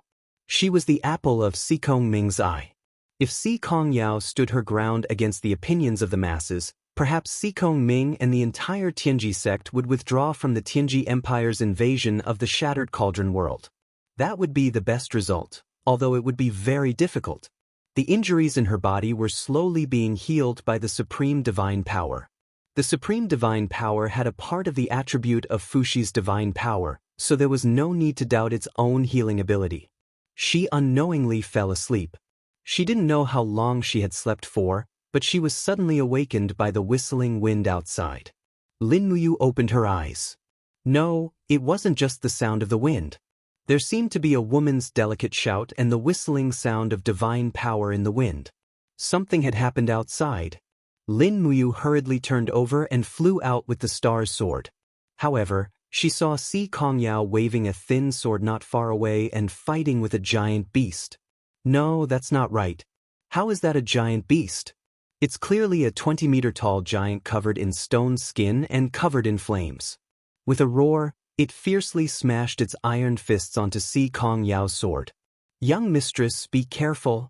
She was the apple of Si Kong Ming's eye. If Si Kongyao stood her ground against the opinions of the masses, perhaps Si Kong Ming and the entire Tianji sect would withdraw from the Tianji Empire's invasion of the Shattered Cauldron world. That would be the best result, although it would be very difficult. The injuries in her body were slowly being healed by the Supreme Divine Power. The Supreme Divine Power had a part of the attribute of Fushi's divine power, so there was no need to doubt its own healing ability. She unknowingly fell asleep. She didn't know how long she had slept for, but she was suddenly awakened by the whistling wind outside. Lin Muyu opened her eyes. No, it wasn't just the sound of the wind. There seemed to be a woman's delicate shout and the whistling sound of divine power in the wind. Something had happened outside. Lin Muyu hurriedly turned over and flew out with the star's sword. However, she saw Si Kongyao waving a thin sword not far away and fighting with a giant beast. No, that's not right. How is that a giant beast? It's clearly a 20-meter-tall giant covered in stone skin and covered in flames. With a roar, it fiercely smashed its iron fists onto Si Kongyao's sword. "Young mistress, be careful."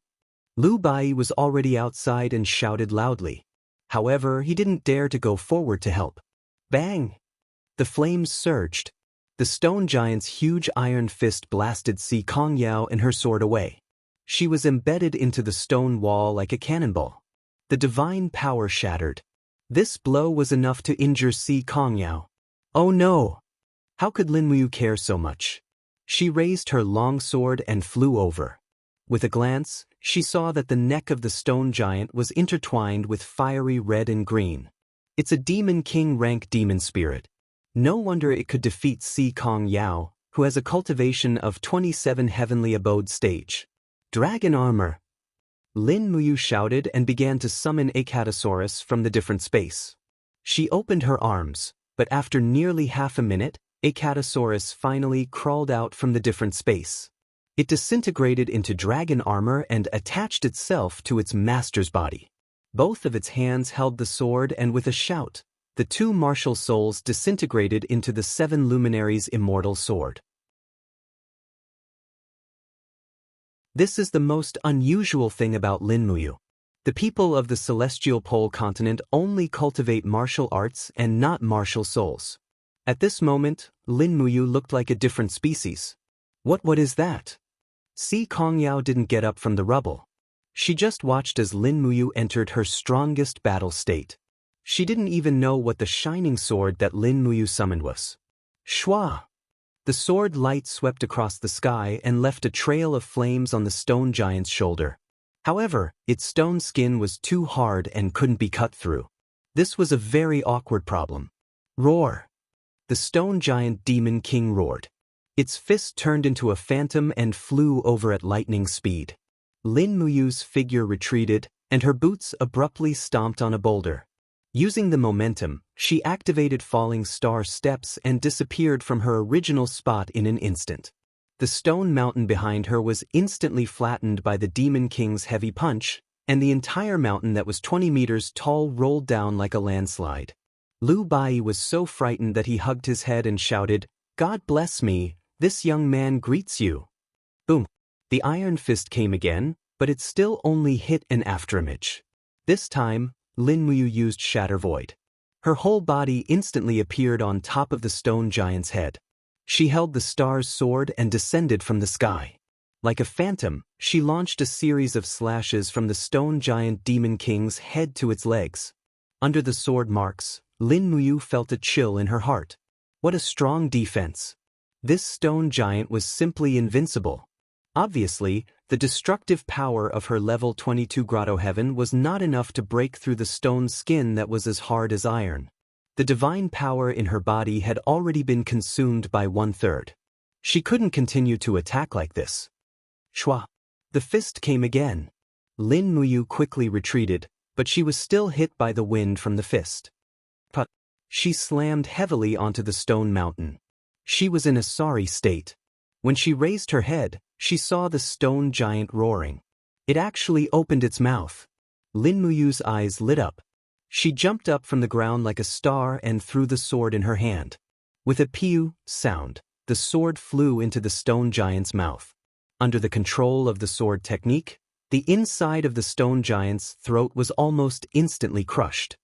Lu Bai was already outside and shouted loudly. However, he didn't dare to go forward to help. Bang! The flames surged. The stone giant's huge iron fist blasted Si Kongyao and her sword away. She was embedded into the stone wall like a cannonball. The divine power shattered. This blow was enough to injure Si Kongyao. Oh no! How could Lin Muyu care so much? She raised her long sword and flew over. With a glance, she saw that the neck of the stone giant was intertwined with fiery red and green. It's a Demon King rank demon spirit. No wonder it could defeat Si Kongyao, who has a cultivation of 27 heavenly abode stage. Dragon armor! Lin Muyu shouted and began to summon Acatosaurus from the different space. She opened her arms, but after nearly half a minute, Acatosaurus finally crawled out from the different space. It disintegrated into dragon armor and attached itself to its master's body. Both of its hands held the sword and with a shout, the two martial souls disintegrated into the seven luminaries' immortal sword. This is the most unusual thing about Lin Muyu. The people of the celestial pole continent only cultivate martial arts and not martial souls. At this moment, Lin Muyu looked like a different species. What is that? Si Kongyao didn't get up from the rubble. She just watched as Lin Muyu entered her strongest battle state. She didn't even know what the shining sword that Lin Muyu summoned was. Shwa! The sword light swept across the sky and left a trail of flames on the stone giant's shoulder. However, its stone skin was too hard and couldn't be cut through. This was a very awkward problem. Roar! The stone giant Demon King roared. Its fist turned into a phantom and flew over at lightning speed. Lin Muyu's figure retreated, and her boots abruptly stomped on a boulder. Using the momentum, she activated falling star steps and disappeared from her original spot in an instant. The stone mountain behind her was instantly flattened by the Demon King's heavy punch, and the entire mountain that was 20 meters tall rolled down like a landslide. Lu Bai was so frightened that he hugged his head and shouted, "God bless me, this young man greets you." Boom! The iron fist came again, but it still only hit an afterimage. This time, Lin Muyu used Shatter Void. Her whole body instantly appeared on top of the stone giant's head. She held the star's sword and descended from the sky. Like a phantom, she launched a series of slashes from the stone giant Demon King's head to its legs. Under the sword marks, Lin Muyu felt a chill in her heart. What a strong defense! This stone giant was simply invincible. Obviously, the destructive power of her level 22 grotto heaven was not enough to break through the stone skin that was as hard as iron. The divine power in her body had already been consumed by 1/3. She couldn't continue to attack like this. Shwa! The fist came again. Lin Muyu quickly retreated, but she was still hit by the wind from the fist. But she slammed heavily onto the stone mountain. She was in a sorry state. When she raised her head, she saw the stone giant roaring. It actually opened its mouth. Lin Muyu's eyes lit up. She jumped up from the ground like a star and threw the sword in her hand. With a pew sound, the sword flew into the stone giant's mouth. Under the control of the sword technique, the inside of the stone giant's throat was almost instantly crushed.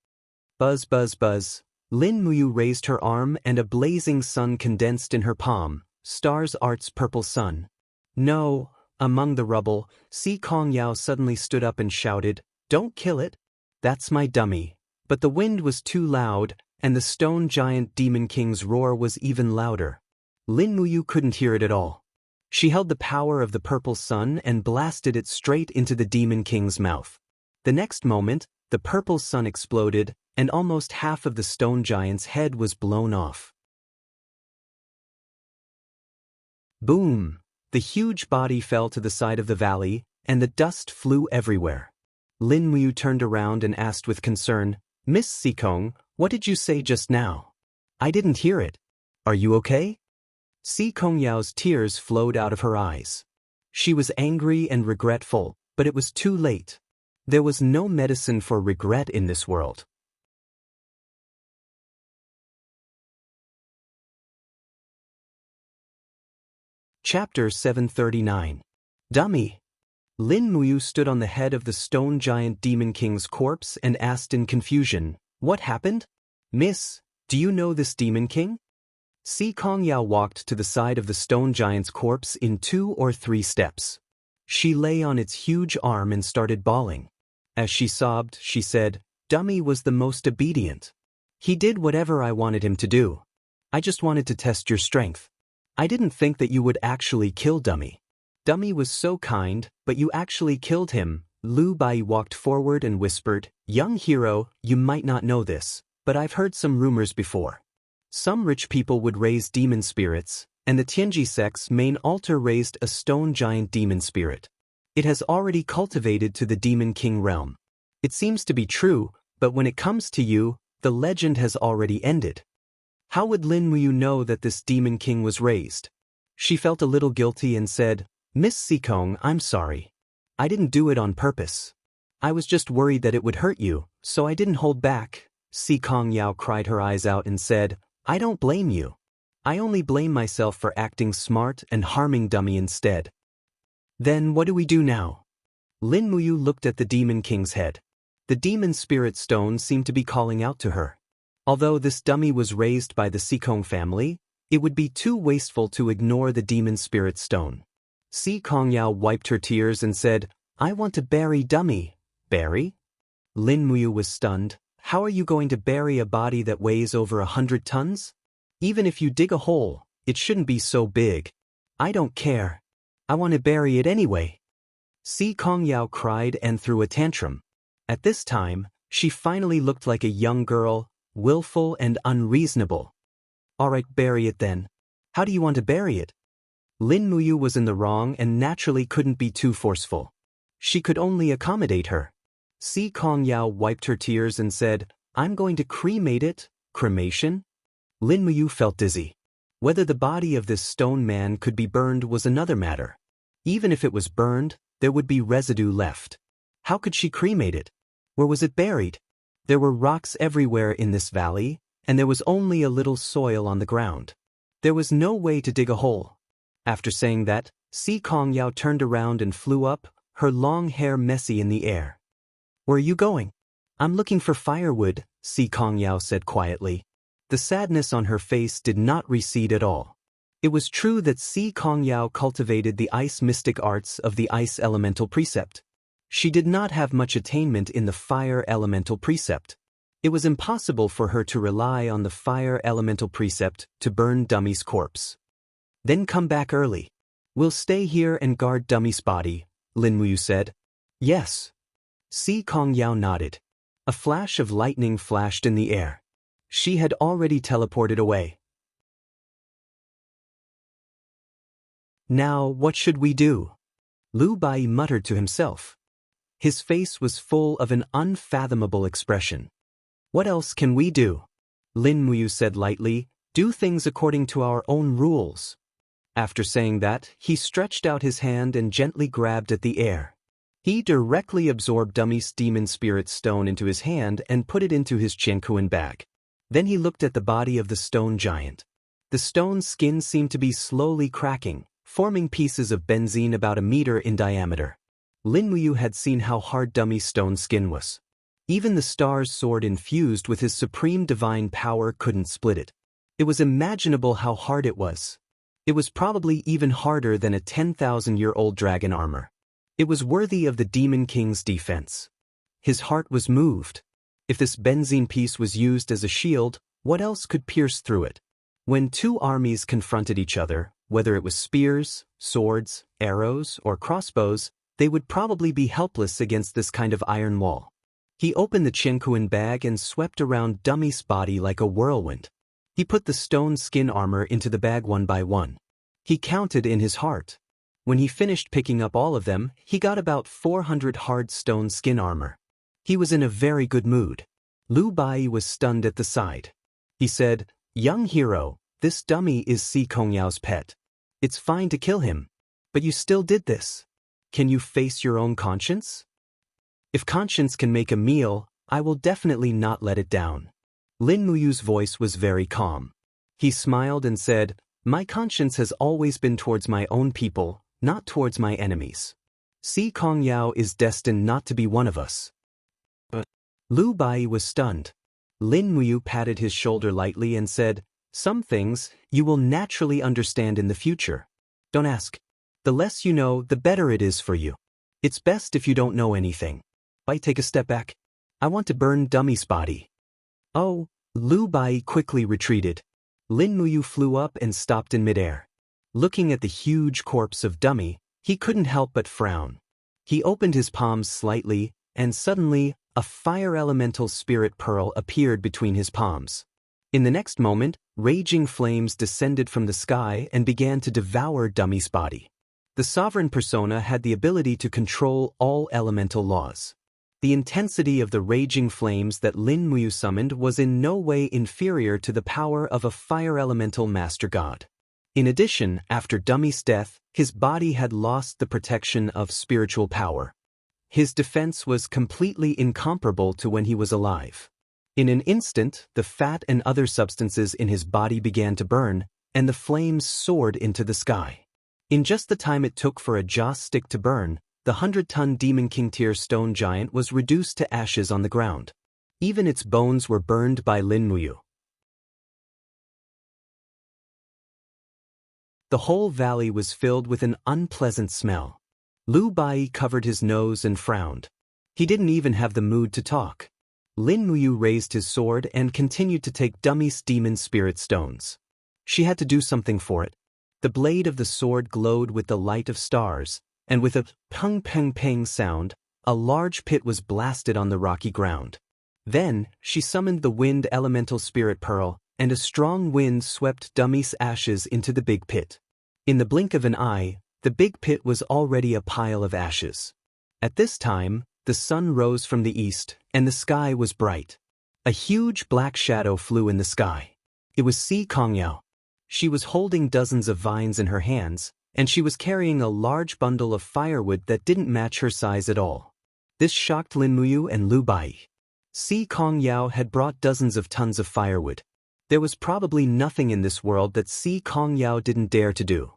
Buzz, buzz, buzz. Lin Muyu raised her arm and a blazing sun condensed in her palm, Stars Art's purple sun. No! Among the rubble, Si Kongyao suddenly stood up and shouted, "Don't kill it! That's my dummy." But the wind was too loud, and the stone giant Demon King's roar was even louder. Lin Muyu couldn't hear it at all. She held the power of the purple sun and blasted it straight into the Demon King's mouth. The next moment, the purple sun exploded, and almost half of the stone giant's head was blown off. Boom! The huge body fell to the side of the valley, and the dust flew everywhere. Lin Muyu turned around and asked with concern, "Miss Sikong, what did you say just now? I didn't hear it. Are you okay?" Sikong Yao's tears flowed out of her eyes. She was angry and regretful, but it was too late. There was no medicine for regret in this world. Chapter 739. Dummy. Lin Muyu stood on the head of the stone giant Demon King's corpse and asked in confusion, "What happened? Miss, do you know this Demon King?" Sikong Yao walked to the side of the stone giant's corpse in 2 or 3 steps. She lay on its huge arm and started bawling. As she sobbed, she said, "Dummy was the most obedient. He did whatever I wanted him to do. I just wanted to test your strength. I didn't think that you would actually kill Dummy. Dummy was so kind, but you actually killed him." Lu Bai walked forward and whispered, "Young hero, you might not know this, but I've heard some rumors before. Some rich people would raise demon spirits, and the Tianji sect's main altar raised a stone giant demon spirit. It has already cultivated to the Demon King realm. It seems to be true, but when it comes to you, the legend has already ended." How would Lin Muyu know that this Demon King was raised? She felt a little guilty and said, "Miss Sikong, I'm sorry. I didn't do it on purpose. I was just worried that it would hurt you, so I didn't hold back." Sikong Yao cried her eyes out and said, "I don't blame you. I only blame myself for acting smart and harming Dummy instead." "Then what do we do now?" Lin Muyu looked at the Demon King's head. The demon spirit stone seemed to be calling out to her. Although this dummy was raised by the Sikong family, it would be too wasteful to ignore the demon spirit stone. Sikong Yao wiped her tears and said, "I want to bury Dummy." "Bury?" Lin Muyu was stunned. "How are you going to bury a body that weighs over 100 tons? Even if you dig a hole, it shouldn't be so big." "I don't care. I want to bury it anyway." Sikong Yao cried and threw a tantrum. At this time, she finally looked like a young girl, willful and unreasonable. "All right, bury it then. How do you want to bury it?" Lin Muyu was in the wrong and naturally couldn't be too forceful. She could only accommodate her. Sikong Yao wiped her tears and said, "I'm going to cremate it." "Cremation?" Lin Muyu felt dizzy. Whether the body of this stone man could be burned was another matter. Even if it was burned, there would be residue left. How could she cremate it? Where was it buried? There were rocks everywhere in this valley, and there was only a little soil on the ground. There was no way to dig a hole. After saying that, Sikong Yao turned around and flew up, her long hair messy in the air. "Where are you going?" "I'm looking for firewood," Sikong Yao said quietly. The sadness on her face did not recede at all. It was true that Sikong Yao cultivated the ice mystic arts of the ice elemental precept. She did not have much attainment in the fire elemental precept. It was impossible for her to rely on the fire elemental precept to burn Dummy's corpse. "Then come back early. We'll stay here and guard Dummy's body," Lin Muyu said. "Yes." Sikong Yao nodded. A flash of lightning flashed in the air. She had already teleported away. "Now what should we do?" Lu Bai muttered to himself. His face was full of an unfathomable expression. "What else can we do?" Lin Muyu said lightly, "Do things according to our own rules." After saying that, he stretched out his hand and gently grabbed at the air. He directly absorbed Dummy's demon spirit stone into his hand and put it into his Qiankuan bag. Then he looked at the body of the stone giant. The stone's skin seemed to be slowly cracking, forming pieces of benzene about a meter in diameter. Lin Muyu had seen how hard Dummy's stone skin was. Even the star's sword infused with his supreme divine power couldn't split it. It was imaginable how hard it was. It was probably even harder than a 10,000-year-old dragon armor. It was worthy of the Demon King's defense. His heart was moved. If this benzene piece was used as a shield, what else could pierce through it? When two armies confronted each other, whether it was spears, swords, arrows, or crossbows, they would probably be helpless against this kind of iron wall. He opened the Qiankuan bag and swept around Dummy's body like a whirlwind. He put the stone skin armor into the bag one by one. He counted in his heart. When he finished picking up all of them, he got about 400 hard stone skin armor. He was in a very good mood. Lu Bai was stunned at the sight. He said, "Young hero, this dummy is Si Kongyao's pet. It's fine to kill him. But you still did this. Can you face your own conscience?" "If conscience can make a meal, I will definitely not let it down." Lin Muyu's voice was very calm. He smiled and said, "My conscience has always been towards my own people, not towards my enemies. Si Kongyao is destined not to be one of us." But Lu Bai was stunned. Lin Muyu patted his shoulder lightly and said, "Some things you will naturally understand in the future. Don't ask. The less you know, the better it is for you. It's best if you don't know anything. Bai, take a step back. I want to burn Dummy's body." "Oh," Lu Bai quickly retreated. Lin Muyu flew up and stopped in midair. Looking at the huge corpse of Dummy, he couldn't help but frown. He opened his palms slightly, and suddenly, a fire elemental spirit pearl appeared between his palms. In the next moment, raging flames descended from the sky and began to devour Dummy's body. The sovereign persona had the ability to control all elemental laws. The intensity of the raging flames that Lin Muyu summoned was in no way inferior to the power of a fire elemental master god. In addition, after Dummy's death, his body had lost the protection of spiritual power. His defense was completely incomparable to when he was alive. In an instant, the fat and other substances in his body began to burn, and the flames soared into the sky. In just the time it took for a joss stick to burn, the 100-ton Demon King tier stone giant was reduced to ashes on the ground. Even its bones were burned by Lin Muyu. The whole valley was filled with an unpleasant smell. Lu Bai covered his nose and frowned. He didn't even have the mood to talk. Lin Muyu raised his sword and continued to take Dummy's demon spirit stones. She had to do something for it. The blade of the sword glowed with the light of stars, and with a pung-peng-peng sound, a large pit was blasted on the rocky ground. Then, she summoned the wind elemental spirit pearl, and a strong wind swept Dummy's ashes into the big pit. In the blink of an eye, the big pit was already a pile of ashes. At this time, the sun rose from the east, and the sky was bright. A huge black shadow flew in the sky. It was Si Kongyao. She was holding dozens of vines in her hands, and she was carrying a large bundle of firewood that didn't match her size at all. This shocked Lin Muyu and Lu Bai. Si Kongyao had brought dozens of tons of firewood. There was probably nothing in this world that Si Kongyao didn't dare to do.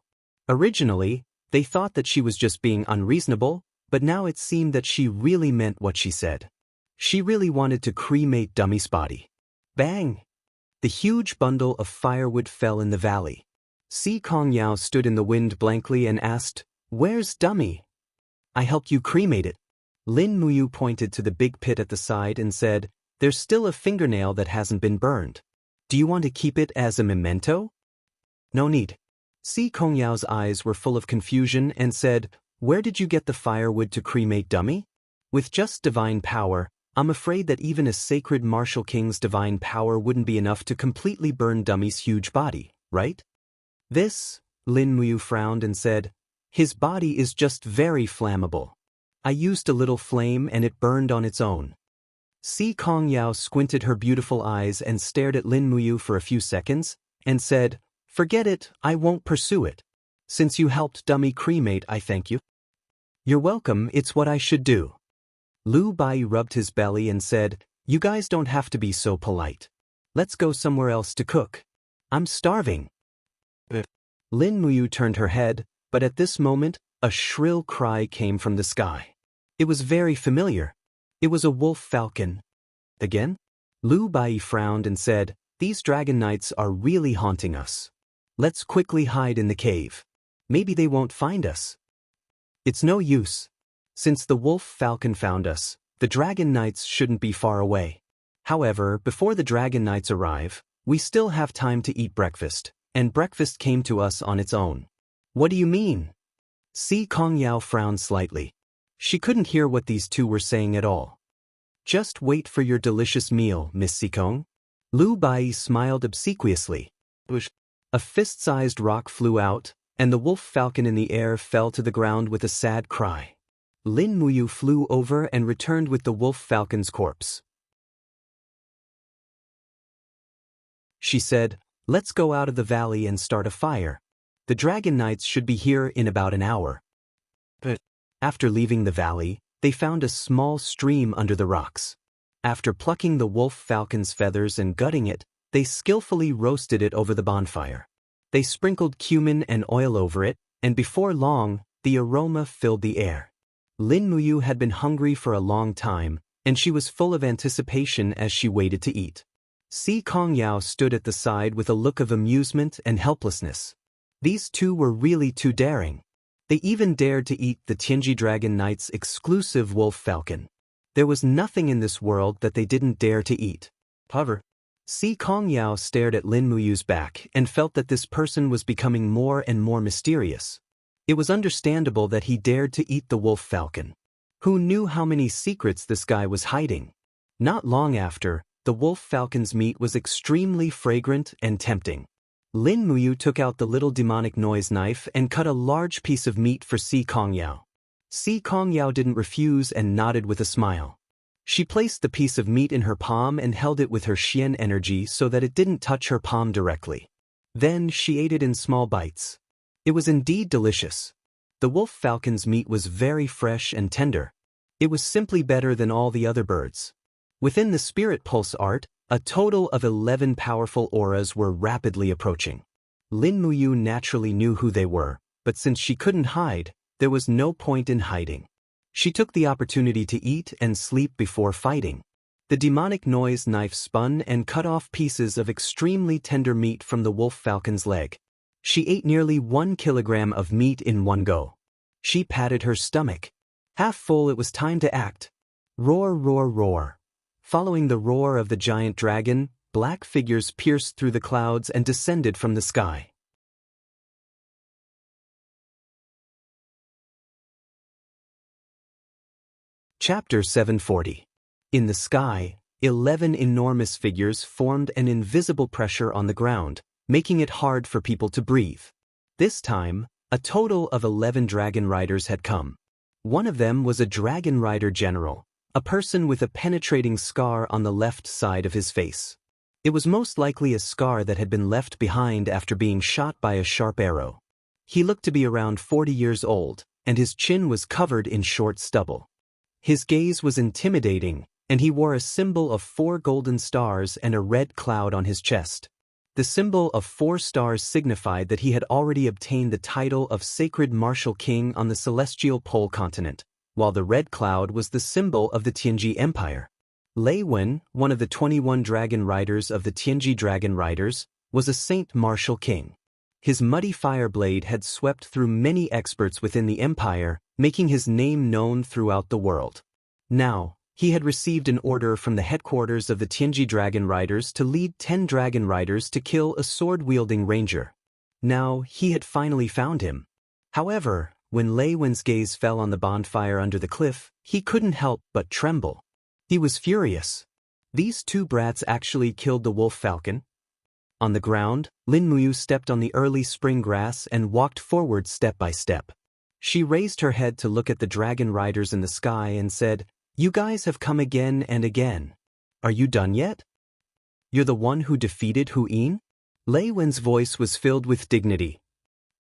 Originally, they thought that she was just being unreasonable, but now it seemed that she really meant what she said. She really wanted to cremate Dummy's body. Bang! The huge bundle of firewood fell in the valley. Si Kongyao stood in the wind blankly and asked, "Where's Dummy?" "I helped you cremate it." Lin Muyu pointed to the big pit at the side and said, "There's still a fingernail that hasn't been burned. Do you want to keep it as a memento?" "No need." Si Kongyao's eyes were full of confusion and said, "Where did you get the firewood to cremate Dummy?" "With just divine power, I'm afraid that even a sacred martial king's divine power wouldn't be enough to completely burn Dummy's huge body, right?" "This," Lin Muyu frowned and said, "his body is just very flammable. I used a little flame and it burned on its own." Si Kongyao squinted her beautiful eyes and stared at Lin Muyu for a few seconds, and said, "Forget it, I won't pursue it. Since you helped Dummy cremate, I thank you." "You're welcome, it's what I should do." Lu Bai rubbed his belly and said, "You guys don't have to be so polite. Let's go somewhere else to cook. I'm starving." Lin Muyu turned her head, but at this moment, a shrill cry came from the sky. It was very familiar. It was a wolf falcon. Again? Lu Bai frowned and said, "These dragon knights are really haunting us. Let's quickly hide in the cave. Maybe they won't find us." "It's no use. Since the wolf falcon found us, the dragon knights shouldn't be far away. However, before the dragon knights arrive, we still have time to eat breakfast, and breakfast came to us on its own." "What do you mean?" Si Kongyao frowned slightly. She couldn't hear what these two were saying at all. "Just wait for your delicious meal, Miss Sikong." Lu Bai smiled obsequiously. A fist-sized rock flew out, and the wolf falcon in the air fell to the ground with a sad cry. Lin Muyu flew over and returned with the wolf falcon's corpse. She said, "Let's go out of the valley and start a fire. The dragon knights should be here in about an hour." But after leaving the valley, they found a small stream under the rocks. After plucking the wolf falcon's feathers and gutting it, they skillfully roasted it over the bonfire. They sprinkled cumin and oil over it, and before long, the aroma filled the air. Lin Muyu had been hungry for a long time, and she was full of anticipation as she waited to eat. Si Kongyao stood at the side with a look of amusement and helplessness. These two were really too daring. They even dared to eat the Tianji Dragon Knight's exclusive wolf falcon. There was nothing in this world that they didn't dare to eat. However, Si Kongyao stared at Lin Muyu's back and felt that this person was becoming more and more mysterious. It was understandable that he dared to eat the wolf falcon. Who knew how many secrets this guy was hiding? Not long after, the wolf falcon's meat was extremely fragrant and tempting. Lin Muyu took out the little demonic noise knife and cut a large piece of meat for Si Kongyao. Si Kongyao didn't refuse and nodded with a smile. She placed the piece of meat in her palm and held it with her Xian energy so that it didn't touch her palm directly. Then she ate it in small bites. It was indeed delicious. The wolf falcon's meat was very fresh and tender. It was simply better than all the other birds. Within the spirit pulse art, a total of 11 powerful auras were rapidly approaching. Lin Muyu naturally knew who they were, but since she couldn't hide, there was no point in hiding. She took the opportunity to eat and sleep before fighting. The demonic noise knife spun and cut off pieces of extremely tender meat from the wolf falcon's leg. She ate nearly 1 kilogram of meat in one go. She patted her stomach. Half full, it was time to act. Roar, roar, roar. Following the roar of the giant dragon, black figures pierced through the clouds and descended from the sky. Chapter 740. In the sky, 11 enormous figures formed an invisible pressure on the ground, making it hard for people to breathe. This time, a total of 11 dragon riders had come. One of them was a dragon rider general, a person with a penetrating scar on the left side of his face. It was most likely a scar that had been left behind after being shot by a sharp arrow. He looked to be around 40 years old, and his chin was covered in short stubble. His gaze was intimidating, and he wore a symbol of 4 golden stars and a red cloud on his chest. The symbol of 4 stars signified that he had already obtained the title of Sacred Martial King on the Celestial Pole continent, while the red cloud was the symbol of the Tianji Empire. Lei Wen, one of the 21 dragon riders of the Tianji Dragon Riders, was a Saint Martial King. His muddy fire blade had swept through many experts within the empire, making his name known throughout the world. Now, he had received an order from the headquarters of the Tianji Dragon Riders to lead 10 dragon riders to kill a sword-wielding ranger. Now, he had finally found him. However, when Lei Wen's gaze fell on the bonfire under the cliff, he couldn't help but tremble. He was furious. These 2 brats actually killed the wolf falcon. On the ground, Lin Muyu stepped on the early spring grass and walked forward step by step. She raised her head to look at the dragon riders in the sky and said, "You guys have come again and again. Are you done yet? You're the one who defeated Hu Yin?" Lei Wen's voice was filled with dignity.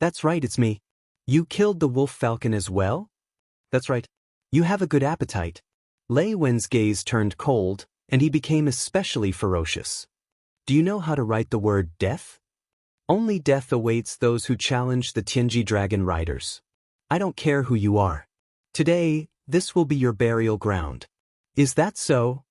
"That's right, it's me. You killed the wolf falcon as well?" "That's right. You have a good appetite." Lei Wen's gaze turned cold, and he became especially ferocious. "Do you know how to write the word death? Only death awaits those who challenge the Tianji Dragon Riders. I don't care who you are. Today, this will be your burial ground." "Is that so?"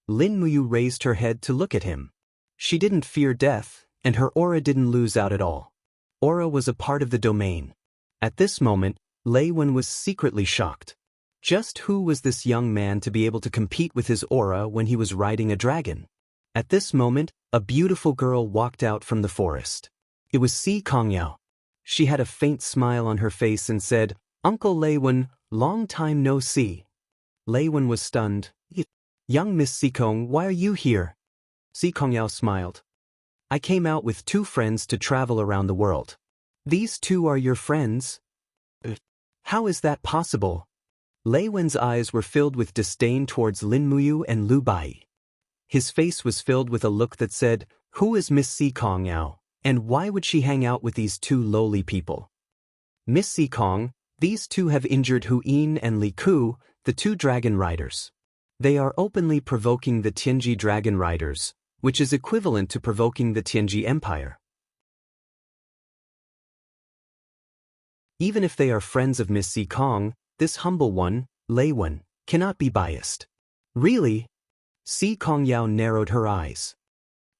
Lin Muyu raised her head to look at him. She didn't fear death, and her aura didn't lose out at all. Aura was a part of the domain. At this moment, Lei Wen was secretly shocked. Just who was this young man to be able to compete with his aura when he was riding a dragon? At this moment, a beautiful girl walked out from the forest. It was Si Kongyao. She had a faint smile on her face and said, "Uncle Lei Wen, long time no see." Lei Wen was stunned. "Young Miss Sikong, why are you here?" Si Kongyao smiled. "I came out with 2 friends to travel around the world. These two are your friends? How is that possible? Lei Wen's eyes were filled with disdain towards Lin Muyu and Lu Bai. His face was filled with a look that said, "Who is Miss Si Kong Yao, and why would she hang out with these two lowly people?" Miss Si Kong, these two have injured Hu Yin and Li Ku, the two dragon riders. They are openly provoking the Tianji dragon riders, which is equivalent to provoking the Tianji Empire. Even if they are friends of Miss Si Kong, this humble one, Lei Wen, cannot be biased. Really? Si Kong Yao narrowed her eyes.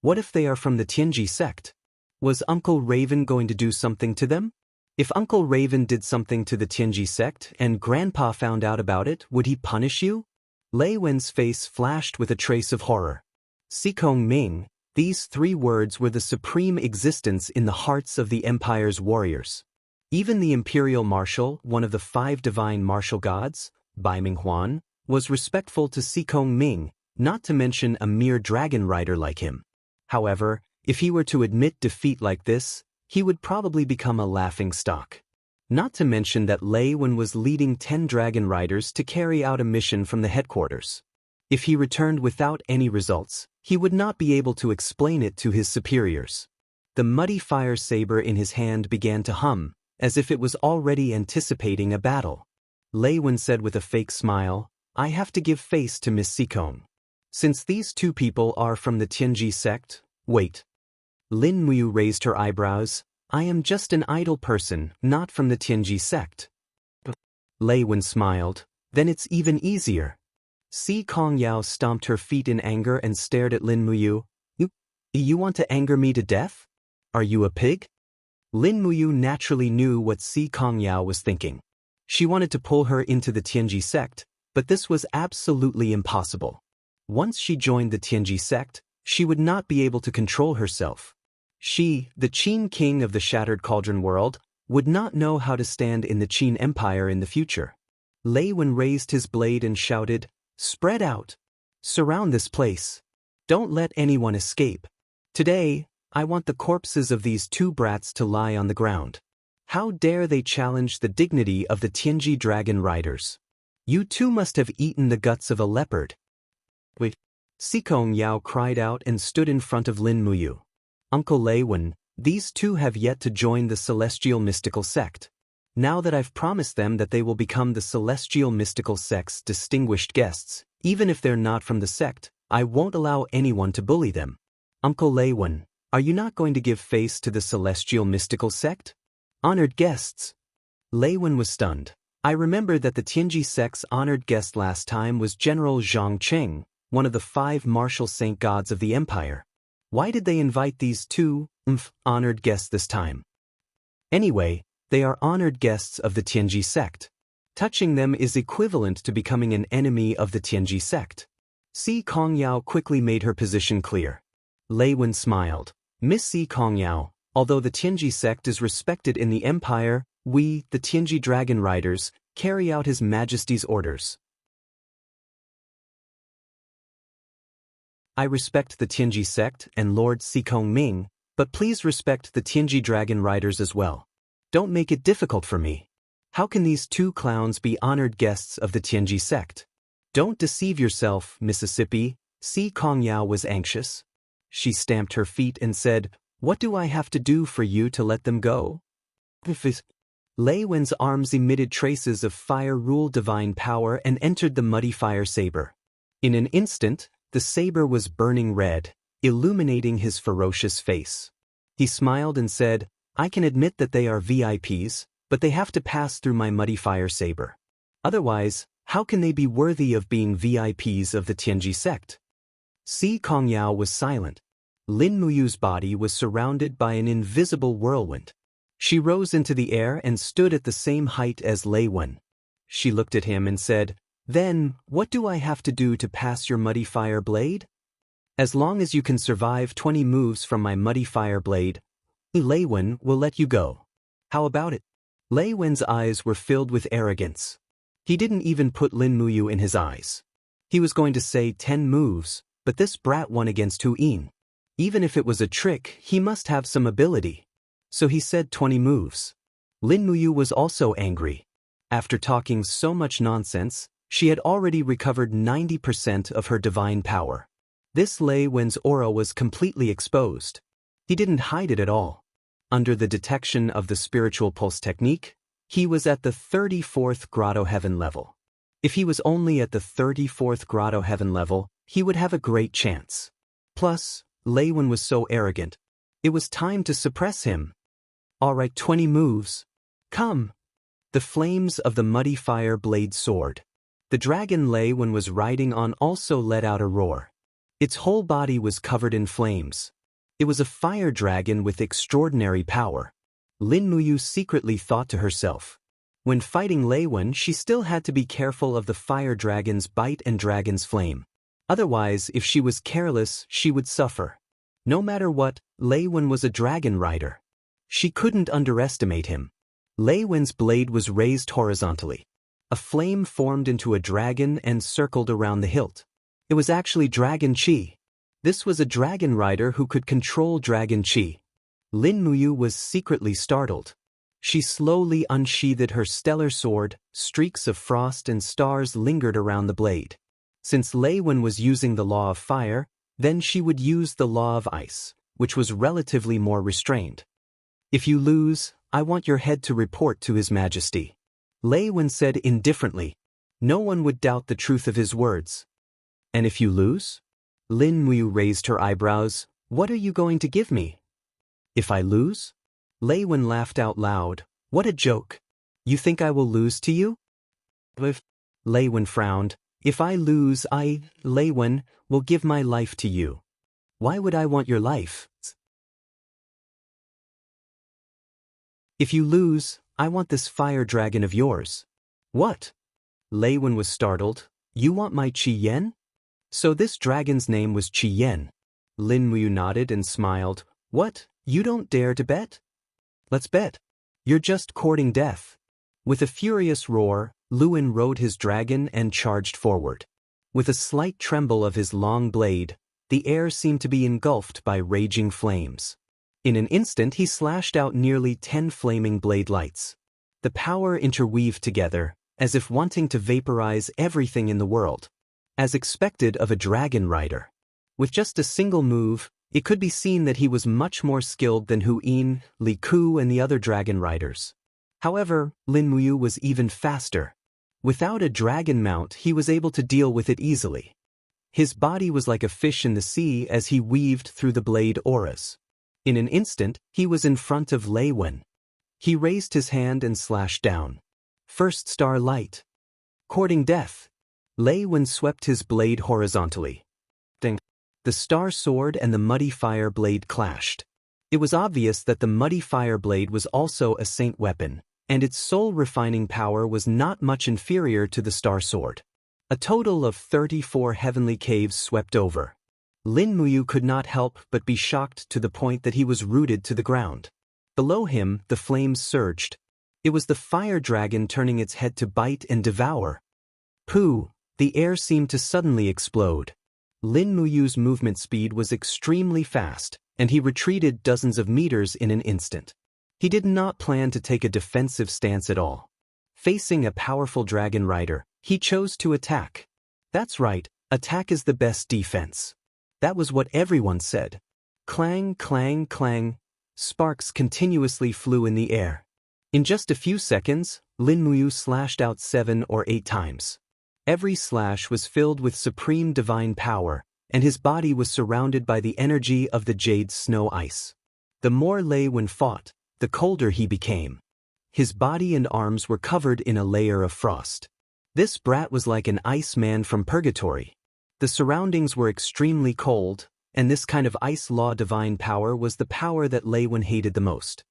What if they are from the Tianji sect? Was Uncle Raven going to do something to them? If Uncle Raven did something to the Tianji sect and Grandpa found out about it, would he punish you? Lei Wen's face flashed with a trace of horror. Si Kong Ming, these three words were the supreme existence in the hearts of the Empire's warriors. Even the Imperial Marshal, one of the 5 divine martial gods, Bai Minghuan, was respectful to Si Kong Ming, not to mention a mere dragon rider like him. However, if he were to admit defeat like this, he would probably become a laughingstock. Not to mention that Lei Wen was leading 10 dragon riders to carry out a mission from the headquarters. If he returned without any results, he would not be able to explain it to his superiors. The muddy fire saber in his hand began to hum, as if it was already anticipating a battle. Lei Wen said with a fake smile, "I have to give face to Miss Si Kong. Since these two people are from the Tianji sect, wait." Lin Muyu raised her eyebrows. "I am just an idle person, not from the Tianji sect." Lei Wen smiled. "Then it's even easier." Si Kong Yao stomped her feet in anger and stared at Lin Muyu. You want to anger me to death? Are you a pig?" Lin Muyu naturally knew what Si Kong Yao was thinking. She wanted to pull her into the Tianji sect, but this was absolutely impossible. Once she joined the Tianji sect, she would not be able to control herself. She, the Qin king of the Shattered Cauldron world, would not know how to stand in the Qin Empire in the future. Lei Wen raised his blade and shouted, "Spread out! Surround this place! Don't let anyone escape! Today, I want the corpses of these two brats to lie on the ground. How dare they challenge the dignity of the Tianji dragon riders? You two must have eaten the guts of a leopard." "Wait." Si Kong Yao cried out and stood in front of Lin Muyu. "Uncle Lei Wen, these two have yet to join the Celestial Mystical Sect. Now that I've promised them that they will become the Celestial Mystical Sect's distinguished guests, even if they're not from the sect, I won't allow anyone to bully them. Uncle Lei Wen, are you not going to give face to the Celestial Mystical Sect? Honored guests." Lei Wen was stunned. "I remember that the Tianji sect's honored guest last time was General Zhang Cheng, one of the 5 martial saint gods of the Empire. Why did they invite these two, honored guests this time? Anyway, they are honored guests of the Tianji sect. Touching them is equivalent to becoming an enemy of the Tianji sect." Si Kong Yao quickly made her position clear. Lei Wen smiled. "Miss Si Kong Yao, although the Tianji sect is respected in the Empire, we, the Tianji dragon riders, carry out His Majesty's orders. I respect the Tianji sect and Lord Si Kong Ming, but please respect the Tianji dragon riders as well. Don't make it difficult for me. How can these two clowns be honored guests of the Tianji sect? Don't deceive yourself, Mississippi." Si Kong Yao was anxious. She stamped her feet and said, "What do I have to do for you to let them go?" Lei Wen's arms emitted traces of fire rule divine power and entered the muddy fire saber. In an instant, the saber was burning red, illuminating his ferocious face. He smiled and said, "I can admit that they are VIPs, but they have to pass through my muddy fire saber. Otherwise, how can they be worthy of being VIPs of the Tianji sect?" Si Kong Yao was silent. Lin Muyu's body was surrounded by an invisible whirlwind. She rose into the air and stood at the same height as Lei Wen. She looked at him and said, "Then, what do I have to do to pass your muddy fire blade? As long as you can survive 20 moves from my muddy fire blade, Lei Wen will let you go. How about it?" Lei Wen's eyes were filled with arrogance. He didn't even put Lin Muyu in his eyes. He was going to say 10 moves, but this brat won against Hu Yin. Even if it was a trick, he must have some ability. So he said 20 moves. Lin Muyu was also angry. After talking so much nonsense, she had already recovered 90% of her divine power. This Lei Wen's aura was completely exposed. He didn't hide it at all. Under the detection of the spiritual pulse technique, he was at the 34th grotto heaven level. If he was only at the 34th grotto heaven level, he would have a great chance. Plus, Lei Wen was so arrogant. It was time to suppress him. Alright, 20 moves. Come. The flames of the muddy fire blade soared. The dragon Lei Wen was riding on also let out a roar. Its whole body was covered in flames. It was a fire dragon with extraordinary power. Lin Muyu secretly thought to herself. When fighting Lei Wen, she still had to be careful of the fire dragon's bite and dragon's flame. Otherwise, if she was careless, she would suffer. No matter what, Lei Wen was a dragon rider. She couldn't underestimate him. Lei Wen's blade was raised horizontally. A flame formed into a dragon and circled around the hilt. It was actually Dragon Qi. This was a dragon rider who could control Dragon Qi. Lin Muyu was secretly startled. She slowly unsheathed her stellar sword. Streaks of frost and stars lingered around the blade. Since Lei Wen was using the law of fire, then she would use the law of ice, which was relatively more restrained. If you lose, I want your head to report to His Majesty. Lei Wen said indifferently. No one would doubt the truth of his words. And if you lose? Lin Muyu raised her eyebrows. What are you going to give me? If I lose? Lei Wen laughed out loud. What a joke. You think I will lose to you? Lei Wen frowned. If I lose, Lei Wen, will give my life to you. Why would I want your life? If you lose, I want this fire dragon of yours. What? Lei Wen was startled. You want my Qi Yen? So this dragon's name was Qi Yen. Lin Muyu nodded and smiled. What? You don't dare to bet? Let's bet. You're just courting death. With a furious roar, Luin rode his dragon and charged forward. With a slight tremble of his long blade, the air seemed to be engulfed by raging flames. In an instant he slashed out nearly 10 flaming blade lights. The power interweaved together, as if wanting to vaporize everything in the world. As expected of a dragon rider. With just a single move, it could be seen that he was much more skilled than Hu Yin, Li Ku and the other dragon riders. However, Lin Muyu was even faster. Without a dragon mount, he was able to deal with it easily. His body was like a fish in the sea as he weaved through the blade auras. In an instant, he was in front of Lei Wen. He raised his hand and slashed down. First star light. Courting death. Lei Wen swept his blade horizontally. Ding. The star sword and the muddy fire blade clashed. It was obvious that the muddy fire blade was also a saint weapon, and its soul-refining power was not much inferior to the star sword. A total of 34 heavenly caves swept over. Lin Muyu could not help but be shocked to the point that he was rooted to the ground. Below him, the flames surged. It was the fire dragon turning its head to bite and devour. Pooh! The air seemed to suddenly explode. Lin Muyu's movement speed was extremely fast, and he retreated dozens of meters in an instant. He did not plan to take a defensive stance at all. Facing a powerful dragon rider, he chose to attack. That's right, attack is the best defense. That was what everyone said. Clang, clang, clang. Sparks continuously flew in the air. In just a few seconds, Lin Muyu slashed out 7 or 8 times. Every slash was filled with supreme divine power, and his body was surrounded by the energy of the jade snow ice. The more Lei Wen fought, the colder he became. His body and arms were covered in a layer of frost. This brat was like an ice man from purgatory. The surroundings were extremely cold, and this kind of ice law divine power was the power that Lei Wen hated the most.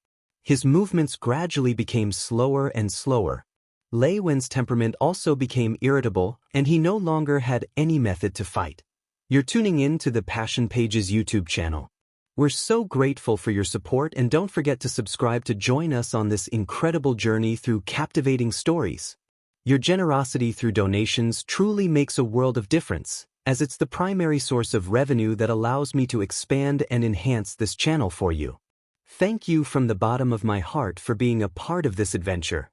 His movements gradually became slower and slower. Lei Wen's temperament also became irritable, and he no longer had any method to fight. You're tuning in to the Passion Pages YouTube channel. We're so grateful for your support, and don't forget to subscribe to join us on this incredible journey through captivating stories. Your generosity through donations truly makes a world of difference, as it's the primary source of revenue that allows me to expand and enhance this channel for you. Thank you from the bottom of my heart for being a part of this adventure.